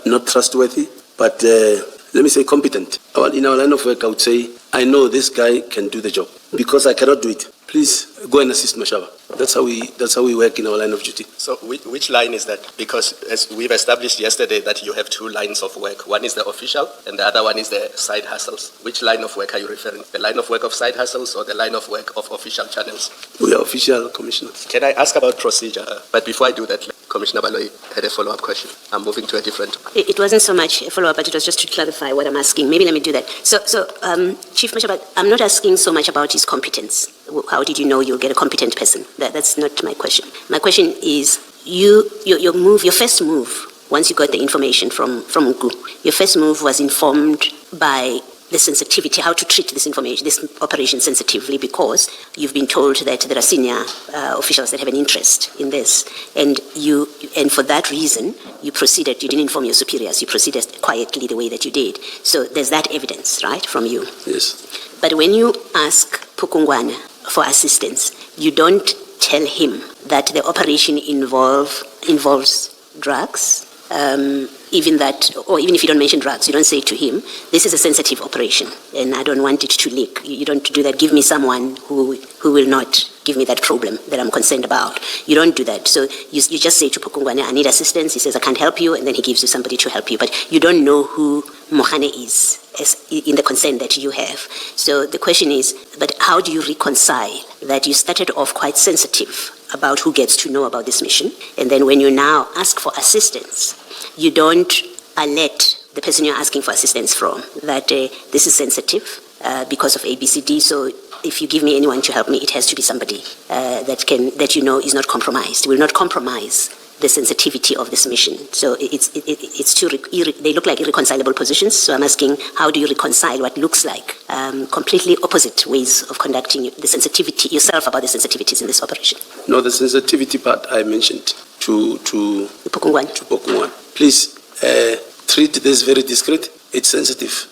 not trustworthy, but let me say competent. In our line of work, I would say I know this guy can do the job because I cannot do it. Please go and assist Mashaba. That's how we work in our line of duty. So which line is that? Because as we've established yesterday that you have two lines of work. One is the official and the other one is the side hustles. Which line of work are you referring to? The line of work of side hustles or the line of work of official channels? We are official commissioners. Can I ask about procedure? But before I do that, Commissioner Baloyi had a follow-up question. I'm moving to a different one. It wasn't so much a follow-up, but it was just to clarify what I'm asking. Maybe let me do that. So Chief Mashaba, I'm not asking so much about his competence. How did you know you'll get a competent person? That's not my question. My question is, your first move, once you got the information from Nku, your first move was informed by the sensitivity, how to treat this information, this operation sensitively, because you've been told that there are senior officials that have an interest in this, and for that reason, you didn't inform your superiors, you proceeded quietly the way that you did. So there's that evidence, right, from you? Yes. But when you ask Pukungwane for assistance, you don't tell him that the operation involves drugs, even if you don't mention drugs, you don't say to him, this is a sensitive operation and I don't want it to leak. You don't do that. Give me someone who will not give me that problem that I'm concerned about. You don't do that. So you just say to Pukungwane, I need assistance. He says, I can't help you. And then he gives you somebody to help you. But you don't know who Mohane is in the concern that you have. So the question is, but how do you reconcile that you started off quite sensitive about who gets to know about this mission, and then when you now ask for assistance, you don't alert the person you're asking for assistance from that this is sensitive because of ABCD, so if you give me anyone to help me, it has to be somebody that you know is not compromised, will not compromise the sensitivity of this mission. So they look like irreconcilable positions. So I'm asking, how do you reconcile what looks like completely opposite ways of conducting the sensitivity yourself about the sensitivities in this operation? No, the sensitivity part I mentioned to Pukungwane. Please treat this very discreet. It's sensitive.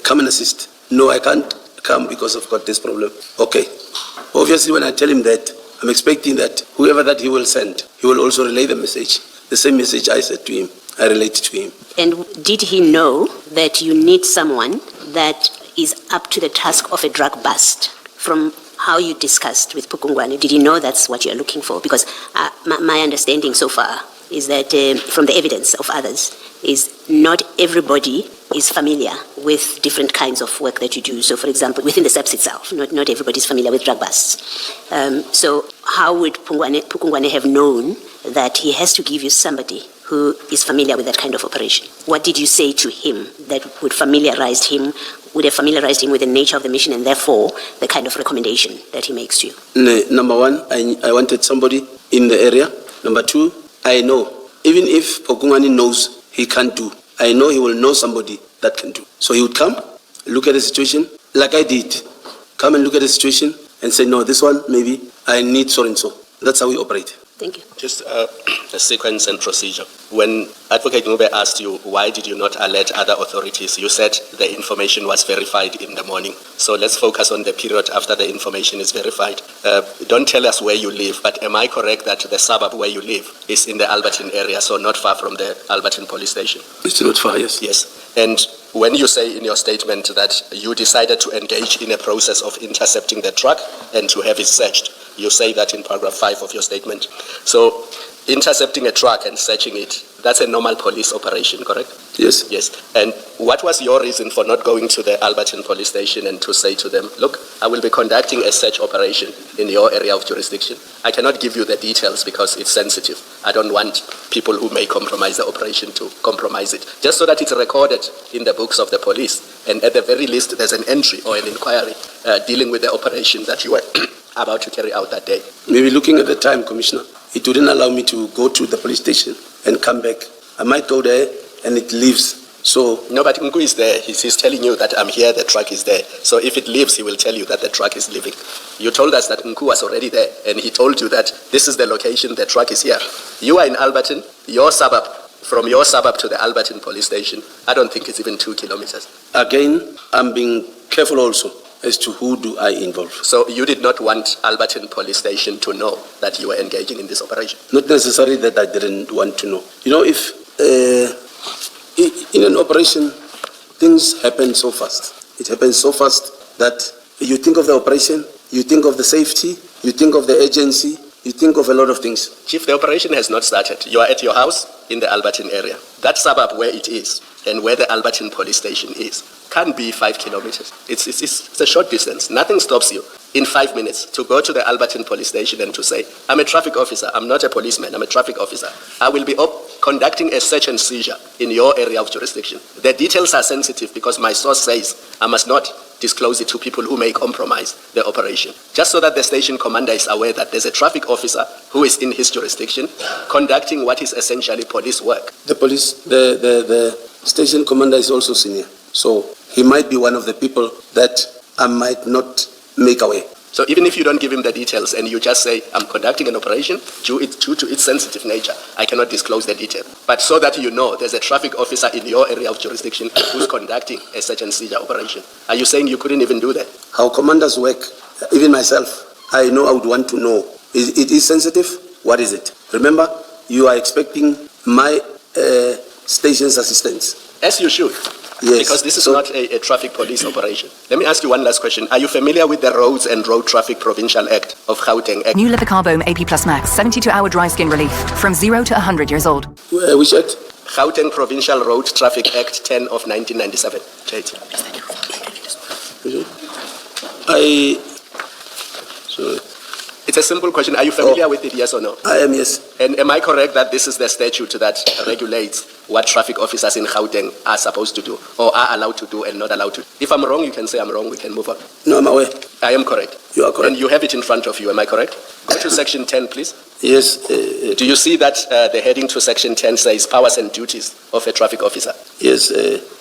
Come and assist. No, I can't come because I've got this problem. Okay. Obviously, when I tell him that, I'm expecting that whoever that he will send, he will also relay the message. The same message I said to him, I related to him. And did he know that you need someone that is up to the task of a drug bust? From how you discussed with Pukungwane, did he know that's what you're looking for? Because my understanding so far is that from the evidence of others, is not everybody is familiar with different kinds of work that you do. So, for example, within the SAPS itself, not everybody is familiar with drug busts. So how would Pukungwane have known that he has to give you somebody who is familiar with that kind of operation? What did you say to him that would have familiarized him with the nature of the mission and therefore the kind of recommendation that he makes to you? Number one, I wanted somebody in the area. Number two, I know, even if Pukungwane knows he can't do, I know he will know somebody that can do. So he would come, look at the situation, like I did. Come and look at the situation and say, no, this one, maybe, I need so and so. That's how we operate. Thank you. Just a sequence and procedure. When Advocate Ncube asked you, why did you not alert other authorities, you said the information was verified in the morning. So let's focus on the period after the information is verified. Don't tell us where you live, but am I correct that the suburb where you live is in the Alberton area, so not far from the Alberton police station? It's not far, yes. Yes. And when you say in your statement that you decided to engage in a process of intercepting the truck and to have it searched, you say that in paragraph 5 of your statement. So intercepting a truck and searching it, that's a normal police operation, correct? Yes. Yes. And what was your reason for not going to the Alberton police station and to say to them, look, I will be conducting a search operation in your area of jurisdiction. I cannot give you the details because it's sensitive. I don't want people who may compromise the operation to compromise it. Just so that it's recorded in the books of the police. And at the very least, there's an entry or an inquiry dealing with the operation that you were about to carry out that day. Maybe looking at the time, Commissioner, it wouldn't allow me to go to the police station and come back. I might go there and it leaves. So no, but Nku is there. He's telling you that I'm here, the truck is there. So if it leaves, he will tell you that the truck is leaving. You told us that Nku was already there, and he told you that this is the location, the truck is here. You are in Alberton, your suburb. From your suburb to the Alberton police station, I don't think it's even 2 kilometers. again, I'm being careful also as to who do I involve. So you did not want Alberton police station to know that you were engaging in this operation? Not necessarily that I didn't want to know. You know, if in an operation, things happen so fast. It happens so fast that you think of the operation, you think of the safety, you think of the agency, you think of a lot of things. Chief, the operation has not started. You are at your house in the Alberton area. That suburb where it is and where the Alberton police station is can't be 5 kilometers. It's a short distance. Nothing stops you in 5 minutes to go to the Alberton police station and to say, I'm a traffic officer. I'm not a policeman. I'm a traffic officer. I will be conducting a search and seizure in your area of jurisdiction. The details are sensitive because my source says I must not disclose it to people who may compromise the operation. Just so that the station commander is aware that there's a traffic officer who is in his jurisdiction conducting what is essentially police work. The station commander is also senior. So he might be one of the people that I might not make away. So even if you don't give him the details and you just say, I'm conducting an operation due to its sensitive nature, I cannot disclose the detail. But so that you know there's a traffic officer in your area of jurisdiction who's conducting a search and seizure operation. Are you saying you couldn't even do that? How commanders work, even myself, I know I would want to know. It is sensitive? What is it? Remember, you are expecting my station's assistance. As you should. Yes. Because this is not a traffic police operation. Let me ask you one last question. Are you familiar with the Roads and Road Traffic Provincial Act of Gauteng? New Lipicarboam AP Plus Max, 72-hour dry skin relief, from 0 to 100 years old. Which act? Gauteng Provincial Road Traffic Act 10 of 1997. Sorry. It's a simple question. Are you familiar with it, yes or no? I am, yes. And am I correct that this is the statute that regulates what traffic officers in Gauteng are supposed to do or are allowed to do and not allowed to do? If I'm wrong, you can say I'm wrong. We can move on. No, I'm aware. I am correct. You are correct. And you have it in front of you. Am I correct? Go to section 10, please. Yes. Do you see that the heading to section 10 says powers and duties of a traffic officer? Yes.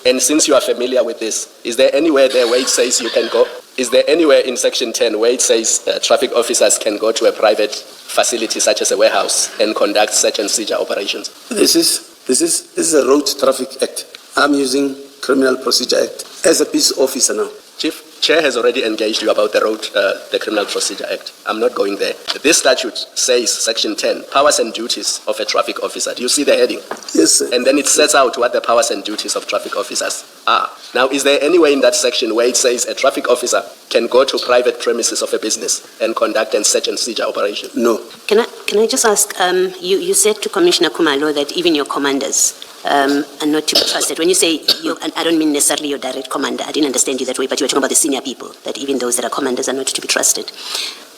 And since you are familiar with this, is there anywhere there where it says you can go? Is there anywhere in section 10 where it says traffic officers can go to a private facility such as a warehouse and conduct search and seizure operations? This is a Road Traffic Act. I'm using Criminal Procedure Act as a peace officer now. Chief, Chair has already engaged you about the Criminal Procedure Act. I'm not going there. This statute says, Section 10, powers and duties of a traffic officer. Do you see the heading? Yes, sir. And then it sets out what the powers and duties of traffic officers are. Now, is there any way in that section where it says a traffic officer can go to private premises of a business and conduct a search and seizure operation? No. Can I just ask, you said to Commissioner Khumalo that even your commanders are not to be trusted. When you say, and I don't mean necessarily your direct commander, I didn't understand you that way, but you were talking about the senior people, that even those that are commanders are not to be trusted.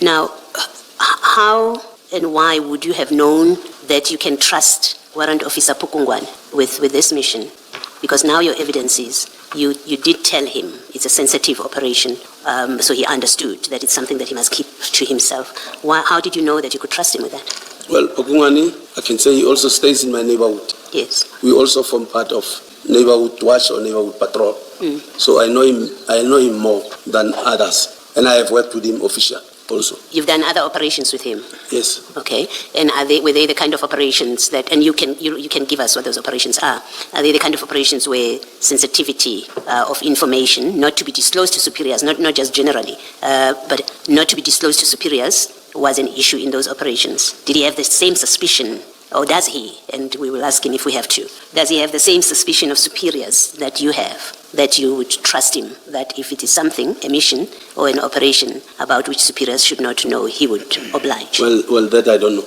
Now, how and why would you have known that you can trust Warrant Officer Pukungwane with this mission? Because now your evidence is you did tell him it's a sensitive operation, so he understood that it's something that he must keep to himself. How did you know that you could trust him with that? Well, Pukungwane, I can say he also stays in my neighborhood. Yes. We also form part of neighborhood watch or neighborhood patrol. So I know him more than others. And I have worked with him officially also. You've done other operations with him? Yes. Okay. And were they the kind of operations that, and you can give us what those operations are they the kind of operations where sensitivity of information, not to be disclosed to superiors, not just generally, but not to be disclosed to superiors was an issue in those operations? Did he have the same suspicion, or does he, and we will ask him if we have to, does he have the same suspicion of superiors that you have, that you would trust him, that if it is something, a mission or an operation about which superiors should not know, he would oblige? Well, that I don't know.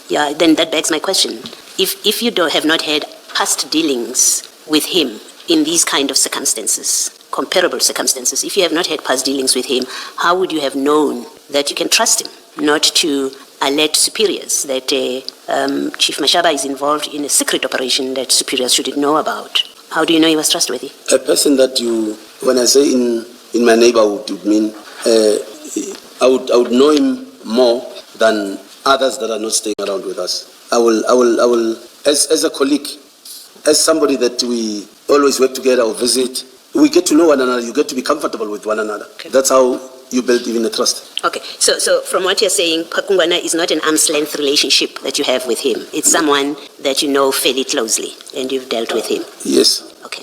Yeah, then that begs my question. If you have not had past dealings with him in these kind of circumstances, comparable circumstances, if you have not had past dealings with him, how would you have known that you can trust him not to alert superiors that Chief Mashaba is involved in a secret operation that superiors shouldn't know about? How do you know he was trustworthy? A person that when I say in my neighborhood, it would mean I would know him more than others that are not staying around with us. I will, as a colleague, as somebody that we always work together or visit, we get to know one another. You get to be comfortable with one another. Okay. That's how you build even a trust. Okay, so from what you're saying, Pukungwane is not an arm's length relationship that you have with him. It's someone that you know fairly closely and you've dealt with him. Yes. Okay.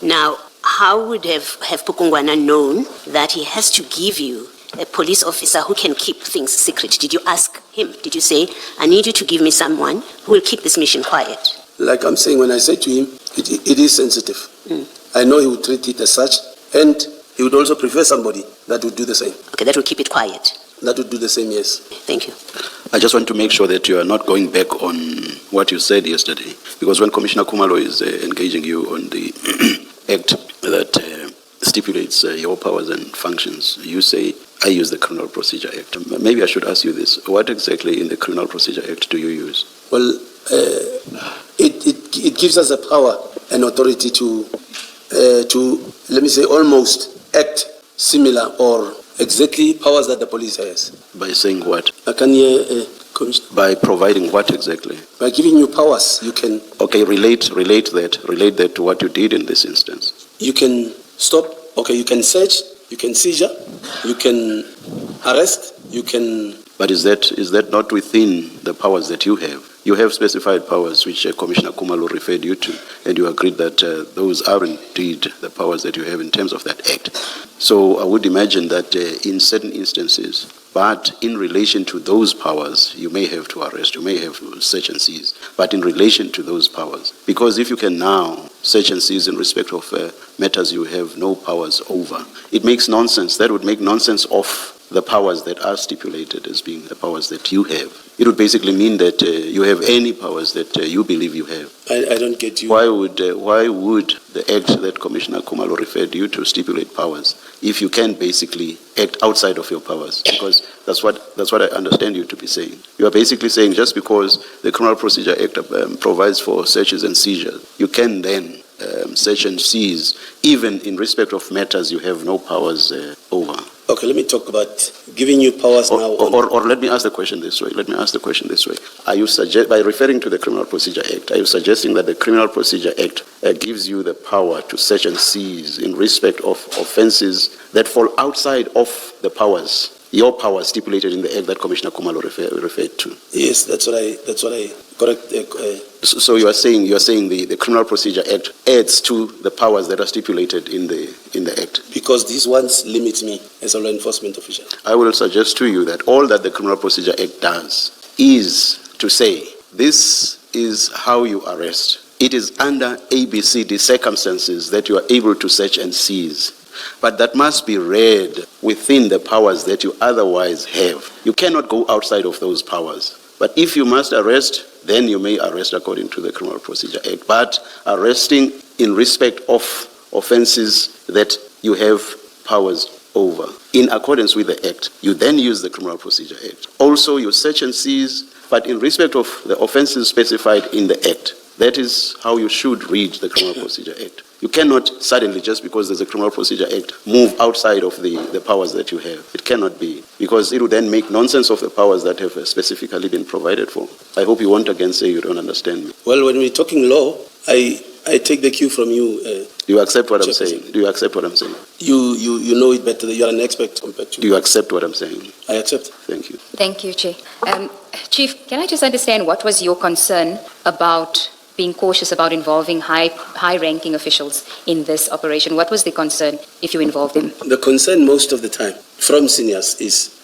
Now, how would have Pukungwane known that he has to give you a police officer who can keep things secret? Did you ask him? Did you say, I need you to give me someone who will keep this mission quiet? Like I'm saying, when I say to him, it is sensitive. I know he would treat it as such, and he would also prefer somebody that would do the same. Okay, that will keep it quiet. That would do the same, yes. Thank you. I just want to make sure that you are not going back on what you said yesterday, because when Commissioner Khumalo is engaging you on the act that stipulates your powers and functions, you say, I use the Criminal Procedure Act. Maybe I should ask you this. What exactly in the Criminal Procedure Act do you use? Well, it gives us the power and authority to, let me say, almost act similar or exactly powers that the police has. By saying what? I can hear, Commissioner. By providing what exactly? By giving you powers, you can... Okay, relate that to what you did in this instance. You can stop, okay, you can search, you can seizure, you can arrest, you can... But is that not within the powers that you have? You have specified powers which Commissioner Khumalo referred you to, and you agreed that those are indeed the powers that you have in terms of that act. So I would imagine that in certain instances, but in relation to those powers, you may have to arrest, you may have to search and seize, but in relation to those powers. Because if you can now search and seize in respect of matters you have no powers over, it makes nonsense. That would make nonsense of the powers that are stipulated as being the powers that you have. It would basically mean that you have any powers that you believe you have. I don't get you. Why would the act that Commissioner Khumalo referred you to stipulate powers if you can basically act outside of your powers? Because that's what I understand you to be saying. You are basically saying just because the Criminal Procedure Act provides for searches and seizures, you can then search and seize even in respect of matters you have no powers over. Okay, let me talk about giving you powers now. Or let me ask the question this way. Are you by referring to the Criminal Procedure Act, are you suggesting that the Criminal Procedure Act gives you the power to search and seize in respect of offences that fall outside of the powers your power stipulated in the Act that Commissioner Khumalo referred to. Yes, that's what I correct. So you are saying the Criminal Procedure Act adds to the powers that are stipulated in the Act. Because these ones limit me as a law enforcement official. I will suggest to you that all that the Criminal Procedure Act does is to say, this is how you arrest. It is under ABCD circumstances that you are able to search and seize. But that must be read within the powers that you otherwise have. You cannot go outside of those powers. But if you must arrest, then you may arrest according to the Criminal Procedure Act. But arresting in respect of offenses that you have powers over, in accordance with the Act, you then use the Criminal Procedure Act. Also, you search and seize, but in respect of the offenses specified in the Act. That is how you should read the Criminal Procedure Act. You cannot suddenly, just because there's a Criminal Procedure Act, move outside of the powers that you have. It cannot be, because it would then make nonsense of the powers that have specifically been provided for. I hope you won't again say you don't understand me. Well, when we're talking law, I take the cue from you. Do you accept what I'm saying? Do you accept what I'm saying? You know it better. You're an expert compared to. Do you accept what I'm saying? I accept. Thank you. Thank you, Chair. Chief, can I just understand what was your concern about being cautious about involving high-ranking officials in this operation? What was the concern if you involved them? The concern most of the time from seniors is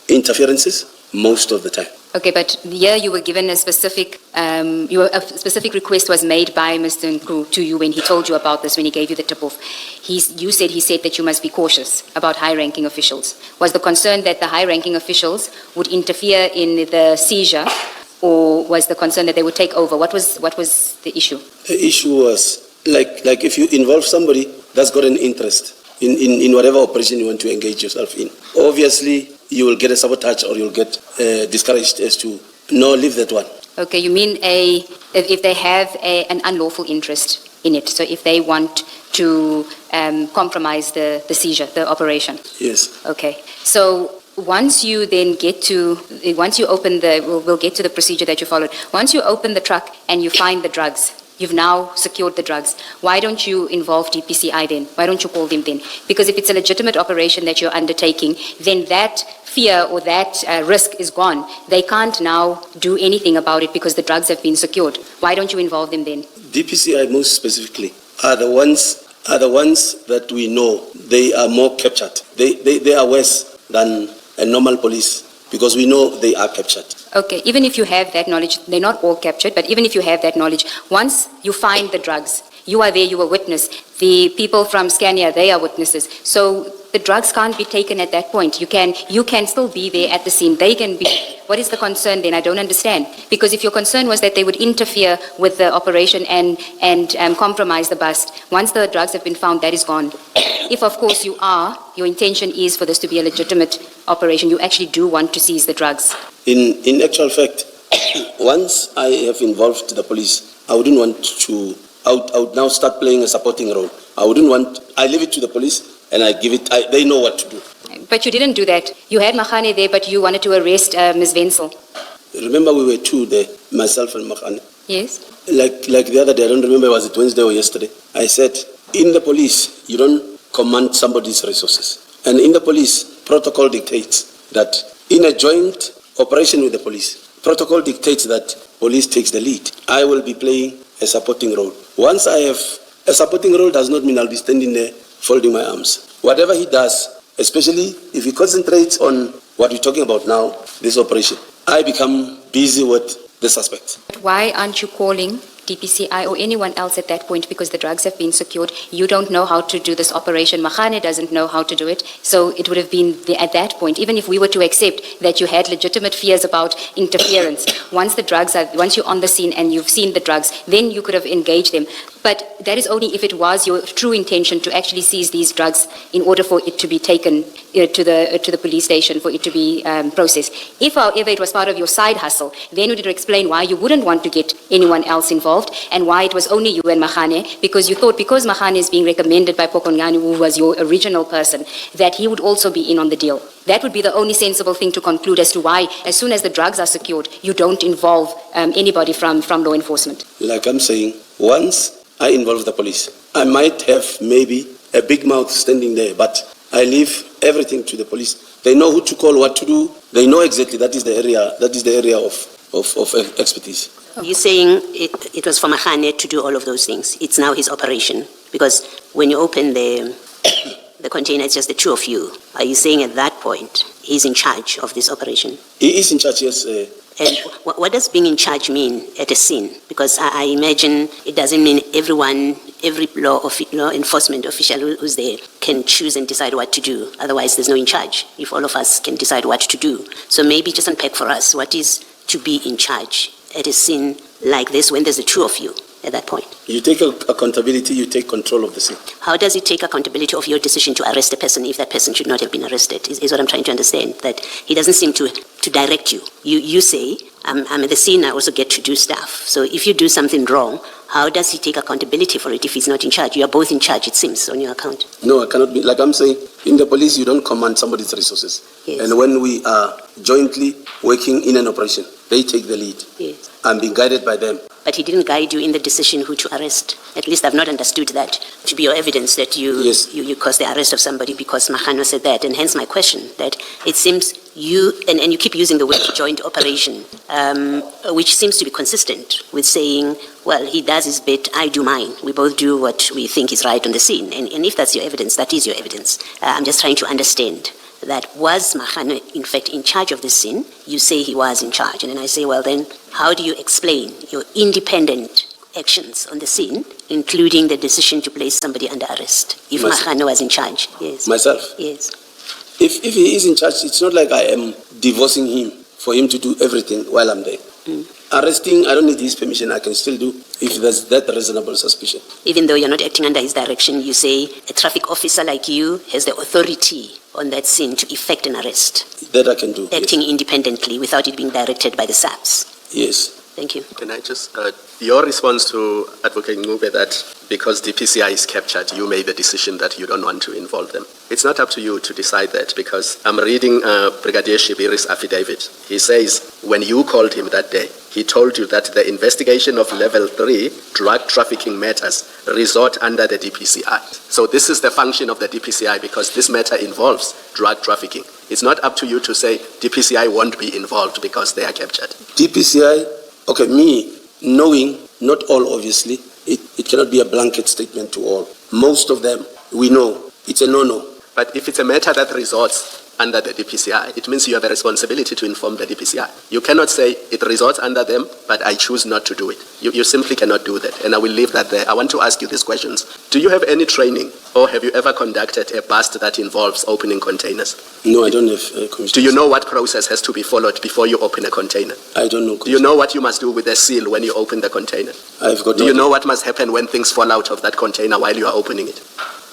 interferences most of the time. Okay, but here you were given a specific, a specific request was made by Mr. Nku to you when he told you about this, when he gave you the tip-off. He said that you must be cautious about high-ranking officials. Was the concern that the high-ranking officials would interfere in the seizure, or was the concern that they would take over? What was the issue? The issue was, like if you involve somebody that's got an interest in whatever operation you want to engage yourself in, obviously you will get a sabotage or you'll get discouraged as to, no, leave that one. Okay, you mean if they have an unlawful interest in it, so if they want to compromise the seizure, the operation? Yes. Okay, so once you then once you open we'll get to the procedure that you followed. Once you open the truck and you find the drugs, you've now secured the drugs. Why don't you involve DPCI then? Why don't you call them then? Because if it's a legitimate operation that you're undertaking, then that fear or that risk is gone. They can't now do anything about it because the drugs have been secured. Why don't you involve them then? DPCI most specifically are the ones that we know they are more captured. They are worse than a normal police, because we know they are captured. Okay, even if you have that knowledge, they're not all captured, but even if you have that knowledge, once you find the drugs, you are there, you are witness. The people from Scania, they are witnesses. So the drugs can't be taken at that point. You can still be there at the scene. They can be. What is the concern then? I don't understand. Because if your concern was that they would interfere with the operation and compromise the bust, once the drugs have been found, that is gone. If, of course, your intention is for this to be a legitimate operation, you actually do want to seize the drugs. In actual fact, once I have involved the police, I wouldn't want to, I would now start playing a supporting role. I leave it to the police and I give it, they know what to do. But you didn't do that. You had Makhane there, but you wanted to arrest Ms. Wenzel. Remember we were two there, myself and Makhane. Yes. Like the other day, I don't remember, was it Wednesday or yesterday? I said, in the police, you don't command somebody's resources. And in the police, protocol dictates that in a joint operation with the police, protocol dictates that police takes the lead. I will be playing a supporting role. Once I have a supporting role, does not mean I'll be standing there folding my arms. Whatever he does, especially if he concentrates on what we're talking about now, this operation, I become busy with the suspect. Why aren't you calling DPCI or anyone else at that point, because the drugs have been secured? You don't know how to do this operation. Makhane doesn't know how to do it. So it would have been at that point, even if we were to accept that you had legitimate fears about interference, once you're on the scene and you've seen the drugs, then you could have engaged them. But that is only if it was your true intention to actually seize these drugs in order for it to be taken to the police station, for it to be processed. If, however, it was part of your side hustle, then you would explain why you wouldn't want to get anyone else involved and why it was only you and Makhane, because you thought because Makhane is being recommended by Pokongani, who was your original person, that he would also be in on the deal. That would be the only sensible thing to conclude as to why, as soon as the drugs are secured, you don't involve anybody from law enforcement. Like I'm saying, once I involve the police, I might have maybe a big mouth standing there, but I leave everything to the police. They know who to call, what to do. They know exactly that is the area of expertise. You're saying it was for Mahane to do all of those things. It's now his operation. Because when you open the container, it's just the two of you. Are you saying at that point he's in charge of this operation? He is in charge, yes. And what does being in charge mean at a scene? Because I imagine it doesn't mean every law enforcement official who's there can choose and decide what to do. Otherwise, there's no in charge, if all of us can decide what to do. So maybe just unpack for us, what is to be in charge at a scene like this when there's the two of you at that point? You take accountability, you take control of the scene. How does it take accountability of your decision to arrest a person if that person should not have been arrested, is what I'm trying to understand. That he doesn't seem to direct you. You say, I'm at the scene, I also get to do stuff. So if you do something wrong, how does he take accountability for it if he's not in charge? You are both in charge, it seems, on your account. No, I cannot be. Like I'm saying, in the police, you don't command somebody's resources. Yes. And when we are jointly working in an operation, they take the lead. Yes. I'm being guided by them. But he didn't guide you in the decision who to arrest. At least I've not understood that to be your evidence that you caused the arrest of somebody because Mahano said that. And hence my question, that it seems you, and you keep using the word joint operation, which seems to be consistent with saying, well, he does his bit, I do mine. We both do what we think is right on the scene. And if that's your evidence, that is your evidence. I'm just trying to understand that was Mahano in fact in charge of the scene? You say he was in charge. And then I say, well then, how do you explain your independent actions on the scene, including the decision to place somebody under arrest, if Mahano was in charge? Yes. Myself? Yes. If he is in charge, it's not like I am divorcing him for him to do everything while I'm there. Arresting, I don't need his permission, I can still do if there's that reasonable suspicion. Even though you're not acting under his direction, you say a traffic officer like you has the authority on that scene to effect an arrest. That I can do. Acting independently without it being directed by the SAPS. Yes. Thank you. Can I just, your response to Advocate Ncube that because DPCI is captured, you made the decision that you don't want to involve them. It's not up to you to decide that because I'm reading Brigadier Shibiri's affidavit. He says, when you called him that day, he told you that the investigation of level 3 drug trafficking matters resort under the DPCI. So this is the function of the DPCI because this matter involves drug trafficking. It's not up to you to say DPCI won't be involved because they are captured. DPCI, okay, me knowing, not all obviously, it cannot be a blanket statement to all. Most of them, we know, it's a no-no. But if it's a matter that resorts under the DPCI, it means you have a responsibility to inform the DPCI. You cannot say it resorts under them, but I choose not to do it. You simply cannot do that, and I will leave that there. I want to ask you these questions. Do you have any training, or have you ever conducted a bust that involves opening containers? No, I don't have commission. Do you know what process has to be followed before you open a container? I don't know. Do you know what you must do with the seal when you open the container? Do you know what must happen when things fall out of that container while you are opening it?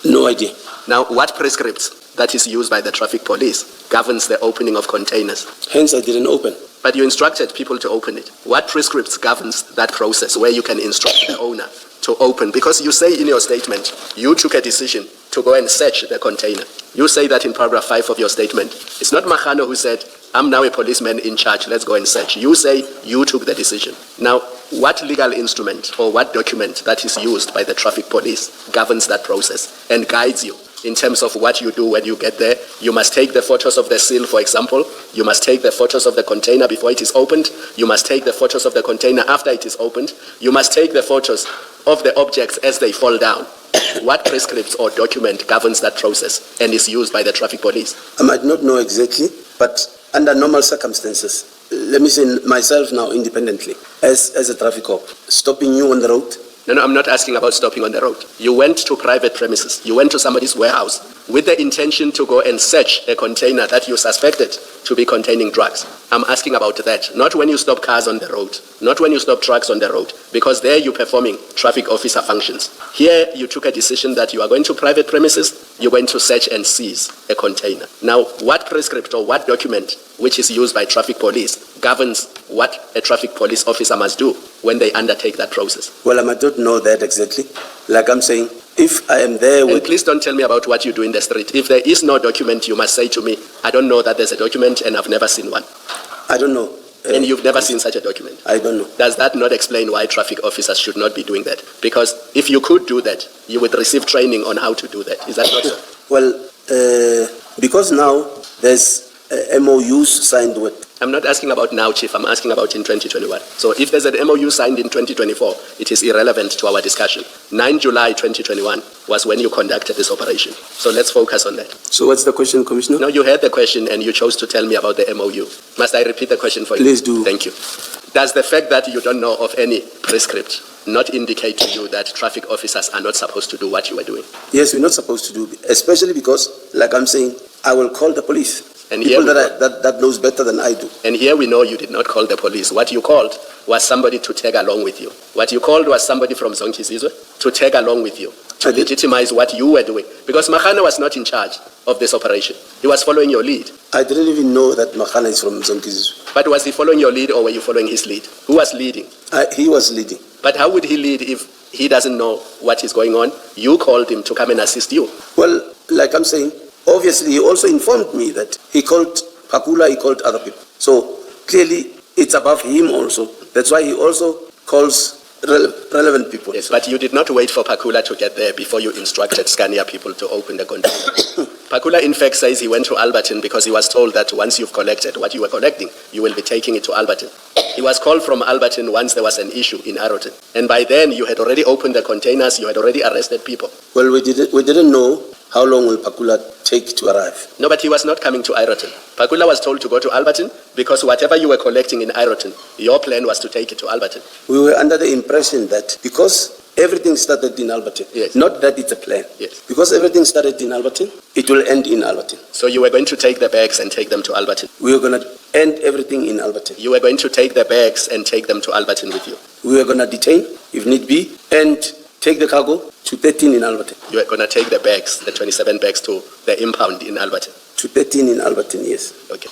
No idea. Now, what prescripts that is used by the traffic police governs the opening of containers? Hence, I didn't open. But you instructed people to open it. What prescripts governs that process where you can instruct the owner to open? Because you say in your statement, you took a decision to go and search the container. You say that in paragraph 5 of your statement. It's not Mahano who said, I'm now a policeman in charge, let's go and search. You say you took the decision. Now, what legal instrument or what document that is used by the traffic police governs that process and guides you in terms of what you do when you get there? You must take the photos of the seal, for example. You must take the photos of the container before it is opened. You must take the photos of the container after it is opened. You must take the photos of the objects as they fall down. What prescripts or document governs that process and is used by the traffic police? I might not know exactly, but under normal circumstances, let me say myself now independently, as a traffic cop, stopping you on the road. No, I'm not asking about stopping on the road. You went to private premises. You went to somebody's warehouse with the intention to go and search a container that you suspected to be containing drugs. I'm asking about that, not when you stop cars on the road, not when you stop trucks on the road, because there you're performing traffic officer functions. Here you took a decision that you are going to private premises, you're going to search and seize a container. Now, what prescript or what document which is used by traffic police governs what a traffic police officer must do when they undertake that process? Well, I might not know that exactly. Like I'm saying, if I am there with... And please don't tell me about what you do in the street. If there is no document, you must say to me, I don't know that there's a document and I've never seen one. I don't know. And you've never seen such a document? I don't know. Does that not explain why traffic officers should not be doing that? Because if you could do that, you would receive training on how to do that. Is that not so? Well, because now there's MOUs signed with. I'm not asking about now, Chief. I'm asking about in 2021. So if there's an MOU signed in 2024, it is irrelevant to our discussion. 9 July 2021 was when you conducted this operation. So let's focus on that. So what's the question, Commissioner? No, you heard the question and you chose to tell me about the MOU. Must I repeat the question for you? Please do. Thank you. Does the fact that you don't know of any prescript not indicate to you that traffic officers are not supposed to do what you were doing? Yes, we're not supposed to do, especially because, like I'm saying, I will call the police. And people that knows better than I do. And here we know you did not call the police. What you called was somebody to tag along with you. What you called was somebody from Zonkizizwe to tag along with you, to legitimize what you were doing. Because Mahana was not in charge of this operation. He was following your lead. I didn't even know that Mahana is from Zonkizizwe. But was he following your lead or were you following his lead? Who was leading? He was leading. But how would he lead if he doesn't know what is going on? You called him to come and assist you. Well, like I'm saying, obviously, he also informed me that he called Pakula, he called other people. So clearly, it's above him also. That's why he also calls relevant people. Yes, but you did not wait for Pakula to get there before you instructed Scania people to open the container. Pakula, in fact, says he went to Alberton because he was told that once you've collected what you were collecting, you will be taking it to Alberton. He was called from Alberton once there was an issue in Aeroton. And by then, you had already opened the containers, you had already arrested people. Well, we didn't know how long will Pakula take to arrive. No, but he was not coming to Aeroton. Pakula was told to go to Alberton because whatever you were collecting in Aeroton, your plan was to take it to Alberton. We were under the impression that because everything started in Alberton, yes. Not that it's a plan. Yes. Because everything started in Alberton, it will end in Alberton. So you were going to take the bags and take them to Alberton? We were going to end everything in Alberton. You were going to take the bags and take them to Alberton with you? We were going to detain, if need be, and take the cargo to 13 in Alberton. You are going to take the bags, the 27 bags, to the impound in Alberton? To 13 in Alberton, yes. Okay.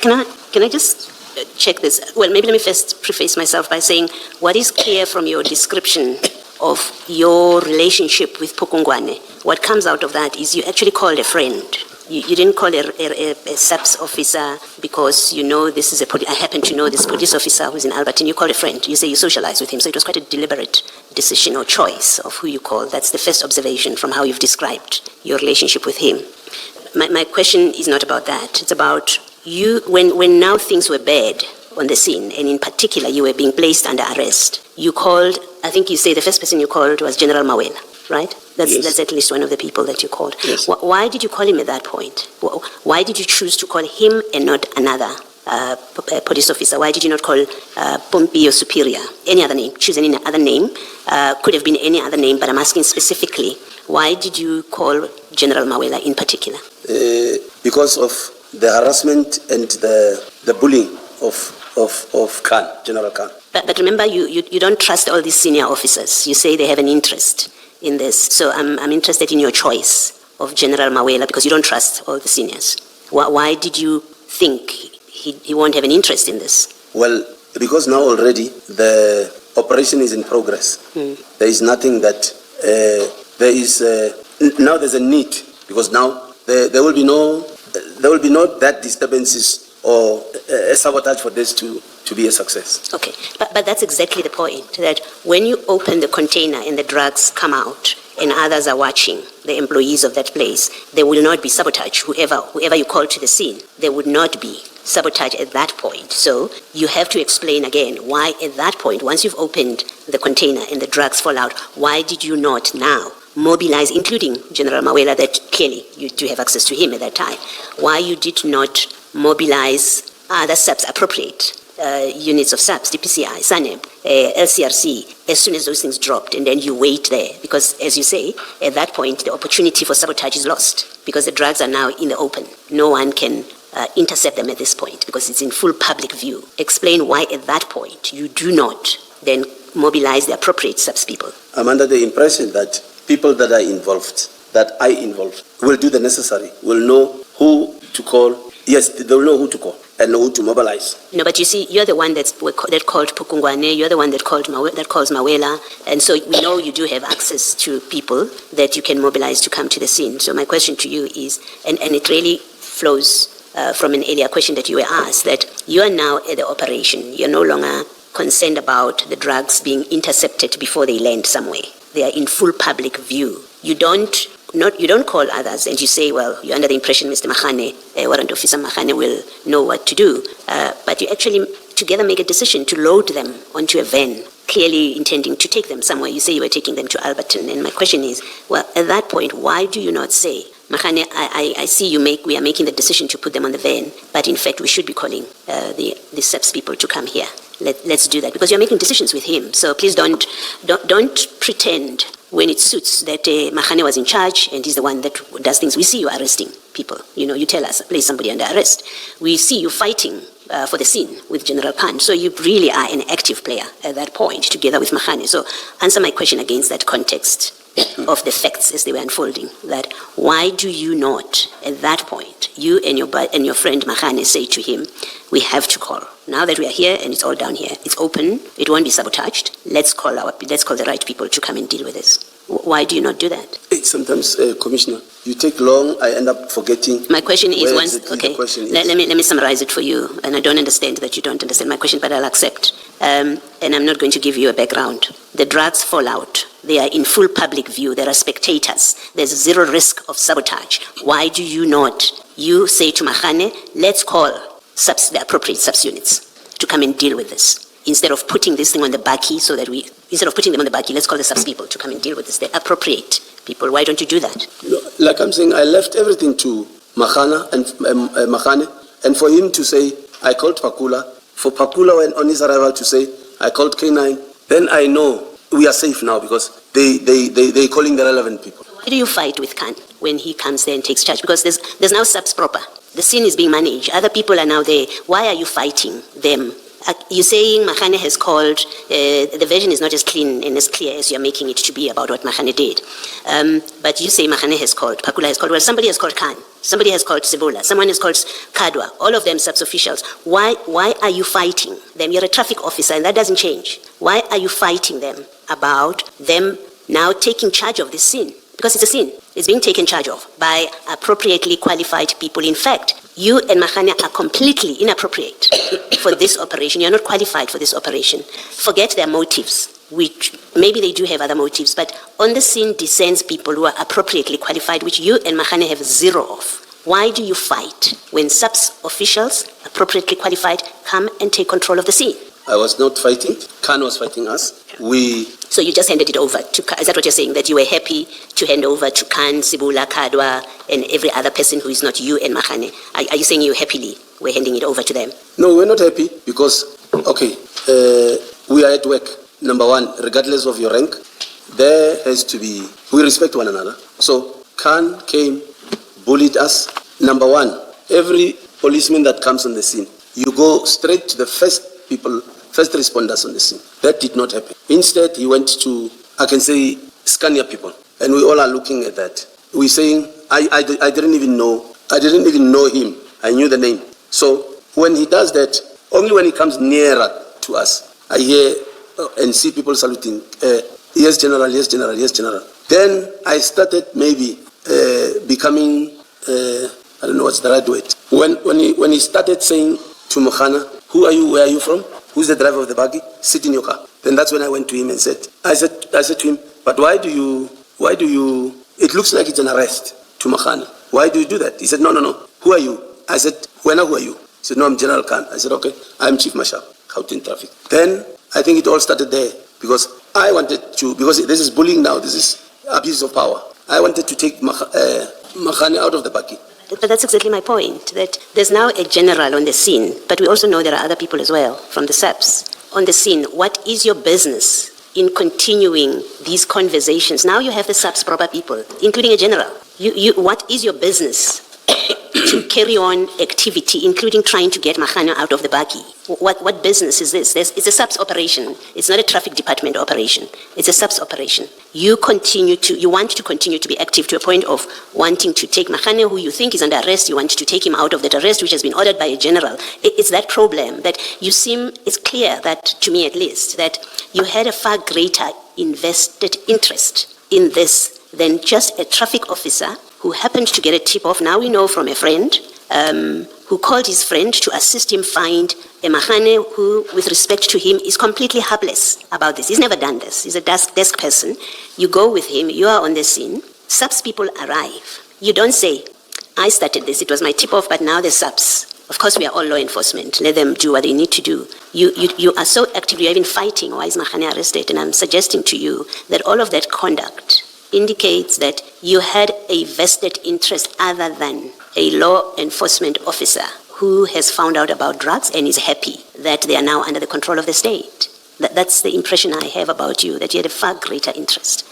Can I just check this? Well, maybe let me first preface myself by saying what is clear from your description of your relationship with Pukungwane, what comes out of that is you actually called a friend. You didn't call a SAPS officer because you know this is I happen to know this police officer who's in Alberton. You called a friend. You say you socialized with him. So it was quite a deliberate decision or choice of who you called. That's the first observation from how you've described your relationship with him. My question is not about that. It's about you, when now things were bad on the scene, and in particular you were being placed under arrest, you called, I think you say the first person you called was General Mawela, right? That's at least one of the people that you called. Yes. Why did you call him at that point? Why did you choose to call him and not another police officer? Why did you not call Pompey or Superior? Any other name? Choose any other name. Could have been any other name, but I'm asking specifically, why did you call General Mawela in particular? Because of the harassment and the bullying of Khan, General Khan. But remember, you don't trust all these senior officers. You say they have an interest in this. So I'm interested in your choice of General Mawela because you don't trust all the seniors. Why did you think he won't have an interest in this? Well, because now already the operation is in progress. There is nothing that now there's a need because now there will be no that disturbances or a sabotage for this to be a success. Okay, but that's exactly the point, that when you open the container and the drugs come out and others are watching, the employees of that place, there will not be sabotage. Whoever you call to the scene, there would not be sabotage at that point. So you have to explain again why at that point, once you've opened the container and the drugs fall out, why did you not now mobilize, including General Mawela, that clearly you do have access to him at that time, why you did not mobilize other SAPS, appropriate units of SAPS, DPCI, SANEB, LCRC, as soon as those things dropped, and then you wait there. Because, as you say, at that point, the opportunity for sabotage is lost because the drugs are now in the open. No one can intercept them at this point because it's in full public view. Explain why at that point you do not then mobilize the appropriate SAPS people. I'm under the impression that people that are involved, that I involved, will do the necessary, will know who to call. Yes, they'll know who to call and know who to mobilize. No, but you see, you're the one that called Pukungwane, you're the one that calls Mawela, and so we know you do have access to people that you can mobilize to come to the scene. So my question to you is, and it really flows from an earlier question that you were asked, that you are now at the operation. You're no longer concerned about the drugs being intercepted before they land somewhere. They are in full public view. You don't you don't call others and you say, well, you're under the impression Mr. Mahane, Warrant Officer Mahane will know what to do. But you actually together make a decision to load them onto a van, clearly intending to take them somewhere. You say you were taking them to Alberton. And my question is, well, at that point, why do you not say, Mahane, I see we are making the decision to put them on the van, but in fact we should be calling the SAPS people to come here. Let's do that, because you're making decisions with him. So please don't pretend when it suits that Mahane was in charge and he's the one that does things. We see you arresting people. You tell us, place somebody under arrest. We see you fighting for the scene with General Pan. So you really are an active player at that point, together with Mahane. So answer my question against that context of the facts as they were unfolding. That why do you not, at that point, you and your friend Mahane say to him, we have to call. Now that we are here and it's all down here, it's open, it won't be sabotaged. Let's call the right people to come and deal with this. Why do you not do that? Sometimes, Commissioner, you take long, I end up forgetting. My question is let me summarize it for you. And I don't understand that you don't understand my question, but I'll accept. And I'm not going to give you a background. The drugs fall out. They are in full public view. There are spectators. There's zero risk of sabotage. Why do you not? You say to Mahane, let's call the appropriate subunits to come and deal with this. Instead of putting this thing on the bakkie, instead of putting them on the bakkie, let's call the SAPS people to come and deal with this. The appropriate people. Why don't you do that? Like I'm saying, I left everything to Mahane, and for him to say, I called Pakula. For Pakula, when on his arrival, to say, I called K9. Then I know we are safe now, because they're calling the relevant people. Why do you fight with Khan when he comes there and takes charge? Because there's now SAPS proper. The scene is being managed. Other people are now there. Why are you fighting them? You're saying Mahane has called, the version is not as clean and as clear as you're making it to be about what Mahane did. But you say Mahane has called, Pakula has called, well, somebody has called Khan, somebody has called Sibula, someone has called Kadwa, all of them SAPS officials. Why are you fighting them? You're a traffic officer and that doesn't change. Why are you fighting them about them now taking charge of this scene? Because it's a scene. It's being taken charge of by appropriately qualified people. In fact, you and Mahane are completely inappropriate for this operation. You're not qualified for this operation. Forget their motives, which maybe they do have other motives, but on the scene descends people who are appropriately qualified, which you and Mahane have zero of. Why do you fight when SAPS officials, appropriately qualified, come and take control of the scene? I was not fighting. Khan was fighting us. So you just handed it over to Khan. Is that what you're saying? That you were happy to hand over to Khan, Sibula, Kadwa, and every other person who is not you and Mahane? Are you saying you happily were handing it over to them? No, we're not happy because, we are at work. Number one, regardless of your rank, there has to be, we respect one another. So Khan came, bullied us. Number one, every policeman that comes on the scene, you go straight to the first responders on the scene. That did not happen. Instead, he went to, Scania people. And we all are looking at that. We're saying, I didn't even know him. I knew the name. So when he does that, only when he comes nearer to us, I hear and see people saluting, yes, General, yes, General, yes, General. Then I started maybe becoming, I don't know what's the right word. When he started saying to Mohana, who are you, where are you from? Who's the driver of the buggy? Sit in your car. Then that's when I went to him and I said to him, but why do you, it looks like it's an arrest to Mahane. Why do you do that? He said, no. Who are you? I said, who are you? He said, no, I'm General Khan. I said, okay, I'm Chief Mashaba, Gauteng traffic. Then I think it all started there because I wanted to, because this is bullying now, this is abuse of power. I wanted to take Mahane out of the buggy. But that's exactly my point, that there's now a general on the scene, but we also know there are other people as well from the SAPS on the scene. What is your business in continuing these conversations? Now you have the SAPS proper people, including a general. What is your business to carry on activity, including trying to get Mahane out of the buggy? What business is this? It's a SAPS operation. It's not a traffic department operation. It's a SAPS operation. You want to continue to be active to a point of wanting to take Mahane, who you think is under arrest. You want to take him out of that arrest, which has been ordered by a general. It's that problem that it's clear that, to me at least, that you had a far greater invested interest in this than just a traffic officer who happened to get a tip-off, now we know from a friend, who called his friend to assist him find a Mahane who, with respect to him, is completely helpless about this. He's never done this. He's a desk person. You go with him, you are on the scene, SAPS people arrive. You don't say, I started this, it was my tip-off, but now the SAPS. Of course, we are all law enforcement. Let them do what they need to do. You are so active, you're even fighting, why is Mahane arrested? And I'm suggesting to you that all of that conduct indicates that you had a vested interest other than a law enforcement officer who has found out about drugs and is happy that they are now under the control of the state. That's the impression I have about you, that you had a far greater interest.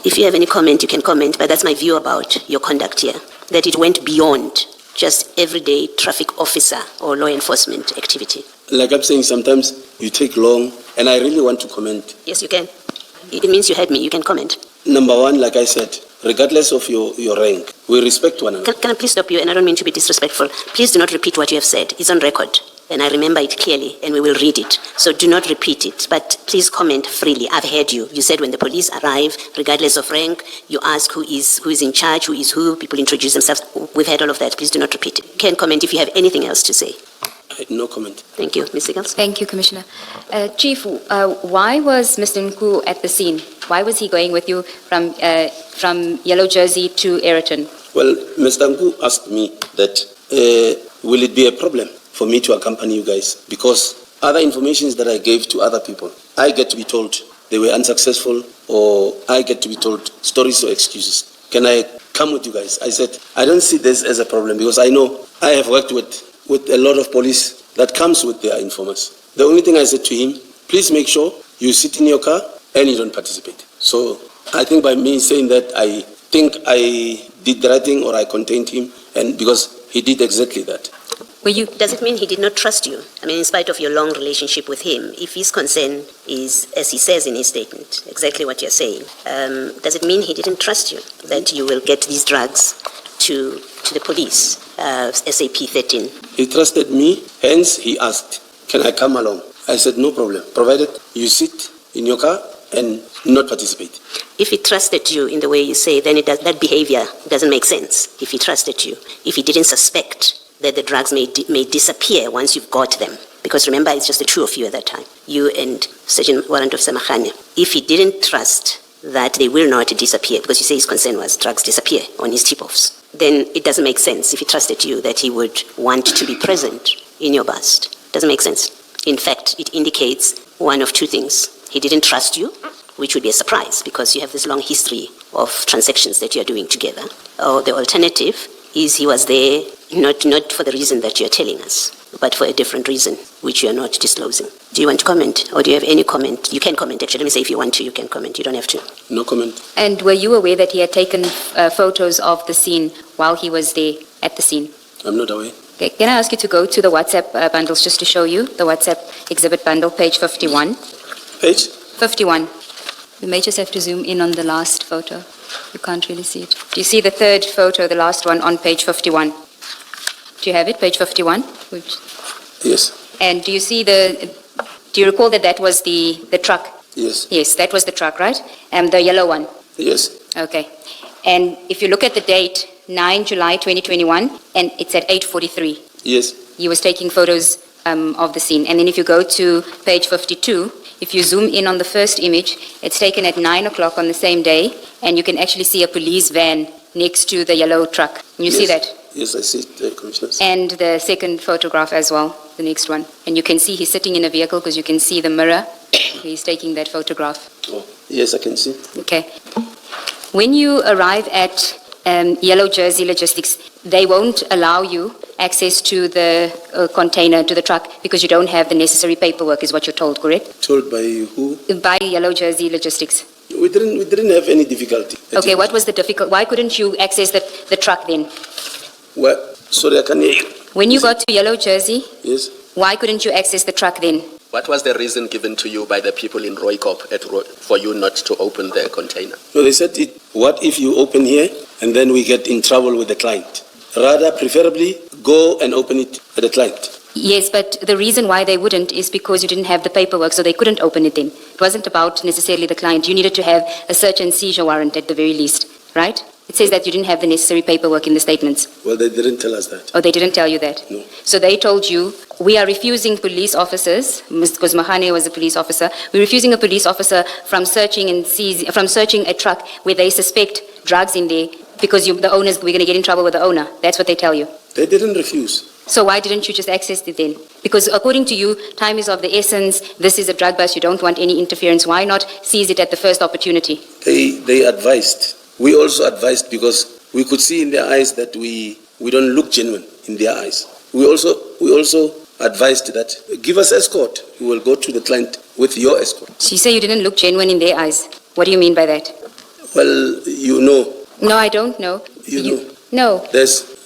If you have any comment, you can comment, but that's my view about your conduct here, that it went beyond just everyday traffic officer or law enforcement activity. Like I'm saying, sometimes you take long, and I really want to comment. Yes, you can. It means you heard me. You can comment. Number one, like I said, regardless of your rank, we respect one another. Can I please stop you? And I don't mean to be disrespectful. Please do not repeat what you have said. It's on record. And I remember it clearly, and we will read it. So do not repeat it, but please comment freely. I've heard you. You said when the police arrive, regardless of rank, you ask who is in charge, who is who, people introduce themselves. We've heard all of that. Please do not repeat it. You can comment if you have anything else to say. No comment. Thank you. Ms. Segeels? Thank you, Commissioner. Chief, why was Mr. Nku at the scene? Why was he going with you from Yellow Jersey to Aeroton? Well, Mr. Nku asked me that, will it be a problem for me to accompany you guys? Because other informations that I gave to other people, I get to be told they were unsuccessful, or I get to be told stories or excuses. Can I come with you guys? I said, I don't see this as a problem, because I know I have worked with a lot of police that comes with their informers. The only thing I said to him, please make sure you sit in your car and you don't participate. So I think by me saying that, I think I did the right thing, or I contained him, and because he did exactly that. Does it mean he did not trust you? I mean, in spite of your long relationship with him, if his concern is, as he says in his statement, exactly what you're saying, does it mean he didn't trust you, that you will get these drugs to the police, SAP 13? He trusted me, hence he asked, can I come along? I said, no problem, provided you sit in your car and not participate. If he trusted you in the way you say, then that behavior doesn't make sense. If he trusted you, if he didn't suspect that the drugs may disappear once you've got them. Because remember, it's just the two of you at that time, you and Sergeant Warrant Officer Mahane. If he didn't trust that they will not disappear, because you say his concern was drugs disappear on his tip-offs, then it doesn't make sense if he trusted you that he would want to be present in your bust. Doesn't make sense. In fact, it indicates one of two things. He didn't trust you, which would be a surprise because you have this long history of transactions that you are doing together. Or the alternative is he was there not for the reason that you're telling us, but for a different reason, which you're not disclosing. Do you want to comment, or do you have any comment? You can comment, actually. Let me say, if you want to, you can comment. You don't have to. No comment. And were you aware that he had taken photos of the scene while he was there at the scene? I'm not aware. Okay. Can I ask you to go to the WhatsApp bundles just to show you the WhatsApp exhibit bundle, page 51? Page? 51. You may just have to zoom in on the last photo. You can't really see it. Do you see the third photo, the last one on page 51? Do you have it, page 51? Yes. And do you recall that was the truck? Yes. Yes, that was the truck, right? And the yellow one? Yes. Okay. And if you look at the date, 9 July 2021, and it's at 8:43. Yes. He was taking photos of the scene. And then if you go to page 52, if you zoom in on the first image, it's taken at 9 o'clock on the same day, and you can actually see a police van next to the yellow truck. You see that? Yes, I see it, Commissioner. And the second photograph as well, the next one. And you can see he's sitting in a vehicle because you can see the mirror. He's taking that photograph. Oh, yes, I can see. Okay. When you arrive at Yellow Jersey Logistics, they won't allow you access to the container, to the truck, because you don't have the necessary paperwork, is what you're told, correct? Told by who? By Yellow Jersey Logistics. We didn't have any difficulty. Okay, what was the difficult? Why couldn't you access the truck then? Well, sorry, I can't hear you. When you got to Yellow Jersey, Yes. why couldn't you access the truck then? What was the reason given to you by the people in Roykop for you not to open the container? No, they said, what if you open here and then we get in trouble with the client? Rather, preferably, go and open it at the client. Yes, but the reason why they wouldn't is because you didn't have the paperwork, so they couldn't open it then. It wasn't about necessarily the client. You needed to have a search and seizure warrant at the very least, right? It says that you didn't have the necessary paperwork in the statements. Well, they didn't tell us that. Oh, they didn't tell you that? No. So they told you, we are refusing police officers, because Mahane was a police officer, we're refusing a police officer from searching a truck where they suspect drugs in there because the owners, we're going to get in trouble with the owner. That's what they tell you. They didn't refuse. So why didn't you just access it then? Because according to you, time is of the essence. This is a drug bust. You don't want any interference. Why not seize it at the first opportunity? They advised. We also advised because we could see in their eyes that we don't look genuine in their eyes. We also advised that give us escort. We will go to the client with your escort. So you say you didn't look genuine in their eyes. What do you mean by that? Well, you know. No, I don't know. You know. No.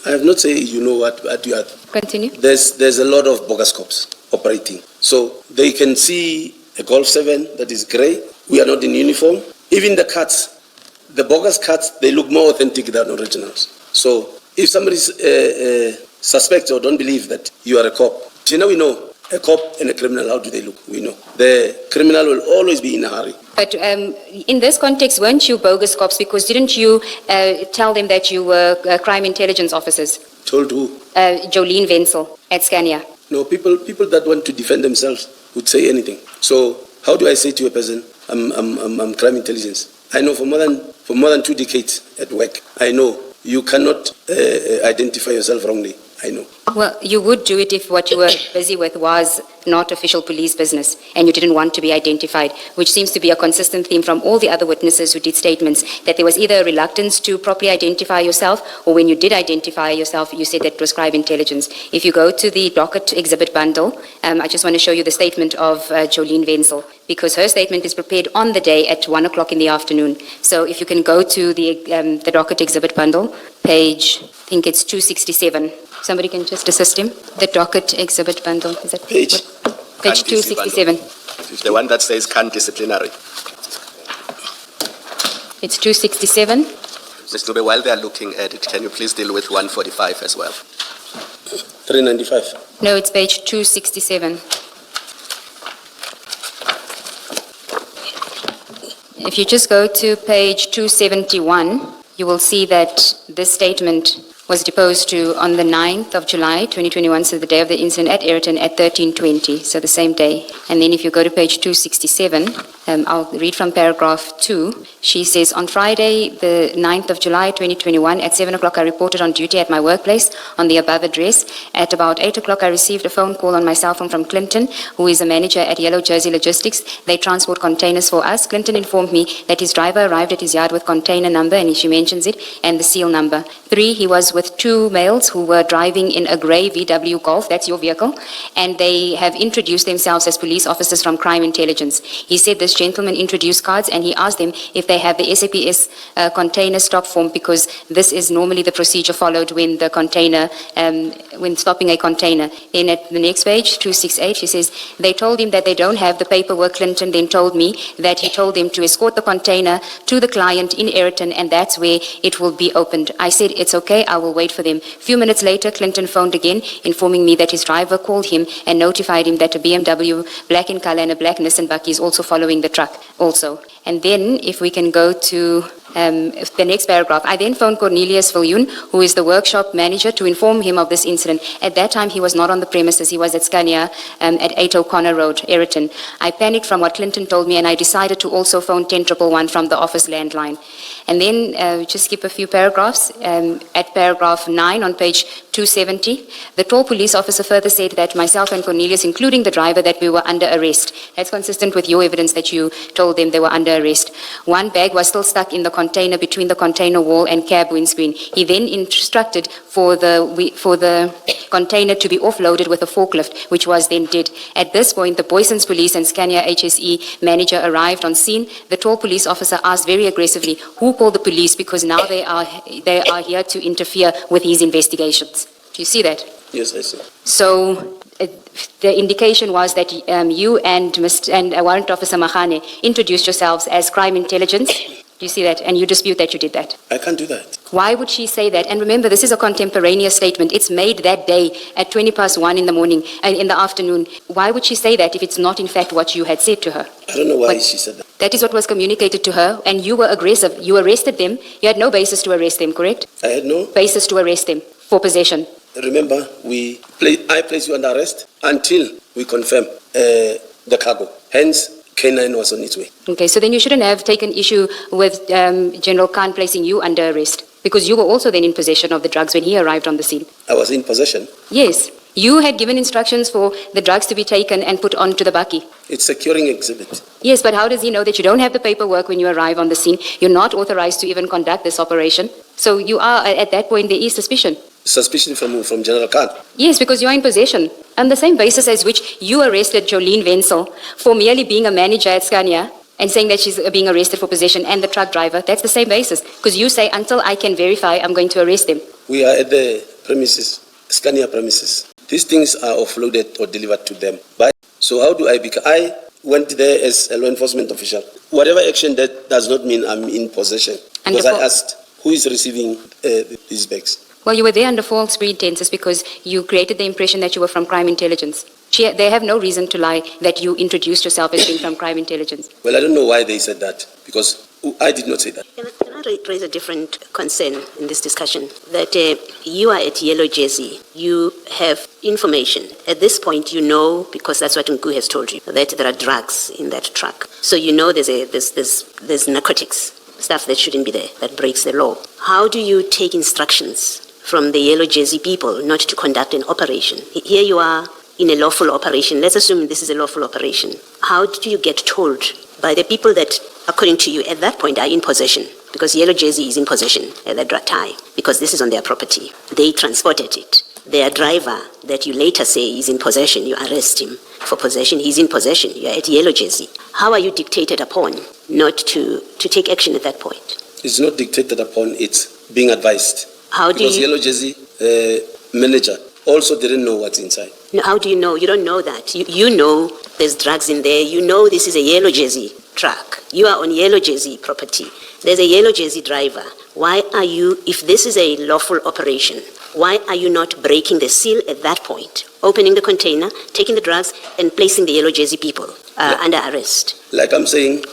I have not said you know what you are. Continue. There's a lot of bogus cops operating. So they can see a Golf 7 that is grey. We are not in uniform. Even the cards, the bogus cards, they look more authentic than originals. So if somebody suspects or don't believe that you are a cop, we know a cop and a criminal, how do they look? We know. The criminal will always be in a hurry. But in this context, weren't you bogus cops? Because didn't you tell them that you were crime intelligence officers? Told who? Jolene Wenzel at Scania. No, people that want to defend themselves would say anything. So how do I say to a person, I'm crime intelligence? I know for more than 2 decades at work. I know you cannot identify yourself wrongly. I know. Well, you would do it if what you were busy with was not official police business and you didn't want to be identified, which seems to be a consistent theme from all the other witnesses who did statements, that there was either a reluctance to properly identify yourself, or when you did identify yourself, you said that it was crime intelligence. If you go to the docket exhibit bundle, I just want to show you the statement of Jolene Wenzel, because her statement is prepared on the day at 1 o'clock in the afternoon. So if you can go to the docket exhibit bundle, page, I think it's 267. Somebody can just assist him. The docket exhibit bundle. Is that page? Page 267. It's the one that says can't disciplinary. It's 267. Mr. Dube, while they are looking at it, can you please deal with 145 as well? 395. No, it's page 267. If you just go to page 271, you will see that this statement was deposed to on the 9th of July, 2021, so the day of the incident at Aeroton at 13:20, so the same day. And then if you go to page 267, I'll read from paragraph 2. She says, on Friday, the 9th of July, 2021, at 7 o'clock, I reported on duty at my workplace on the above address. At about 8 o'clock, I received a phone call on my cell phone from Clinton, who is a manager at Yellow Jersey Logistics. They transport containers for us. Clinton informed me that his driver arrived at his yard with container number, and she mentions it, and the seal number. 3, he was with 2 males who were driving in a grey VW Golf, that's your vehicle, and they have introduced themselves as police officers from crime intelligence. He said this gentleman introduced cards, and he asked them if they have the SAPS container stop form, because this is normally the procedure followed when the container, when stopping a container. Then at the next page, 268, she says, they told him that they don't have the paperwork. Clinton then told me that he told them to escort the container to the client in Aeroton, and that's where it will be opened. I said, it's okay, I will wait for them. A few minutes later, Clinton phoned again, informing me that his driver called him and notified him that a BMW black in color and a black Nissan Bucky is also following the truck also. And then if we can go to the next paragraph, I then phoned Cornelius Viljoen, who is the workshop manager, to inform him of this incident. At that time, he was not on the premises. He was at Scania at 8 O'Connor Road, Aeroton. I panicked from what Clinton told me, and I decided to also phone 10111 from the office landline. And then just skip a few paragraphs. At paragraph 9 on page 270, the tall police officer further said that myself and Cornelius, including the driver, that we were under arrest. That's consistent with your evidence that you told them they were under arrest. One bag was still stuck in the container between the container wall and cab windscreen. He then instructed for the container to be offloaded with a forklift, which was then did. At this point, the Boysons Police and Scania HSE manager arrived on scene. The tall police officer asked very aggressively, who called the police, because now they are here to interfere with his investigations. Do you see that? Yes, I see. So the indication was that you and Warrant Officer Mahane introduced yourselves as crime intelligence. Do you see that? And you dispute that you did that. I can't do that. Why would she say that? And remember, this is a contemporaneous statement. It's made that day at 1:20 in the morning, in the afternoon. Why would she say that if it's not in fact what you had said to her? I don't know why she said that. That is what was communicated to her, and you were aggressive. You arrested them. You had no basis to arrest them, correct? I had no basis to arrest them for possession. Remember, I place you under arrest until we confirm the cargo. Hence, K9 was on its way. Okay, so then you shouldn't have taken issue with General Khan placing you under arrest, because you were also then in possession of the drugs when he arrived on the scene. I was in possession. Yes, you had given instructions for the drugs to be taken and put onto the bakkie. It's securing exhibit. Yes, but how does he know that you don't have the paperwork when you arrive on the scene? You're not authorized to even conduct this operation. So you are, at that point, there is suspicion. Suspicion from who? From General Khan? Yes, because you are in possession. On the same basis as which you arrested Jolene Wenzel for merely being a manager at Scania and saying that she's being arrested for possession, and the truck driver, that's the same basis. Because you say, until I can verify, I'm going to arrest them. We are at the premises, Scania premises. These things are offloaded or delivered to them. So how do I become? I went there as a law enforcement official. Whatever action, that does not mean I'm in possession. Because I asked, who is receiving these bags? Well, you were there under false pretenses because you created the impression that you were from crime intelligence. They have no reason to lie that you introduced yourself as being from crime intelligence. Well, I don't know why they said that, because I did not say that. Can I raise a different concern in this discussion? That you are at Yellow Jersey. You have information. At this point, you know, because that's what Nku has told you, that there are drugs in that truck. So you know there's narcotics, stuff that shouldn't be there, that breaks the law. How do you take instructions from the Yellow Jersey people not to conduct an operation? Here you are in a lawful operation. Let's assume this is a lawful operation. How do you get told by the people that, according to you, at that point are in possession? Because Yellow Jersey is in possession at that time, because this is on their property. They transported it. Their driver that you later say is in possession, you arrest him for possession, he's in possession, you're at Yellow Jersey. How are you dictated upon not to take action at that point? It's not dictated upon, it's being advised. Because Yellow Jersey manager also didn't know what's inside. No, how do you know? You don't know that. You know there's drugs in there. You know this is a Yellow Jersey truck. You are on Yellow Jersey property. There's a Yellow Jersey driver. Why are you, if this is a lawful operation, why are you not breaking the seal at that point? Opening the container, taking the drugs, and placing the Yellow Jersey people under arrest? Like I'm saying,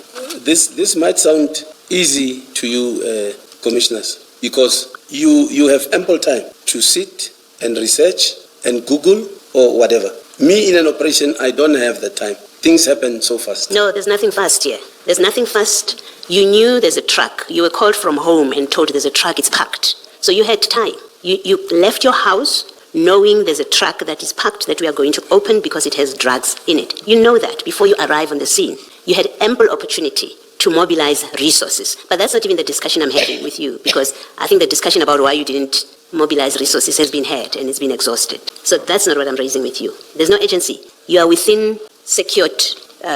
this might sound easy to you, commissioners, because you have ample time to sit and research and Google or whatever. Me in an operation, I don't have the time. Things happen so fast. No, there's nothing fast here. There's nothing fast. You knew there's a truck. You were called from home and told there's a truck, it's packed. So you had time. You left your house knowing there's a truck that is packed that we are going to open because it has drugs in it. You know that before you arrive on the scene. You had ample opportunity to mobilize resources. But that's not even the discussion I'm having with you, because I think the discussion about why you didn't mobilize resources has been had and it's been exhausted. So that's not what I'm raising with you. There's no agency. You are within secured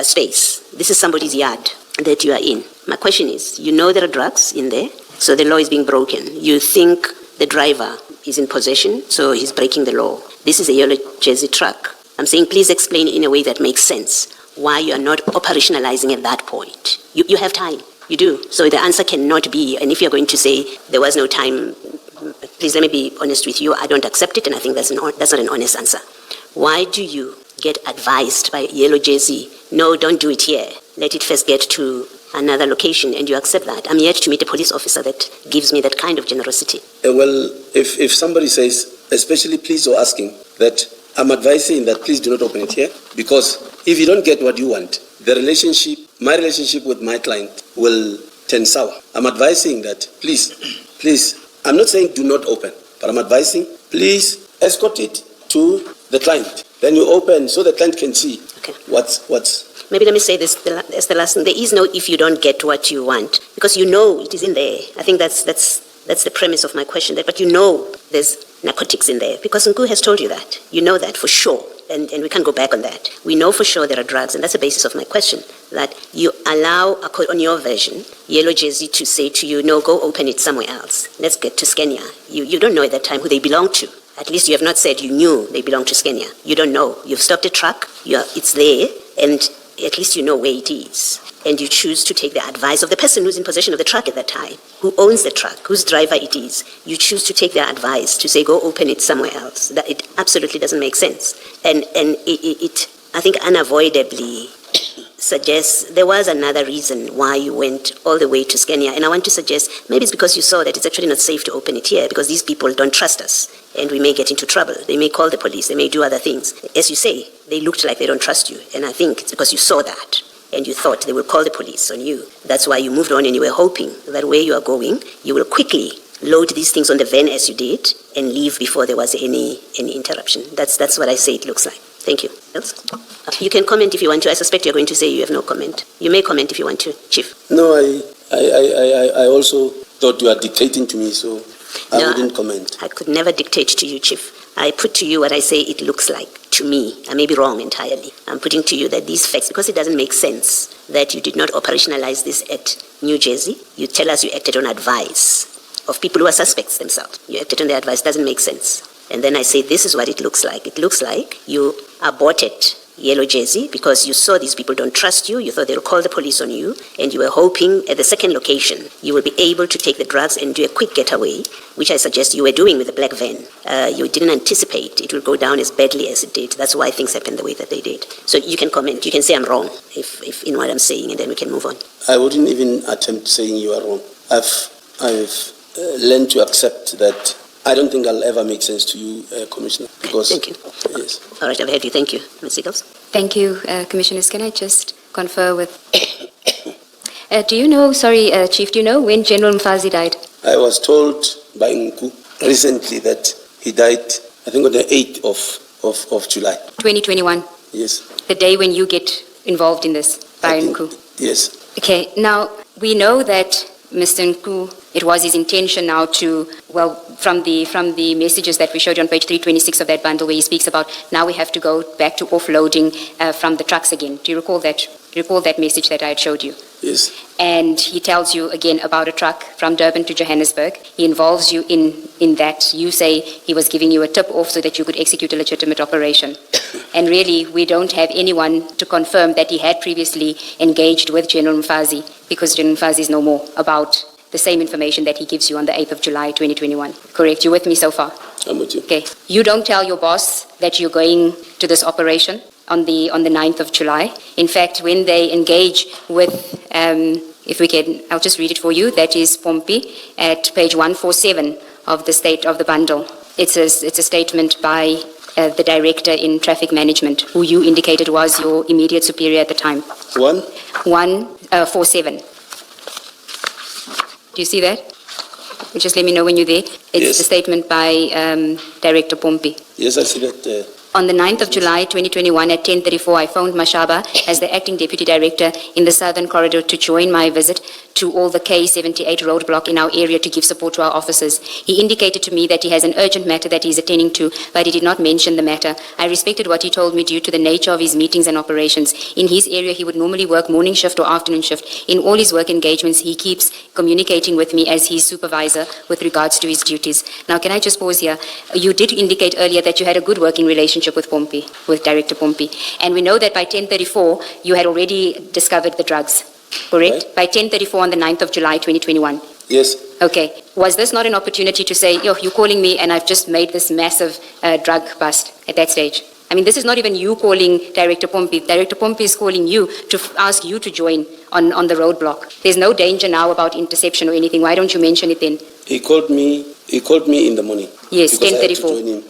space. This is somebody's yard that you are in. My question is, you know there are drugs in there, so the law is being broken. You think the driver is in possession, so he's breaking the law. This is a Yellow Jersey truck. I'm saying please explain it in a way that makes sense why you are not operationalizing at that point. You have time. You do. So the answer cannot be, and if you're going to say there was no time, please let me be honest with you, I don't accept it, and I think that's not an honest answer. Why do you get advised by Yellow Jersey, no, don't do it here, let it first get to another location, and you accept that? I'm yet to meet a police officer that gives me that kind of generosity. Well, if somebody says, especially please or asking, that I'm advising that please do not open it here, because if you don't get what you want, my relationship with my client will turn sour. I'm advising that please, I'm not saying do not open, but I'm advising, please escort it to the client. Then you open so the client can see what's. Maybe let me say this as the last thing. There is no if you don't get what you want, because you know it is in there. I think that's the premise of my question. But you know there's narcotics in there, because Nku has told you that. You know that for sure. And we can't go back on that. We know for sure there are drugs, and that's the basis of my question, that you allow, on your version, Yellow Jersey to say to you, no, go open it somewhere else. Let's get to Scania. You don't know at that time who they belong to. At least you have not said you knew they belong to Scania. You don't know. You've stopped a truck, it's there, and at least you know where it is. And you choose to take the advice of the person who's in possession of the truck at that time, who owns the truck, whose driver it is. You choose to take their advice to say, go open it somewhere else. That it absolutely doesn't make sense. And it I think, unavoidably suggests there was another reason why you went all the way to Scania. And I want to suggest maybe it's because you saw that it's actually not safe to open it here, because these people don't trust us and we may get into trouble. They may call the police. They may do other things. As you say, they looked like they don't trust you. And I think it's because you saw that. and you thought they will call the police on you. That's why you moved on, and you were hoping that where you are going, you will quickly load these things on the van as you did and leave before there was any interruption. That's what I say it looks like. Thank you. Else? You can comment if you want to. I suspect you're going to say you have no comment. You may comment if you want to, Chief. No, I also thought you were dictating to me, so I wouldn't comment. I could never dictate to you, Chief. I put to you what I say it looks like to me. I may be wrong entirely. I'm putting to you that these facts, because it doesn't make sense that you did not operationalize this at New Jersey. You tell us you acted on advice of people who are suspects themselves. You acted on their advice. Doesn't make sense. And then I say this is what it looks like. It looks like you aborted Yellow Jersey because you saw these people don't trust you. You thought they would call the police on you, and you were hoping at the second location you will be able to take the drugs and do a quick getaway, which I suggest you were doing with the black van. You didn't anticipate it will go down as badly as it did. That's why things happened the way that they did. So you can comment. You can say I'm wrong if in what I'm saying, and then we can move on. I wouldn't even attempt saying you are wrong. I've learned to accept that. I don't think I'll ever make sense to you, Commissioner. Because, thank you. Yes. All right, I've heard you. Thank you. Ms. Segeels. Thank you, Commissioners. Can I just confer with... do you know, Chief, do you know when General Mfazi died? I was told by Nku recently that he died, I think on the 8th of July. 2021. Yes. The day when you get involved in this, by Nku. Yes. Okay, now, we know that Mr. Nku, it was his intention now to, well, from the messages that we showed you on page 326 of that bundle where he speaks about now we have to go back to offloading from the trucks again. Do you recall that? Do you recall that message that I had showed you? Yes. And he tells you again about a truck from Durban to Johannesburg. He involves you in that. You say he was giving you a tip off so that you could execute a legitimate operation. And really, we don't have anyone to confirm that he had previously engaged with General Mfazi because General Mfazi is no more about the same information that he gives you on the 8th of July, 2021. Correct? You with me so far? I'm with you. Okay. You don't tell your boss that you're going to this operation on the 9th of July. In fact, when they engage with, if we can, I'll just read it for you. That is Pompi at page 147 of the state of the bundle. It's a statement by the director in traffic management, who you indicated was your immediate superior at the time. 147. Do you see that? You just let me know when you're there. It's the statement by Director Pompi. Yes, I see that. On the 9th of July, 2021 at 10:34, I phoned Mashaba as the acting deputy director in the Southern Corridor to join my visit to all the K78 roadblock in our area to give support to our officers. He indicated to me that he has an urgent matter that he is attending to, but he did not mention the matter. I respected what he told me due to the nature of his meetings and operations. In his area, he would normally work morning shift or afternoon shift. In all his work engagements, he keeps communicating with me as his supervisor with regards to his duties. Now, can I just pause here? You did indicate earlier that you had a good working relationship with Pompi, with Director Pompi. And we know that by 10:34, you had already discovered the drugs, correct? Right. By 10:34 on the 9th of July, 2021. Yes. Okay. Was this not an opportunity to say, yo, you're calling me and I've just made this massive drug bust at that stage? I mean, this is not even you calling Director Pompi. Director Pompi is calling you to ask you to join on the roadblock. There's no danger now about interception or anything. Why don't you mention it then? He called me in the morning. Yes, because I had to 10:34. join him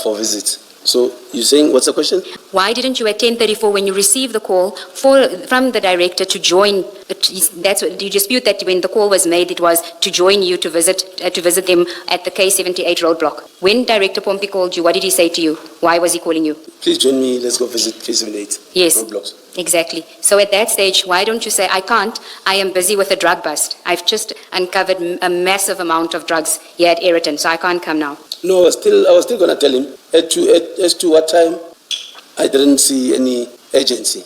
for visits. So you're saying, what's the question? Why didn't you at 10:34, when you received the call from the director to join, that's what you dispute that when the call was made, it was to join you to visit them at the K78 roadblock. When Director Pompi called you, what did he say to you? Why was he calling you? Please join me, let's go visit K78 Yes. roadblocks. Exactly. So at that stage, why don't you say, I can't, I am busy with a drug bust. I've just uncovered a massive amount of drugs here at Aeroton, so I can't come now. No, I was still going to tell him. As to what time, I didn't see any agency.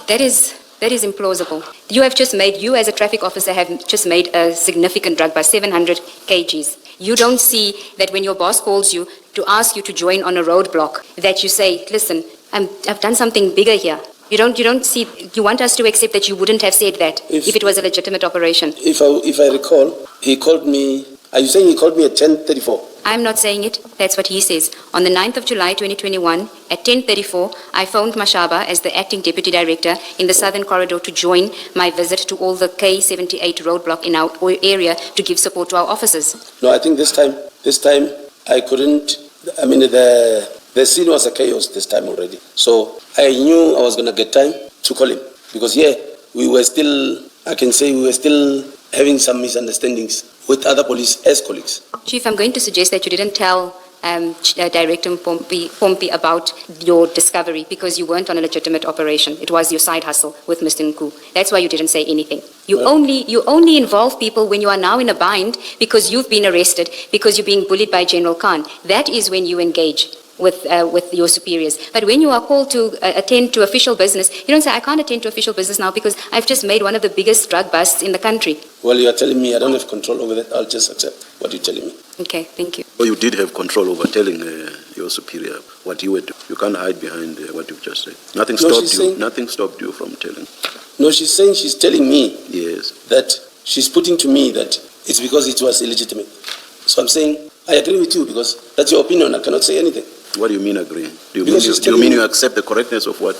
That is implausible. You as a traffic officer have just made a significant drug bust, 700 kgs. You don't see that when your boss calls you to ask you to join on a roadblock, that you say, listen, I've done something bigger here. You don't see, you want us to accept that you wouldn't have said that if it was a legitimate operation. If I recall, he called me, are you saying he called me at 10:34? I'm not saying it. That's what he says. On the 9th of July, 2021, at 10:34, I phoned Mashaba as the acting deputy director in the Southern Corridor to join my visit to all the K78 roadblock in our area to give support to our officers. No, I think this time I couldn't. I mean, the scene was a chaos this time already. So I knew I was going to get time to call him. Because here, we were still, I can say we were still having some misunderstandings with other police as colleagues. Chief, I'm going to suggest that you didn't tell Director Pompi about your discovery because you weren't on a legitimate operation. It was your side hustle with Mr. Nku. That's why you didn't say anything. You only involve people when you are now in a bind because you've been arrested, because you're being bullied by General Khan. That is when you engage with your superiors. But when you are called to attend to official business, you don't say, I can't attend to official business now because I've just made one of the biggest drug busts in the country. Well, you are telling me I don't have control over that. I'll just accept what you're telling me. Okay, thank you. Well, you did have control over telling your superior what you were doing. You can't hide behind what you've just said. Nothing stopped you from telling. No, she's saying, she's telling me Yes. that she's putting to me that it's because it was illegitimate. So I'm saying, I agree with you because that's your opinion. I cannot say anything. What do you mean agree? Do Because you mean you accept the correctness of what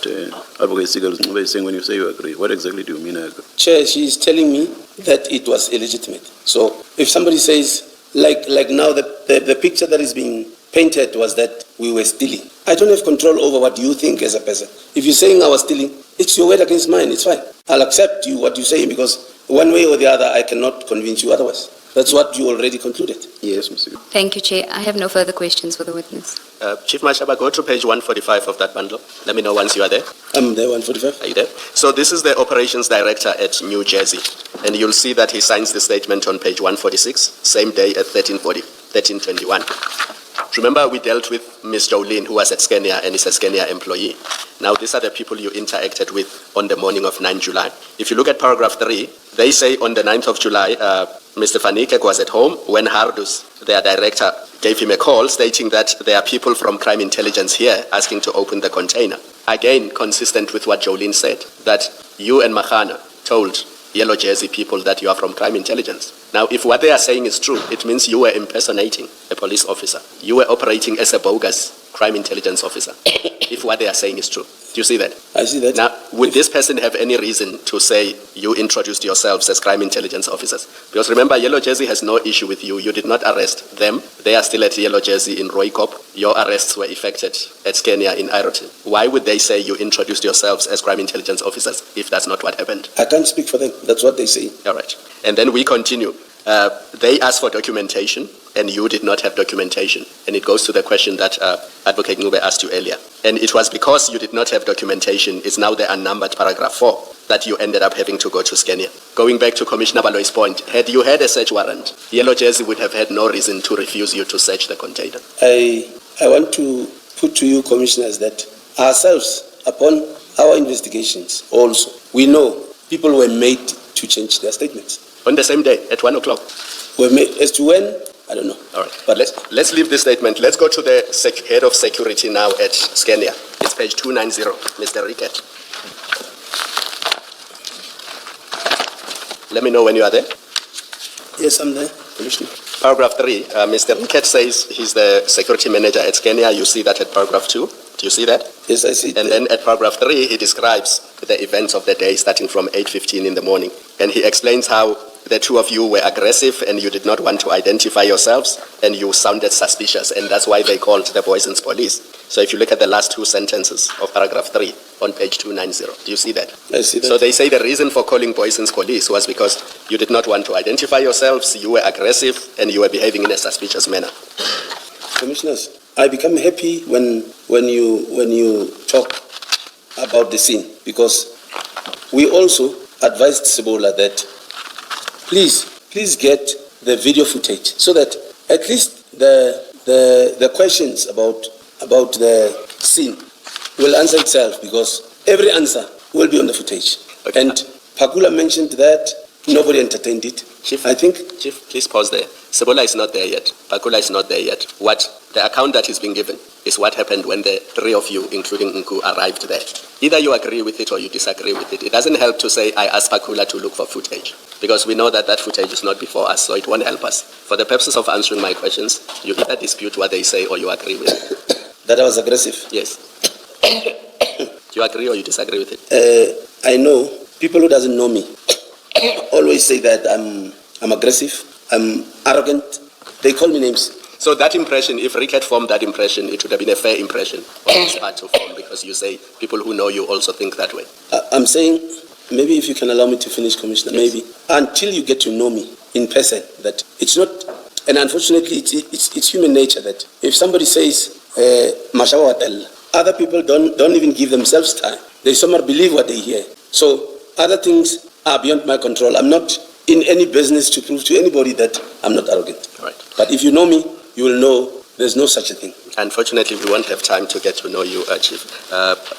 Advocate Segeels-Ncube is saying when you say you agree? What exactly do you mean I agree? Chair, she is telling me that it was illegitimate. So if somebody says, like now the picture that is being painted was that we were stealing. I don't have control over what you think as a person. If you're saying I was stealing, it's your word against mine, it's fine. I'll accept what you're saying because one way or the other, I cannot convince you otherwise. That's what you already concluded. Yes, Mr. Thank you, Chair. I have no further questions for the witness. Chief Mashaba, go to page 145 of that bundle. Let me know once you are there. I'm there, 145. Are you there? So this is the operations director at New Jersey. And you'll see that he signs the statement on page 146, same day at 1321. Remember, we dealt with Ms. Jolene, who was at Scania and is a Scania employee. Now, these are the people you interacted with on the morning of 9 July. If you look at paragraph 3, they say on the 9th of July, Mr. Fanikek was at home when Hardus, their director, gave him a call stating that there are people from crime intelligence here asking to open the container. Again, consistent with what Jolene said, that you and Mahana told Yellow Jersey people that you are from crime intelligence. Now, if what they are saying is true, it means you were impersonating a police officer. You were operating as a bogus crime intelligence officer, if what they are saying is true. Do you see that? I see that. Now, would this person have any reason to say you introduced yourselves as crime intelligence officers? Because remember, Yellow Jersey has no issue with you. You did not arrest them. They are still at Yellow Jersey in Roykop. Your arrests were effected at Scania in Aeroton. Why would they say you introduced yourselves as crime intelligence officers if that's not what happened? I can't speak for them. That's what they say. All right. And then we continue. They asked for documentation, and you did not have documentation. And it goes to the question that Advocate Ncube asked you earlier. And it was because you did not have documentation, it's now the unnumbered paragraph 4, that you ended up having to go to Scania. Going back to Commissioner Baloy's point, had you had a search warrant, Yellow Jersey would have had no reason to refuse you to search the container. I want to put to you, commissioners, that ourselves, upon our investigations also, we know people were made to change their statements. On the same day, at 1 o'clock. Were made, as to when, I don't know. All right, but let's leave this statement. Let's go to the head of security now at Scania. It's page 290, Mr. Rickett. Let me know when you are there. Yes, I'm there, Commissioner. Paragraph 3, Mr. Rickett says he's the security manager at Scania. You see that at paragraph 2. Do you see that? Yes, I see it. And then at paragraph 3, he describes the events of the day starting from 8:15 in the morning. And he explains how the two of you were aggressive and you did not want to identify yourselves and you sounded suspicious, and that's why they called the Mbuyiseli police. So if you look at the last two sentences of paragraph 3 on page 290, do you see that? I see that. So they say the reason for calling Mbuyiseli police was because you did not want to identify yourselves, you were aggressive, and you were behaving in a suspicious manner. Commissioners, I become happy when you talk about the scene, because we also advised Sebola that please get the video footage so that at least the questions about the scene will answer itself, because every answer will be on the footage. Okay. And Pakula mentioned that nobody entertained it. Chief, I think. Chief, please pause there. Sebola is not there yet. Pakula is not there yet. What the account that is being given is what happened when the three of you, including Nku, arrived there. Either you agree with it or you disagree with it. It doesn't help to say, I asked Pakula to look for footage, because we know that that footage is not before us, so it won't help us. For the purposes of answering my questions, you either dispute what they say or you agree with it. That I was aggressive. Yes. You agree or you disagree with it? I know people who doesn't know me always say that I'm aggressive, I'm arrogant. They call me names. So that impression, if Rick had formed that impression, it would have been a fair impression on his part to form, because you say people who know you also think that way. I'm saying maybe if you can allow me to finish, Commissioner, maybe, until you get to know me in person, that it's not, and unfortunately it's human nature that if somebody says, Mashaba watel, other people don't even give themselves time. They somehow believe what they hear. So other things are beyond my control. I'm not in any business to prove to anybody that I'm not arrogant. Right. But if you know me, you will know there's no such a thing. Unfortunately, we won't have time to get to know you, Chief.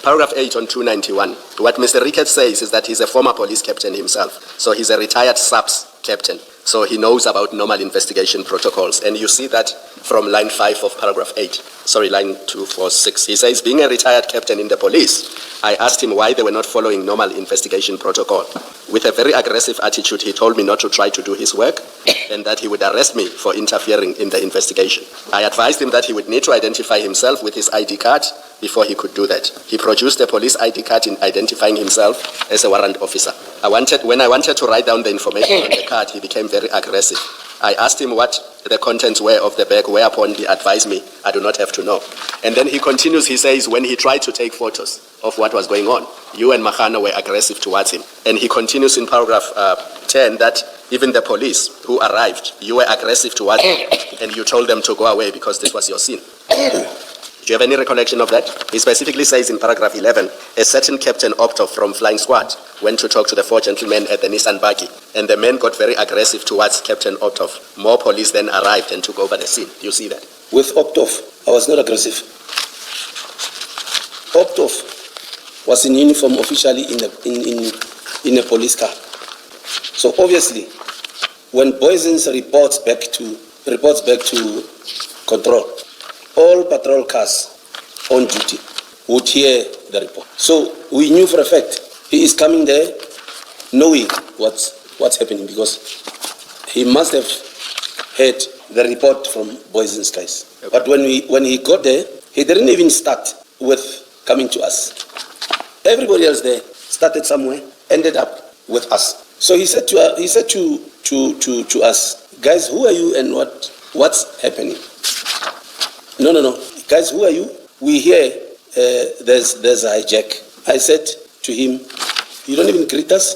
Paragraph 8 on 291. What Mr. Ricketts says is that he's a former police captain himself. So he's a retired SAPS captain. So he knows about normal investigation protocols. And you see that from line 5 of paragraph 8. Sorry, line 246. He says, being a retired captain in the police, I asked him why they were not following normal investigation protocol. With a very aggressive attitude, he told me not to try to do his work and that he would arrest me for interfering in the investigation. I advised him that he would need to identify himself with his ID card before he could do that. He produced a police ID card in identifying himself as a warrant officer. When I wanted to write down the information on the card, he became very aggressive. I asked him what the contents were of the bag, whereupon he advised me I do not have to know. And then he continues, he says, when he tried to take photos of what was going on, you and Mahana were aggressive towards him. And he continues in paragraph 10 that even the police who arrived, you were aggressive towards them and you told them to go away because this was your scene. Do you have any recollection of that? He specifically says in paragraph 11, a certain Captain Optov from Flying Squad went to talk to the 4 gentlemen at the Nissan Buggy, and the men got very aggressive towards Captain Optov. More police then arrived and took over the scene. Do you see that? With Optov, I was not aggressive. Optov was in uniform officially in a police car. So obviously, when Boysens reports back to control, all patrol cars on duty would hear the report. So we knew for a fact he is coming there knowing what's happening, because he must have heard the report from Boysens guys. But when he got there, he didn't even start with coming to us. Everybody else there started somewhere, ended up with us. So he said to us, guys, who are you and what's happening? No. Guys, who are you? We hear there's a hijack. I said to him, you don't even greet us.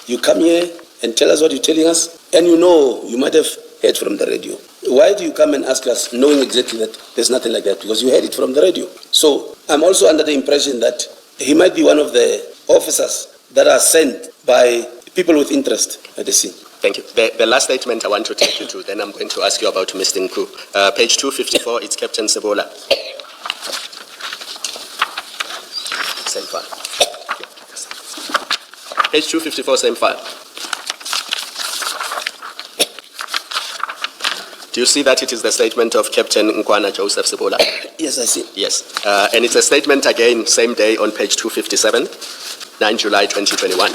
You come here and tell us what you're telling us. And you might have heard from the radio. Why do you come and ask us knowing exactly that there's nothing like that? Because you heard it from the radio. So I'm also under the impression that he might be one of the officers that are sent by people with interest at the scene. Thank you. The last statement I want to take you to, then I'm going to ask you about Mr. Nku. Page 254, it's Captain Sebola. Same file. Page 254, same file. Do you see that it is the statement of Captain Nkwana Joseph Sebola? Yes, I see. Yes. And it's a statement again, same day on page 257, 9 July 2021.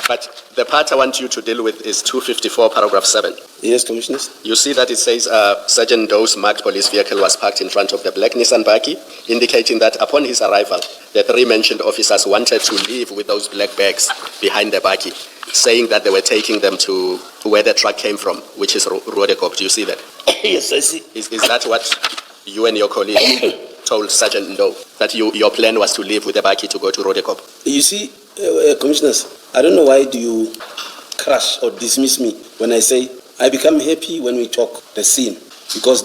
But the part I want you to deal with is 254, paragraph 7. Yes, Commissioners. You see that it says Sergeant Doe's marked police vehicle was parked in front of the black Nissan Buggy, indicating that upon his arrival, the 3 mentioned officers wanted to leave with those black bags behind the buggy, saying that they were taking them to where the truck came from, which is Rodekop. Do you see that? Yes, I see. Is that what you and your colleague told Sergeant Doe, that your plan was to leave with the buggy to go to Rodekop? You see, Commissioners, I don't know why do you crush or dismiss me when I say I become happy when we talk the scene, because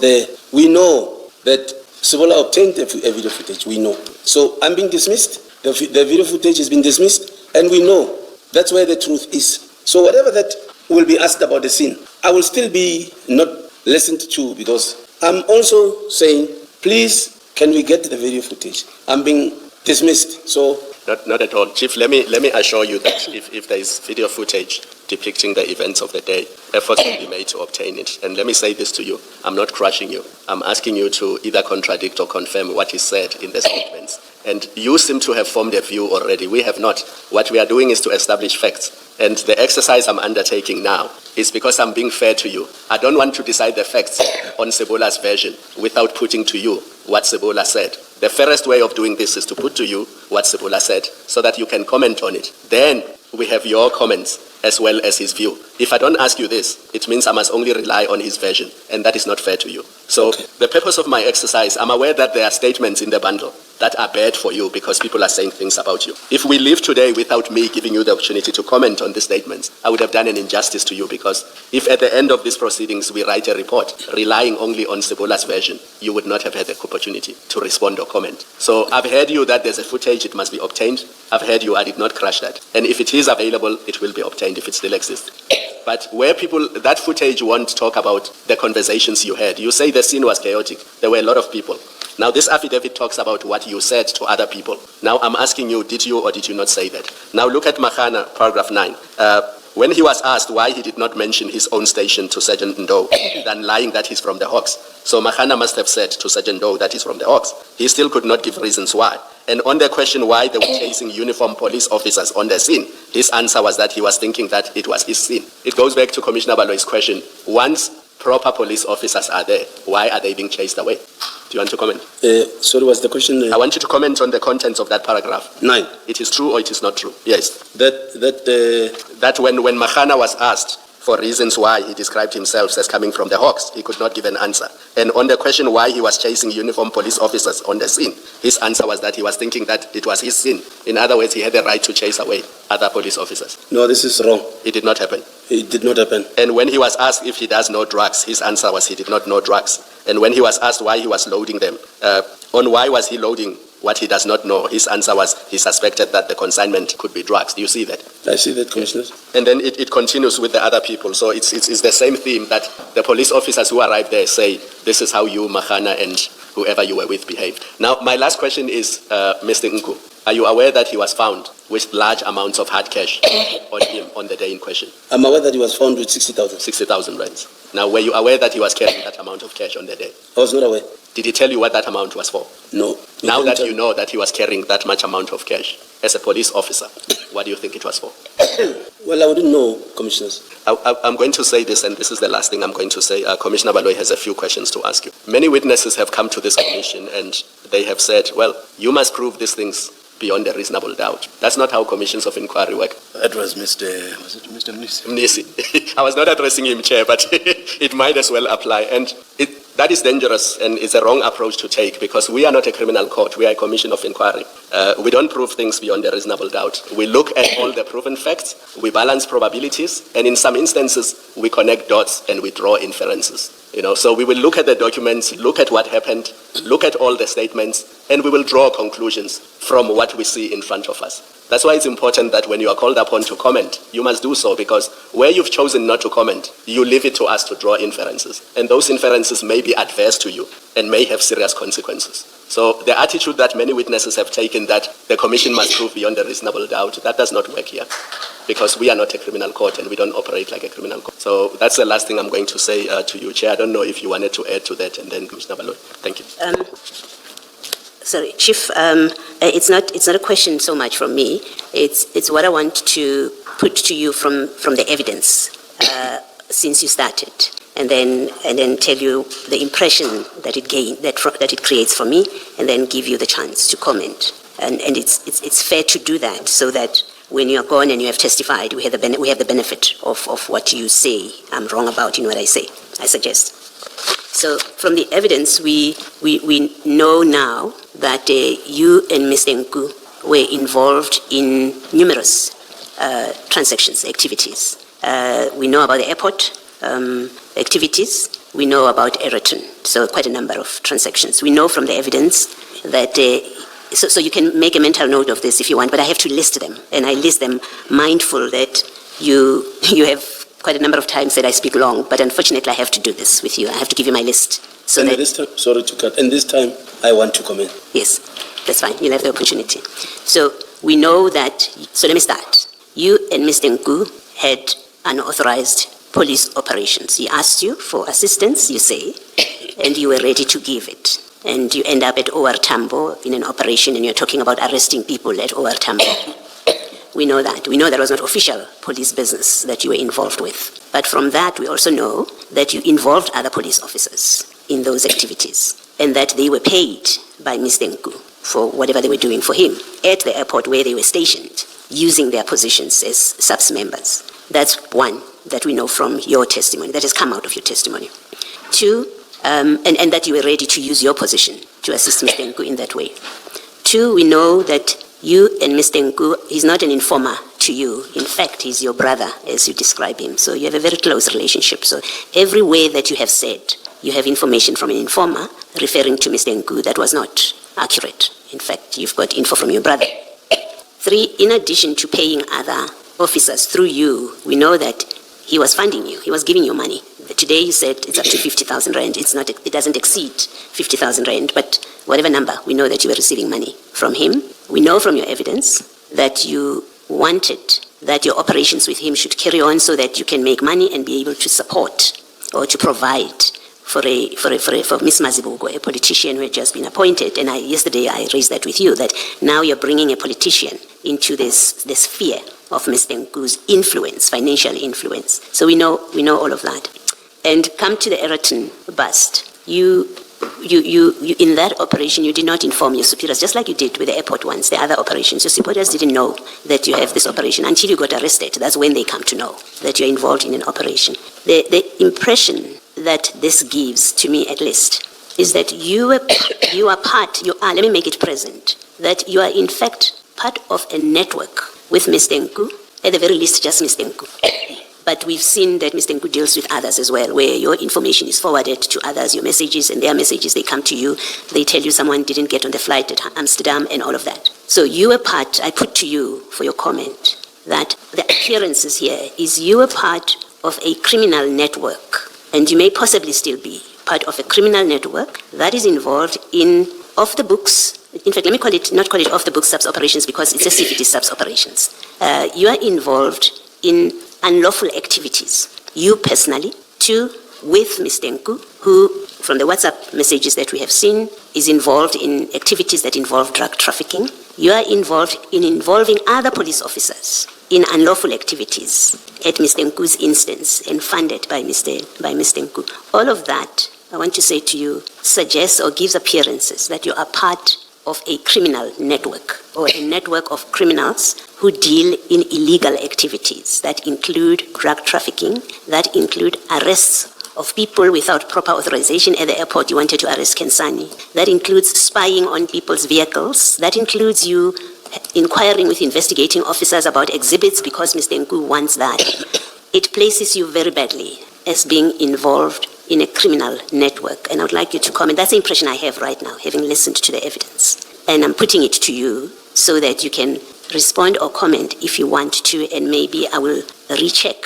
we know that Sebola obtained a video footage. We know. So I'm being dismissed. The video footage has been dismissed, and we know that's where the truth is. So whatever that will be asked about the scene, I will still be not listened to, because I'm also saying, please, can we get the video footage? I'm being dismissed. So. Not at all. Chief, let me assure you that if there is video footage depicting the events of the day, efforts will be made to obtain it. And let me say this to you. I'm not crushing you. I'm asking you to either contradict or confirm what is said in the statements. And you seem to have formed a view already. We have not. What we are doing is to establish facts. And the exercise I'm undertaking now is because I'm being fair to you. I don't want to decide the facts on Sebola's version without putting to you what Sebola said. The fairest way of doing this is to put to you what Sebola said, so that you can comment on it. Then we have your comments as well as his view. If I don't ask you this, it means I must only rely on his version, and that is not fair to you. So The purpose of my exercise, I'm aware that there are statements in the bundle, that are bad for you because people are saying things about you. If we leave today without me giving you the opportunity to comment on the statements, I would have done an injustice to you, because if at the end of these proceedings we write a report relying only on Sebola's version, you would not have had the opportunity to respond or comment. So I've heard you that there's a footage, it must be obtained. I've heard you, I did not crush that. And if it is available, it will be obtained if it still exists. But where people, that footage won't talk about the conversations you had. You say the scene was chaotic. There were a lot of people. Now, this affidavit talks about what you said to other people. Now, I'm asking you, did you or did you not say that? Now, look at Mahana, paragraph 9. When he was asked why he did not mention his own station to Sergeant Ndo, than lying that he's from the Hawks. So Mahana must have said to Sergeant Ndo that he's from the Hawks. He still could not give reasons why. And on the question why they were chasing uniformed police officers on the scene, his answer was that he was thinking that it was his scene. It goes back to Commissioner Baloy's question. Once proper police officers are there, why are they being chased away? Do you want to comment? Sorry, what's the question? I want you to comment on the contents of that paragraph. 9. It is true or it is not true? Yes. That When Mahana was asked for reasons why he described himself as coming from the Hawks, he could not give an answer. And on the question why he was chasing uniformed police officers on the scene, his answer was that he was thinking that it was his scene. In other words, he had the right to chase away other police officers. No, this is wrong. It did not happen. It did not happen. And when he was asked if he does know drugs, his answer was he did not know drugs. And when he was asked why he was loading them, on why was he loading what he does not know, his answer was he suspected that the consignment could be drugs. Do you see that? I see that, Commissioner. And then it continues with the other people. So it's the same theme that the police officers who arrived there say, this is how you, Mahana, and whoever you were with behaved. Now, my last question is, Mr. Nku, are you aware that he was found with large amounts of hard cash on him on the day in question? I'm aware that he was found with 60,000. 60,000 rands. Now, were you aware that he was carrying that amount of cash on the day? I was not aware. Did he tell you what that amount was for? No. Now that you know that he was carrying that much amount of cash, as a police officer, what do you think it was for? Well, I wouldn't know, Commissioners. I'm going to say this, and this is the last thing I'm going to say. Commissioner Baloy has a few questions to ask you. Many witnesses have come to this commission, and they have said, well, you must prove these things beyond a reasonable doubt. That's not how commissions of inquiry work. That was Mr. Mnisi? Mnisi. I was not addressing him, Chair, but it might as well apply. And that is dangerous, and it's a wrong approach to take, because we are not a criminal court. We are a commission of inquiry. We don't prove things beyond a reasonable doubt. We look at all the proven facts, we balance probabilities, and in some instances, we connect dots and we draw inferences. So we will look at the documents, look at what happened, look at all the statements, and we will draw conclusions from what we see in front of us. That's why it's important that when you are called upon to comment, you must do so, because where you've chosen not to comment, you leave it to us to draw inferences. And those inferences may be adverse to you and may have serious consequences. So the attitude that many witnesses have taken that the commission must prove beyond a reasonable doubt, that does not work here, because we are not a criminal court and we don't operate like a criminal court. So that's the last thing I'm going to say to you, Chair. I don't know if you wanted to add to that, and then Commissioner Baloy. Thank you. Sorry, Chief, it's not a question so much from me. It's what I want to put to you from the evidence since you started, and then tell you the impression that it creates for me, and then give you the chance to comment. And it's fair to do that, so that when you are gone and you have testified, we have the benefit of what you say I'm wrong about in what I say, I suggest. So from the evidence, we know now that you and Mr. Nku were involved in numerous transactions, activities. We know about the airport activities. We know about Aeroton, so quite a number of transactions. We know from the evidence that, so you can make a mental note of this if you want, but I have to list them, and I list them mindful that you have quite a number of times said I speak long, but unfortunately I have to do this with you. I have to give you my list. So and that, this time, sorry to cut, and this time I want to comment. Yes, that's fine. You'll have the opportunity. So we know that, so let me start. You and Mr. Nku had unauthorized police operations. He asked you for assistance, you say, and you were ready to give it. And you end up at OR Tambo in an operation, and you're talking about arresting people at OR Tambo. We know that. We know that was not official police business that you were involved with. But from that, we also know that you involved other police officers in those activities, and that they were paid by Mr. Nku for whatever they were doing for him at the airport where they were stationed, using their positions as SAPS members. That's one that we know from your testimony, that has come out of your testimony. Two, and that you were ready to use your position to assist Mr. Nku in that way. Two, we know that you and Mr. Nku, he's not an informer to you. In fact, he's your brother, as you describe him. So you have a very close relationship. So every way that you have said, you have information from an informer referring to Mr. Nku that was not accurate. In fact, you've got info from your brother. Three, in addition to paying other officers through you, we know that he was funding you. He was giving you money. Today you said it's up to 50,000 rand. It doesn't exceed 50,000 rand, but whatever number, we know that you were receiving money from him. We know from your evidence that you wanted that your operations with him should carry on so that you can make money and be able to support or to provide for Ms. Mazibuko, a politician who had just been appointed. And yesterday I raised that with you, that now you're bringing a politician into this sphere of Mr. Nku's influence, financial influence. So we know all of that. And come to the Aeroton bust. You in that operation, you did not inform your superiors, just like you did with the airport ones, the other operations. Your superiors didn't know that you have this operation until you got arrested. That's when they come to know that you're involved in an operation. The impression that this gives, to me at least, is that let me make it present, that you are in fact part of a network with Mr. Nku, at the very least just Mr. Nku. But we've seen that Mr. Nku deals with others as well, where your information is forwarded to others, your messages and their messages, they come to you, they tell you someone didn't get on the flight at Amsterdam and all of that. So you were part, I put to you for your comment, that the appearances here is you were part of a criminal network, and you may possibly still be part of a criminal network that is involved in off-the-books, in fact, let me not call it off-the-books SAPS operations because it's as if it is SAPS operations. You are involved in unlawful activities. You personally, too, with Mr. Nku, who, from the WhatsApp messages that we have seen, is involved in activities that involve drug trafficking. You are involved in involving other police officers in unlawful activities at Mr. Nku's instance and funded by Mr. Nku. All of that, I want to say to you, suggests or gives appearances that you are part of a criminal network or a network of criminals who deal in illegal activities that include drug trafficking, that include arrests of people without proper authorization. At the airport, you wanted to arrest Kensani. That includes spying on people's vehicles. That includes you inquiring with investigating officers about exhibits because Mr. Nku wants that. It places you very badly as being involved in a criminal network. And I would like you to comment. That's the impression I have right now, having listened to the evidence. And I'm putting it to you so that you can respond or comment if you want to, and maybe I will recheck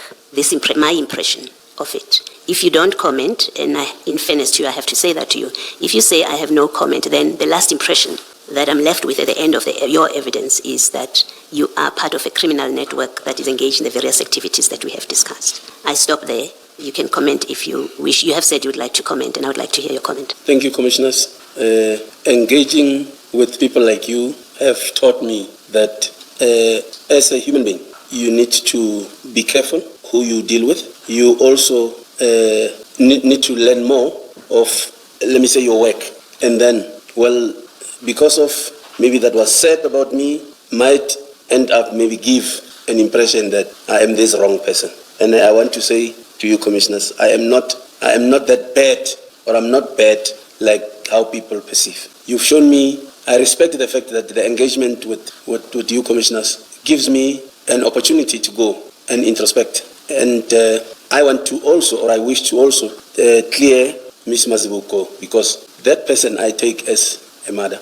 my impression of it. If you don't comment, and in fairness to you, I have to say that to you, if you say I have no comment, then the last impression that I'm left with at the end of your evidence is that you are part of a criminal network that is engaged in the various activities that we have discussed. I stop there. You can comment if you wish. You have said you would like to comment, and I would like to hear your comment. Thank you, Commissioners. Engaging with people like you have taught me that as a human being, you need to be careful who you deal with. You also need to learn more of, let me say, your work. And then, well, because of maybe that was said about me, might end up maybe give an impression that I am this wrong person. And I want to say to you, Commissioners, I am not that bad, or I'm not bad like how people perceive. You've shown me, I respect the fact that the engagement with you, Commissioners, gives me an opportunity to go and introspect. And I want to also, or I wish to also, clear Ms. Mazibuko, because that person I take as a mother.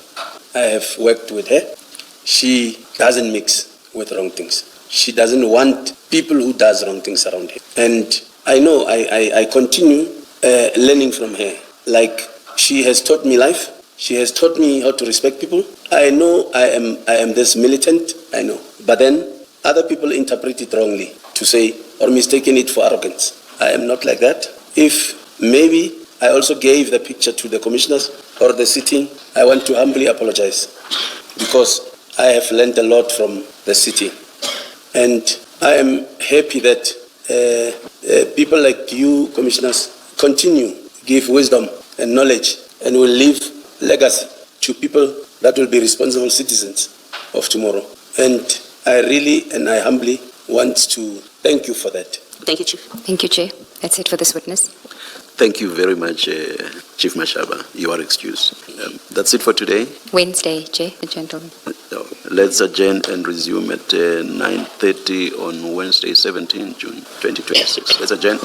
I have worked with her. She doesn't mix with wrong things. She doesn't want people who does wrong things around her. And I know I continue learning from her. Like, she has taught me life. She has taught me how to respect people. I know I am this militant, I know. But then other people interpret it wrongly to say, or mistaken it for arrogance. I am not like that. If maybe I also gave the picture to the commissioners or the sitting, I want to humbly apologize because I have learned a lot from the sitting. And I am happy that people like you, commissioners, continue, give wisdom and knowledge, and will leave legacy to people that will be responsible citizens of tomorrow. And I really and I humbly want to thank you for that. Thank you, Chief. Thank you, Chair. That's it for this witness. Thank you very much, Chief Mashaba. You are excused. That's it for today. Wednesday, Chair, gentlemen. Let's adjourn and resume at 9:30 on Wednesday, 17 June 2026. Let's adjourn.